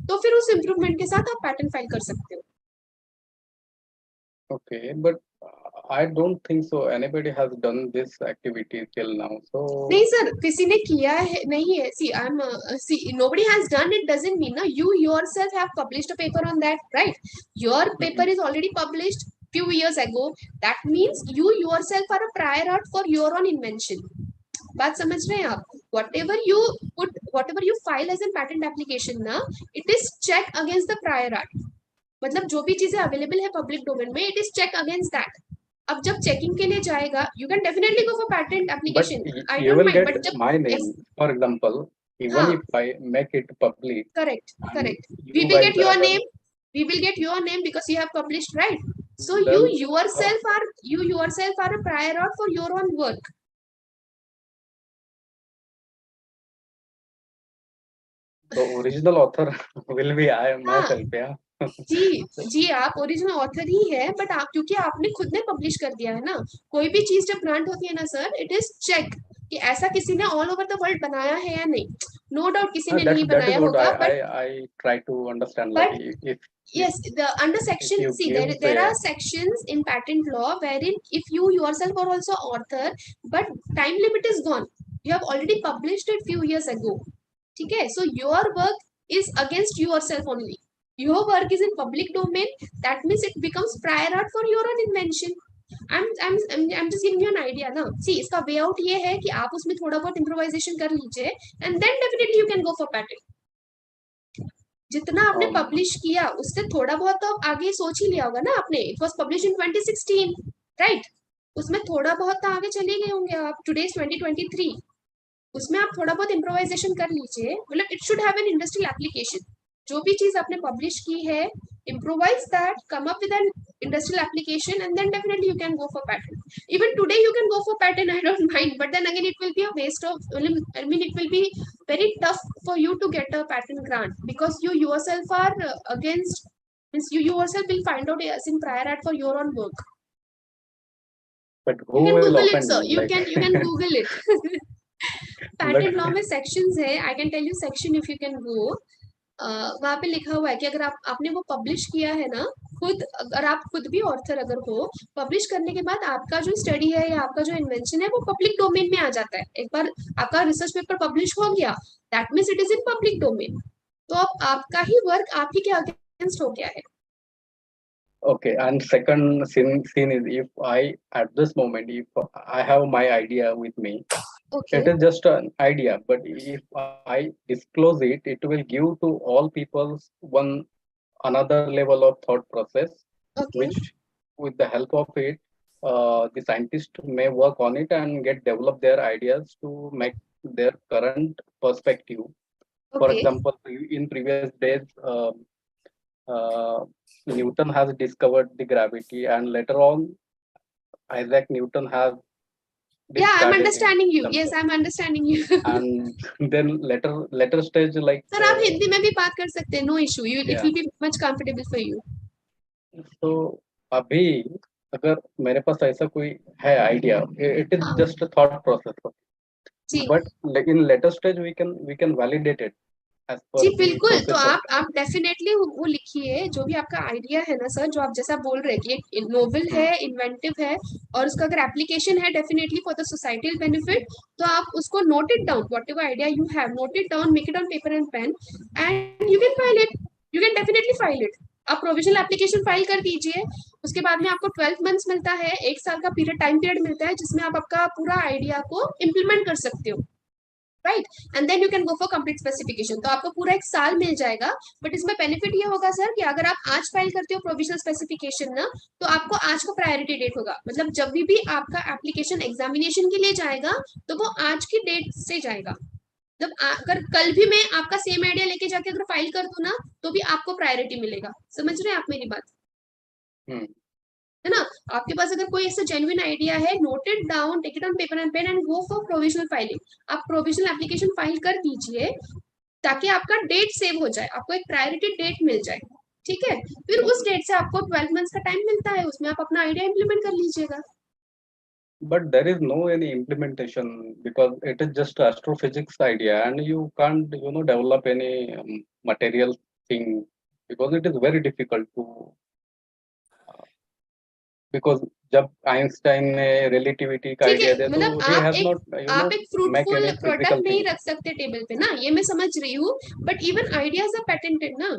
तो फिर उस इम्प्रूवमेंट के साथ आप पैटर्न फाइल कर सकते हो. Okay, but I don't think so anybody has done this activity till now. So नहीं सर, किसी ने किया है नहीं है. See, nobody has done it doesn't mean ना, you yourself have published a paper on that, right? Your paper is already published few years ago. That means you yourself are a prior art for your own invention. बात समझ रहे हैं आप? Whatever you file as a patent application ना, it is check against the prior art. मतलब जो भी चीजें अवेलेबल है पब्लिक डोमेन में, it is check against that. अब जब चेकिंग के लिए जाएगा, you can definitely go for patent but application. I you don't will mind, get but जब my name, for example, even हाँ. if I make it public. Correct you we will guys get your are- name because you have published, right? So Then, you yourself are a prior art for your own work. the original author will be I myself, yeah. जी आप original author he है, but आप क्योंकि आपने खुद ने publish कर दिया है ना. कोई भी चीज जब ग्रांट होती है ना सर, इट इज चेक कि ऐसा किसी ने ऑल ओवर द वर्ल्ड बनाया है या नहीं. नो डाउट किसी ने नहीं That बनाया is what होगा, but I try to understand. But- Like if yes, the under section, you see, give there are the- sections in patent law wherein if you yourself are also author, but time limit is gone, you have already published it few years ago. ठीक है? So your work is against yourself only. Your work is in public domain. That means it becomes prior art for your own invention. I'm just giving you an idea ना. See, इसका way out ये है कि आप उसमें थोड़ा बहुत improvisation कर लीजिए, and then definitely you can go for patent. जितना आपने पब्लिश किया उससे थोड़ा बहुत तो आगे सोच ही लिया होगा ना आपने. It was publish in 2016, right? उसमें थोड़ा बहुत तो आगे चले गए होंगे आप. Today is 2023. उसमें आप थोड़ा बहुत इम्प्रोवाइजेशन कर लीजिए. मतलब it should have an industrial application. जो भी चीज आपने पब्लिश की है, improvise that, come up with an industrial application, and then definitely you can go for patent. Even today you can go for patent, I don't mind, but then again it will be a waste of, I mean it will be very tough for you to get a patent grant, because you yourself are against, means you yourself will find out as in prior art for your own work. But You who can will Google it, offend? sir. You Like, can Google it. Patent law में sections है, I can tell you section if you can go, वहां पे लिखा हुआ है कि अगर आपने वो पब्लिश किया है ना खुद, अगर आप खुद भी ऑथर अगर हो, पब्लिश करने के बाद आपका जो स्टडी है या आपका जो इन्वेंशन है वो पब्लिक डोमेन में आ जाता है। एक बार आपका रिसर्च पेपर पब्लिश हो गया, that means it is in public domain, तो अब आपका ही वर्क आप ही के अगेंस्ट हो गया है। okay, and second scene is, if I at this moment, if I have my idea with me, okay it is just an idea, but if I disclose it, it will give to all people one another level of thought process, okay which with the help of it, the scientist may work on it and get develop their ideas to make their current perspective. For okay example, in previous days, uh, Newton has discovered the gravity, and later on, Isaac Newton has yeah, I'm discarded it understanding you, yes, himself. I'm understanding you. And then later stage, like sir आप हिंदी में भी बात कर सकते हैं, no issue, you it yeah. Will be much comfortable for you. तो अभी अगर मेरे पास ऐसा कोई है idea, it is just a thought process, जी but in later stage we can validate it as per जी द बिल्कुल, तो प्रोसेस। आप डेफिनेटली वो लिखिए जो भी आपका आइडिया है ना सर, जो आप जैसा बोल रहे हैं कि नोवेल है, इन्वेंटिव है, और उसका अगर एप्लीकेशन है definitely for the societal benefit, तो आप उसको note it down, whatever idea you have, note it down, make it on paper and pen, and you can file it, you can definitely file it. आप provisional application file कर दीजिए, उसके बाद में आपको 12 मंथ्स मिलता है, 1 साल का टाइम पीरियड मिलता है, जिसमें आप आपका पूरा आइडिया को इम्प्लीमेंट कर सकते हो, right, and then you can go for complete specification. तो आपको पूरा 1 साल मिल जाएगा, बट इसमें बेनिफिट ये होगा सर कि अगर आप आज फाइल करते हो प्रोविजनल स्पेसिफिकेशन ना, तो आपको आज को प्रायोरिटी डेट होगा, मतलब जब भी आपका एप्लीकेशन एग्जामिनेशन के लिए जाएगा तो वो आज की डेट से जाएगा। जब अगर कल भी मैं आपका सेम आइडिया लेके जाके अगर फाइल कर दूं ना, तो भी आपको प्रायोरिटी मिलेगा। समझ रहे हैं आप मेरी बात, है ना? आपके पास अगर कोई ऐसा जेन्युइन आइडिया है, note it down, take it on paper and pen and go for provisional filing. आप प्रोविजनल एप्लीकेशन फाइल कर दीजिए ताकि आपका डेट सेव हो जाए, आपको एक प्रायोरिटी डेट मिल जाए, ठीक है? फिर उस डेट से आपको 12 मंथ्स का टाइम मिलता है, उसमें आप अपना आइडिया इम्प्लीमेंट कर लीजिएगा। But there is no any implementation because it is just astrophysics idea, and you can't develop any material thing, because it is very difficult to because जब आइंस्टाइन ने रिलेटिविटी का ठीक है, आइडिया दिया, तो मतलब he has not आप एक make fruitful any product physical नहीं thing. रख सकते टेबल पे ना, ये मैं समझ रही हूँ, but even ideas are patented ना।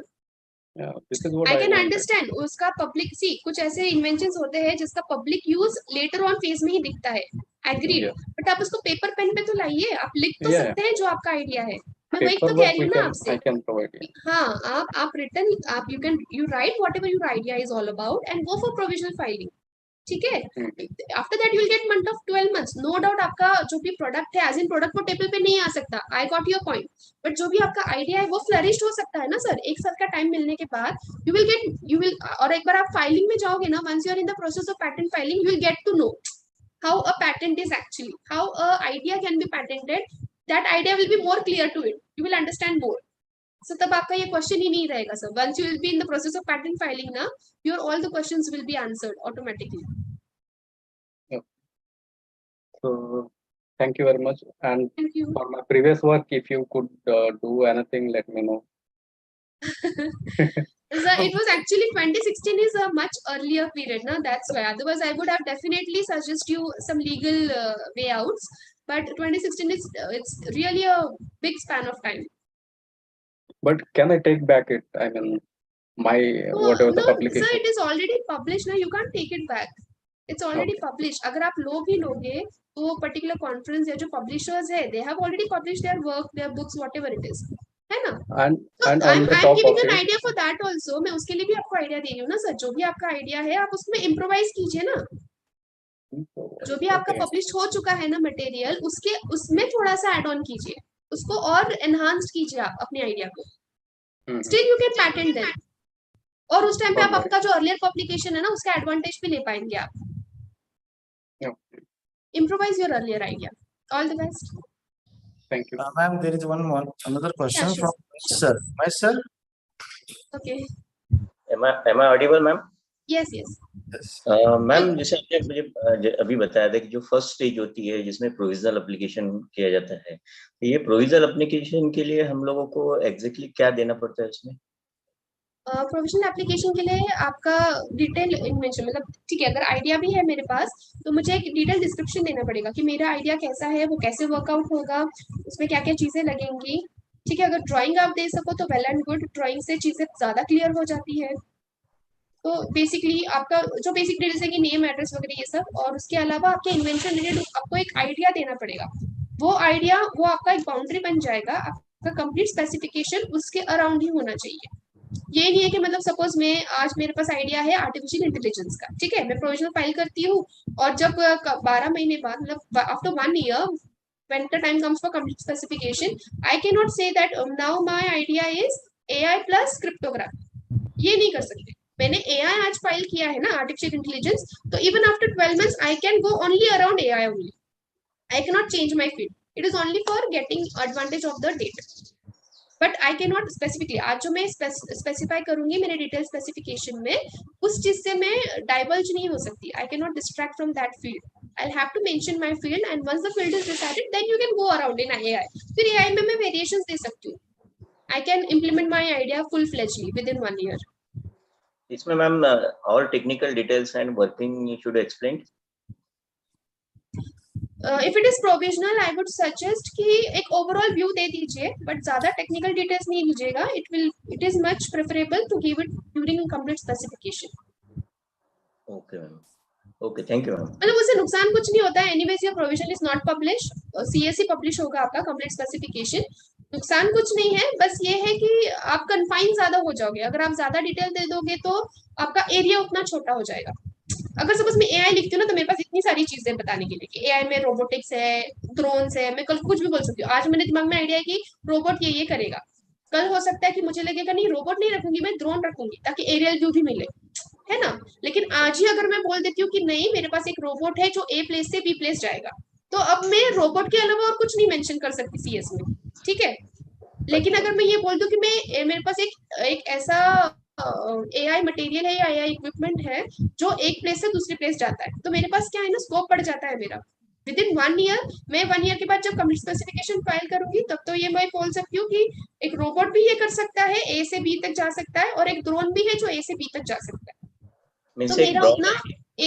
Yeah, this is what I I can wanted. Understand उसका पब्लिक, सी कुछ ऐसे इन्वेंशंस होते हैं जिसका public use later on phase में ही दिखता है, एग्रीड, Yeah. बट आप उसको पेपर पेन पे तो लाइए, आप लिख तो Yeah. सकते हैं जो आपका आइडिया है, मैं वही तो कह Paperwork रही हूँ ना आपसे। I can provide you. हाँ, आप रिटर्न, आप you write whatever your idea is all about and go for provisional filing, ठीक है? After that you will get month of 12 months, no doubt आपका जो भी प्रोडक्ट है, एज इन प्रोडक्ट वो टेबल पे नहीं आ सकता, I got your point, but जो भी आपका आइडिया है वो फ्लरिश्ड हो सकता है ना सर। 1 साल का टाइम मिलने के बाद यू विल, और एक बार आप फाइलिंग में जाओगे ना, once you are in the process of patent filing, you will get to know how a patent is actually, how a idea can be patented, that idea will be more clear to it, you will understand more. So तब आपका ये question ही नहीं रहेगा sir, once you will be in the process of patent filing ना, your all the questions will be answered automatically. So thank you very much, and Thank you. for my previous work, if you could do anything, let me know. So it was actually 2016 is a much earlier period, na? That's why. Otherwise, I would have definitely suggest you some legal way outs. But 2016 is it's really a big span of time. But can I take back it? I mean, my whatever the No, publication. sir, it is already published now. You can't take it back. It's already published. अगर आप लो भी लोगे तो particular conference या जो publishers है, they have already published their work, their books, whatever it is, है ना? So And I'm on the top giving of you an it, idea for that also. मैं उसके लिए भी आपको आइडिया दे रही हूँ ना सर, जो भी आपका आइडिया है आप उसमें इम्प्रोवाइज कीजिए ना, जो भी आपका okay. पब्लिश हो चुका है ना मटेरियल, उसमें थोड़ा सा एड ऑन कीजिए, उसको और एनहांस कीजिए आप अपने आइडिया को, still you can patent them, और उस टाइम पे आप Okay. आपका जो अर्लियर पब्लिकेशन है ना उसका एडवांटेज भी ले पाएंगे आप. Okay. Improvise your earlier idea. All the best. Thank you. Ma'am, there is another question Yeah, sure. from sir. My sir. Okay. Am I audible, ma'am? Yes, yes. Yes. Ma'am जैसे आपने मुझे अभी बताया था कि जो फर्स्ट स्टेज होती है जिसमें प्रोविजनल एप्लीकेशन किया जाता है, तो ये प्रोविजनल एप्लीकेशन के लिए हम लोगों को एग्जैक्टली क्या देना पड़ता है इसमें? प्रोविजनल एप्लीकेशन के लिए आपका डिटेल इन्वेंशन मतलब ठीक है, अगर आइडिया भी है मेरे पास तो मुझे एक डिटेल डिस्क्रिप्शन देना पड़ेगा कि मेरा आइडिया कैसा है, वो कैसे वर्कआउट होगा, उसमें क्या क्या चीजें लगेंगी. ठीक है, अगर ड्राइंग आप दे सको तो वेल एंड गुड, ड्राइंग से चीजें ज्यादा क्लियर हो जाती है. तो बेसिकली आपका जो बेसिक डिटेल्स है कि नेम एड्रेस वगैरह ये सब, और उसके अलावा आपके इन्वेंशन रिलेटेड आपको एक आइडिया देना पड़ेगा. वो आइडिया वो आपका एक बाउंड्री बन जाएगा, आपका कंप्लीट स्पेसिफिकेशन उसके अराउंड ही होना चाहिए. ये नहीं है कि मतलब सपोज मैं आज मेरे पास आइडिया है आर्टिफिशियल इंटेलिजेंस का, ठीक है, मैं प्रोविजनल फाइल करती हूँ और जब 12 महीने बाद मतलब after 1 year when the time comes for complete specification, I cannot say that now my idea is AI plus cryptography. ये नहीं कर सकते. मैंने AI आज फाइल किया है ना आर्टिफिशियल इंटेलिजेंस, तो even after 12 months I can go only around AI only. I cannot change my field. It is only for getting advantage of the data. But I can not specifically आज जो मैं specify करूंगी मेरे detail specification में, उस चीज से मैं डाइवर्ज नहीं हो सकती. I can not distract from that field. I have to mention my field and once the field is decided then you can go around in AI. फिर एआई में मैं वेरिएशंस दे सकती हूँ. I can implement my idea full fledgedly within 1 year. इसमें ma'am all technical details and working should explain. If it is provisional I would suggest कि एक overall view दे दीजिए, बट ज्यादा टेक्निकल डिटेल्स नहीं लीजिएगा. It is much preferable to give it during complete specification. Okay ma'am. Okay, thank you ma'am. मतलब उससे नुकसान कुछ नहीं होता है. Anyways your provision is not publish, CSC publish होगा आपका कंप्लीट स्पेसिफिकेशन. नुकसान कुछ नहीं है, बस ये है कि आप कन्फाइन ज्यादा हो जाओगे. अगर आप ज्यादा डिटेल दे दोगे तो आपका एरिया उतना छोटा हो जाएगा. अगर सपोज मैं एआई लिखती हूँ ना तो मेरे पास इतनी सारी चीजें बताने के लिए कि एआई में रोबोटिक्स है, ड्रोन्स है, मैं कल कुछ भी बोल सकती हूँ. आज मेरे दिमाग में आइडिया है कि रोबोट ये करेगा, कल हो सकता है कि मुझे लगेगा नहीं रोबोट नहीं रखूंगी मैं ड्रोन रखूंगी ताकि एरियल व्यू भी मिले, है ना. लेकिन आज ही अगर मैं बोल देती हूँ कि नहीं मेरे पास एक रोबोट है जो ए प्लेस से बी प्लेस जाएगा, तो अब मैं रोबोट के अलावा और कुछ नहीं मेंशन कर सकती सीएस में. ठीक है, लेकिन अगर मैं ये बोल दूं कि मैं मेरे पास एक ऐसा एआई मटेरियल है या एआई इक्विपमेंट है जो एक प्लेस से दूसरी प्लेस जाता है, तो मेरे पास क्या है ना स्कोप बढ़ जाता है मेरा. विद इन 1 year, मैं 1 year के बाद जब कंप्लीट स्पेसिफिकेशन फाइल करूंगी तब तो ये मैं बोल सकती हूँ कि एक रोबोट भी ये कर सकता है, ए से बी तक जा सकता है, और एक ड्रोन भी है जो ए से बी तक जा सकता है. तो मेरा उतना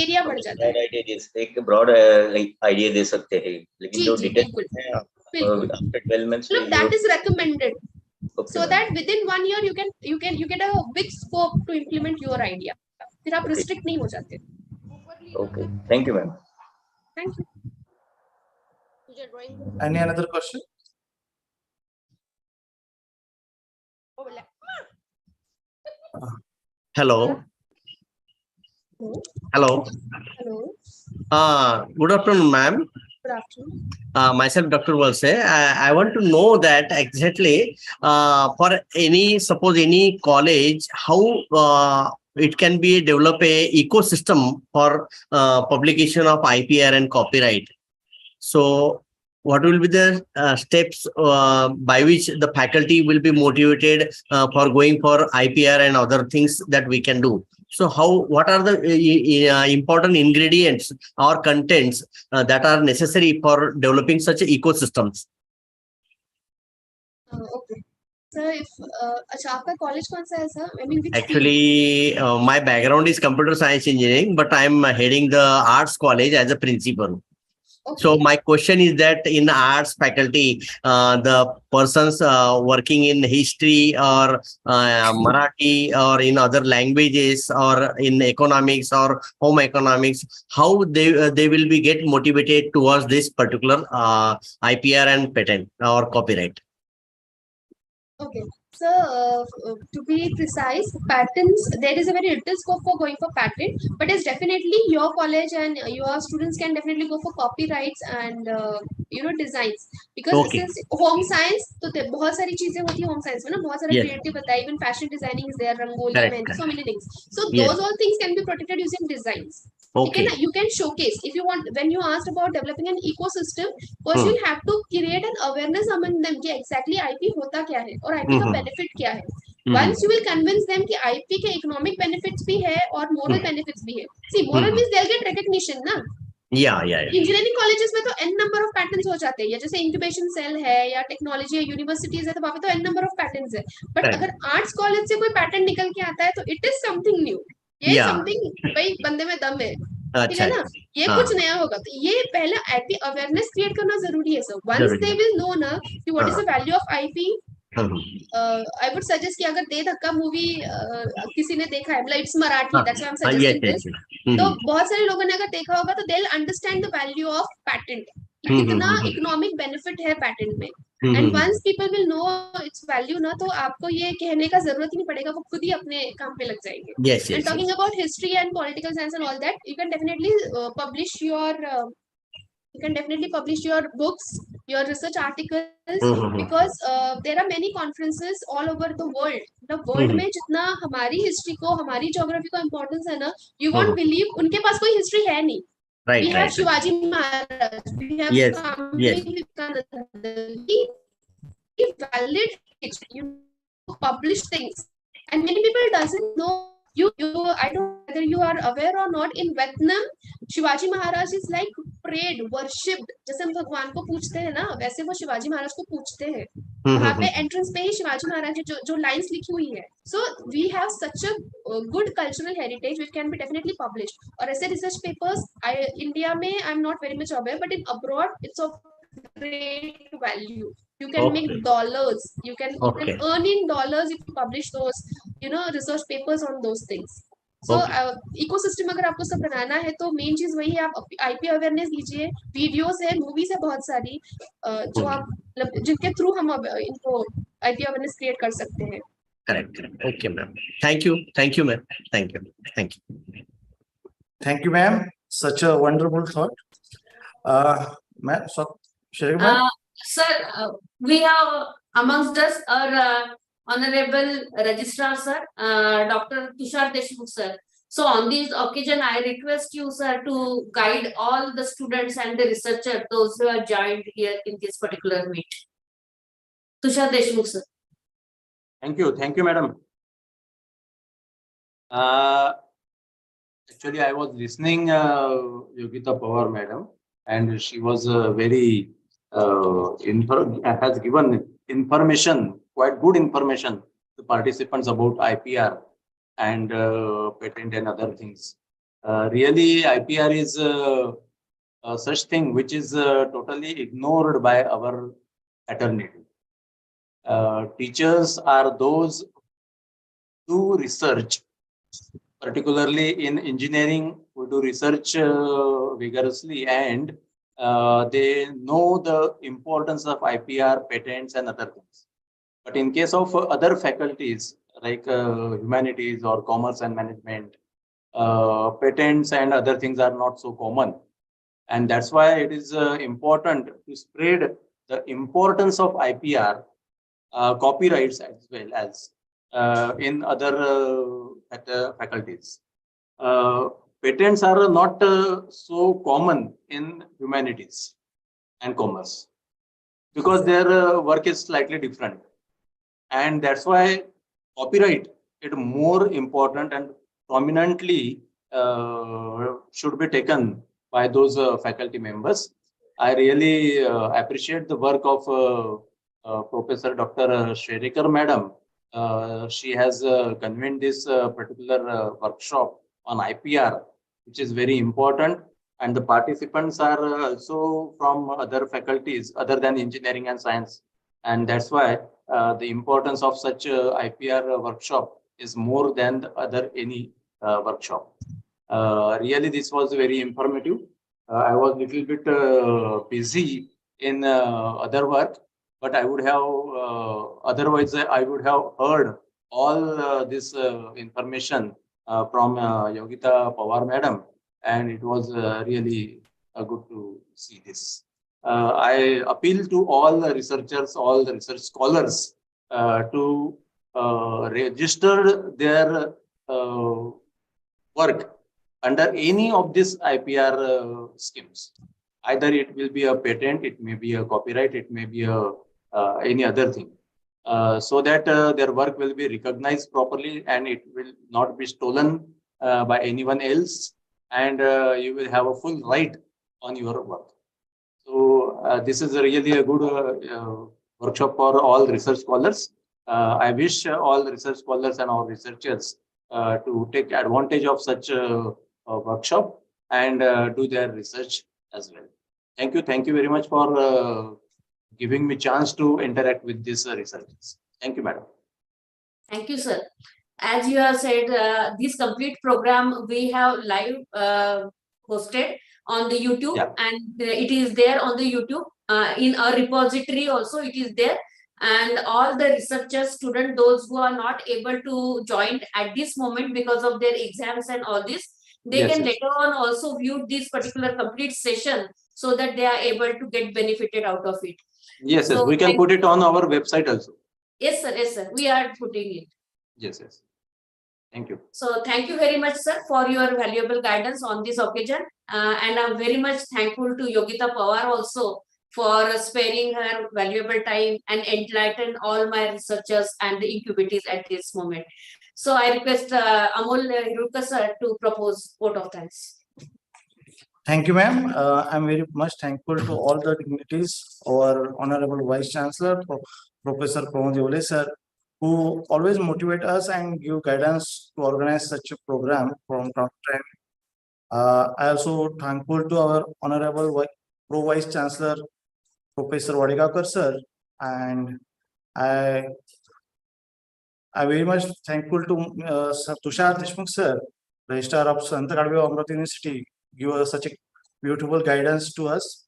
एरिया बढ़ जाता है. एक ब्रॉड आइडिया दे सकते हैं, लेकिन जी जो जी डिटेल बिल्कुल है बिल्कुल. आफ्टर 12 months मतलब that is recommended Okay, so ma'am. that within 1 year you get a big scope to implement your idea. फिर आप Okay. restrict नहीं हो जाते. Okay, thank you, ma'am. Thank you. Any another question? Hello. Hello. Hello. Good afternoon, ma'am. Good afternoon. Myself, Dr. Walse. I want to know that exactly for suppose any college, how it can be develop a ecosystem for publication of IPR and copyright. So, what will be the steps by which the faculty will be motivated for going for IPR and other things that we can do? So what are the important ingredients or contents that are necessary for developing such ecosystems? Okay. Sir, if अच्छा आपका college कौन सा है sir? I mean which Actually, my background is computer science engineering, but I'm heading the arts college as a principal. Okay. So my question is that in arts faculty, the persons working in history or Marathi or in other languages or in economics or home economics, how they will be get motivated towards this particular IPR and patent or copyright? Okay. So, to be precise, patents, there is a very little scope for going for patent, but it's definitely your college and your students can definitely go for copyrights and designs, because Okay. since home science, तो बहुत सारी चीजें होती है home science में ना, बहुत सारा Yes. creative होता है, even fashion designing is there, rangoli, Correct, mehendi, so correct. many things. So Yes. those all things can be protected using designs. Okay. You can showcase if you want. When you asked about developing an ecosystem, first you'll have to create an awareness among them कि exactly IP होता क्या है और IP का benefit क्या है. Once you will convince them कि IP के economic benefits भी है और moral benefits भी है. See, moral means they'll get recognition ना. Yeah. इंजीनियरिंग कॉलेजेस में तो n नंबर ऑफ पैटर्न्स हो जाते हैं, या जैसे इंक्यूबेशन सेल है या टेक्नोलॉजी या यूनिवर्सिटीज है तो वहां पे तो n नंबर ऑफ पैटर्न्स है. But Correct. अगर आर्ट्स कॉलेज से कोई पैटर्न निकल के आता है तो इट इज समथिंग न्यू. ये Yeah. समथिंग भाई बंदे में दम है, ठीक अच्छा. है ना, ये हाँ. कुछ नया होगा. तो ये पहले आईपी अवेयरनेस क्रिएट करना जरूरी है सर. वंस जरूरी दे है. विल नो ना कि what is the value of IP. I would suggest कि अगर दे धक्का मूवी किसी ने देखा है, मतलब it's Marathi, that's why I am suggesting this. तो बहुत सारे लोगों ने अगर देखा होगा तो they will understand the value of patent, कितना इकोनॉमिक बेनिफिट है पैटेंट में. And once people will know its value ना, तो आपको ये कहने का जरूरत ही नहीं पड़ेगा, वो खुद ही अपने काम पे लग जाएंगे. Yes. And talking about history and political science and all that, you can definitely publish your books, your research articles, because there are many conferences all over the world. The world में जितना हमारी history को, हमारी geography को importance है ना, you won't believe उनके पास कोई history है नहीं. Right. We have Shivaji Maharaj, we have Yes. He valid history, you publish things, and many people doesn't know. You I don't know whether you are aware or not, in Vietnam Shivaji Maharaj is like prayed, worshipped. जैसे हम भगवान को पूछते हैं ना, वैसे वो शिवाजी महाराज को पूछते हैं. वहाँ पे एंट्रेंस पे ही शिवाजी महाराज की जो लाइंस लिखी हुई है. So we have such a good cultural heritage which can be definitely published. और ऐसे research papers India में I'm not very much aware, but in abroad it's of great value. You can make dollars. You can earn in dollars if you publish those, research papers on those things. So ecosystem अगर आपको सब बनाना है तो main चीज वही है, आप IP awareness कीजिए. वीडियोस है, मूवीज है बहुत सारी, जो आप मतलब जिनके थ्रू हम इनको आईपी अवेयरनेस क्रिएट कर सकते हैं. Correct. Okay, ma'am. Thank you, ma'am. Thank you. Thank you, ma'am. Such a wonderful thought. Ma'am, so Sharika ma'am. Sir, we have amongst us our Honorable Registrar Sir, Dr. Tushar Deshmukh Sir. So on this occasion, I request you, sir, to guide all the students and the researchers, those who are joined here in this particular meet. Tushar Deshmukh Sir. Thank you, madam. Actually, I was listening Yogita Pawar madam, and she was very has given information, quite good information to participants about IPR and patent and other things. Really, IPR is such thing which is totally ignored by our fraternity. Teachers are those who research, particularly in engineering, who do research vigorously, and they know the importance of IPR, patents, and other things. But in case of other faculties like humanities or commerce and management, patents and other things are not so common. And that's why it is important to spread the importance of IPR, copyrights as well as in other faculties. Patents are not so common in humanities and commerce because their work is slightly different. And that's why copyright is more important and prominently should be taken by those faculty members. I really appreciate the work of Professor Dr. Sherikar Madam. She has convened this particular workshop on IPR, which is very important. And the participants are also from other faculties other than engineering and science. And that's why the importance of such IPR workshop is more than the other any workshop. Really, this was very informative. I was a little bit busy in other work, but I would have, otherwise I would have heard all this information from Yogita Pawar madam, and it was really good to see this. I appeal to all the researchers, all the research scholars to register their work under any of these IPR schemes. Either it will be a patent, it may be a copyright, it may be a any other thing, so that their work will be recognized properly and it will not be stolen by anyone else, and you will have a full right on your work. So this is really a good workshop for all research scholars. I wish all the research scholars and all researchers to take advantage of such a workshop and do their research as well. Thank you very much for giving me chance to interact with these researchers. Thank you, madam. Thank you, sir. As you have said, this complete program we have live hosted on the YouTube, Yeah. and it is there on the YouTube. In our repository also it is there, and all the researchers, students, those who are not able to join at this moment because of their exams and all this, they Yes, can yes. later on also view this particular complete session so that they are able to get benefited out of it. Yes, yes. So We can thank- put it on our website also. Yes, sir. Yes, sir. We are putting it. Yes, yes. Thank you. So thank you very much, sir, for your valuable guidance on this occasion. And I'm very much thankful to Yogita Pawar also for sparing her valuable time and enlighten all my researchers and the incubatees at this moment. So I request Amol Hirulkar sir to propose vote of thanks. Thank you, ma'am. I'm very much thankful to all the dignitaries, our Honorable Vice Chancellor, Professor Pramod Yole, sir, who always motivate us and give guidance to organize such a program from time to time. I also thankful to our Honorable Pro Vice Chancellor, Professor Vadekar, sir, and I very much thankful to Sir Tushar Deshmukh, sir, Registrar of Sant Gadgil Amravati University, give us such a beautiful guidance to us.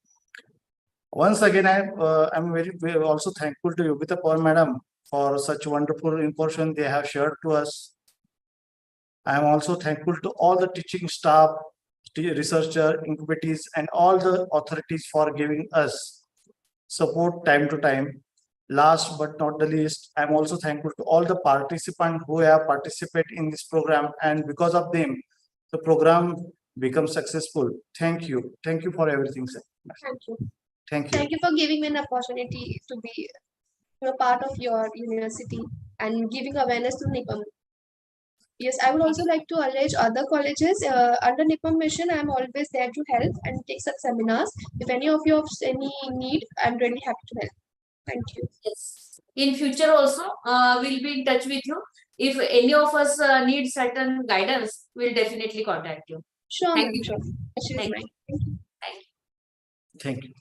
Once again, I'm very also thankful to Yogita Paul madam for such wonderful information they have shared to us. I am also thankful to all the teaching staff, researcher, incubatees, and all the authorities for giving us support time to time. Last but not the least, I'm also thankful to all the participants who have participated in this program, and because of them, the program becomes successful. Thank you. Thank you for everything, sir. Thank you. Thank you. Thank you for giving me an opportunity to be a part of your university and giving awareness to NIPAM. Yes, I would also like to allege other colleges under NIPAM mission. I'm always there to help and take such seminars. If any of you have any need, I'm really happy to help. Thank you. Yes. In future also, we'll be in touch with you. If any of us need certain guidance, we'll definitely contact you. Sure, Thank ma'am, you. sure. I should Thank remind. Thank you. Thank you.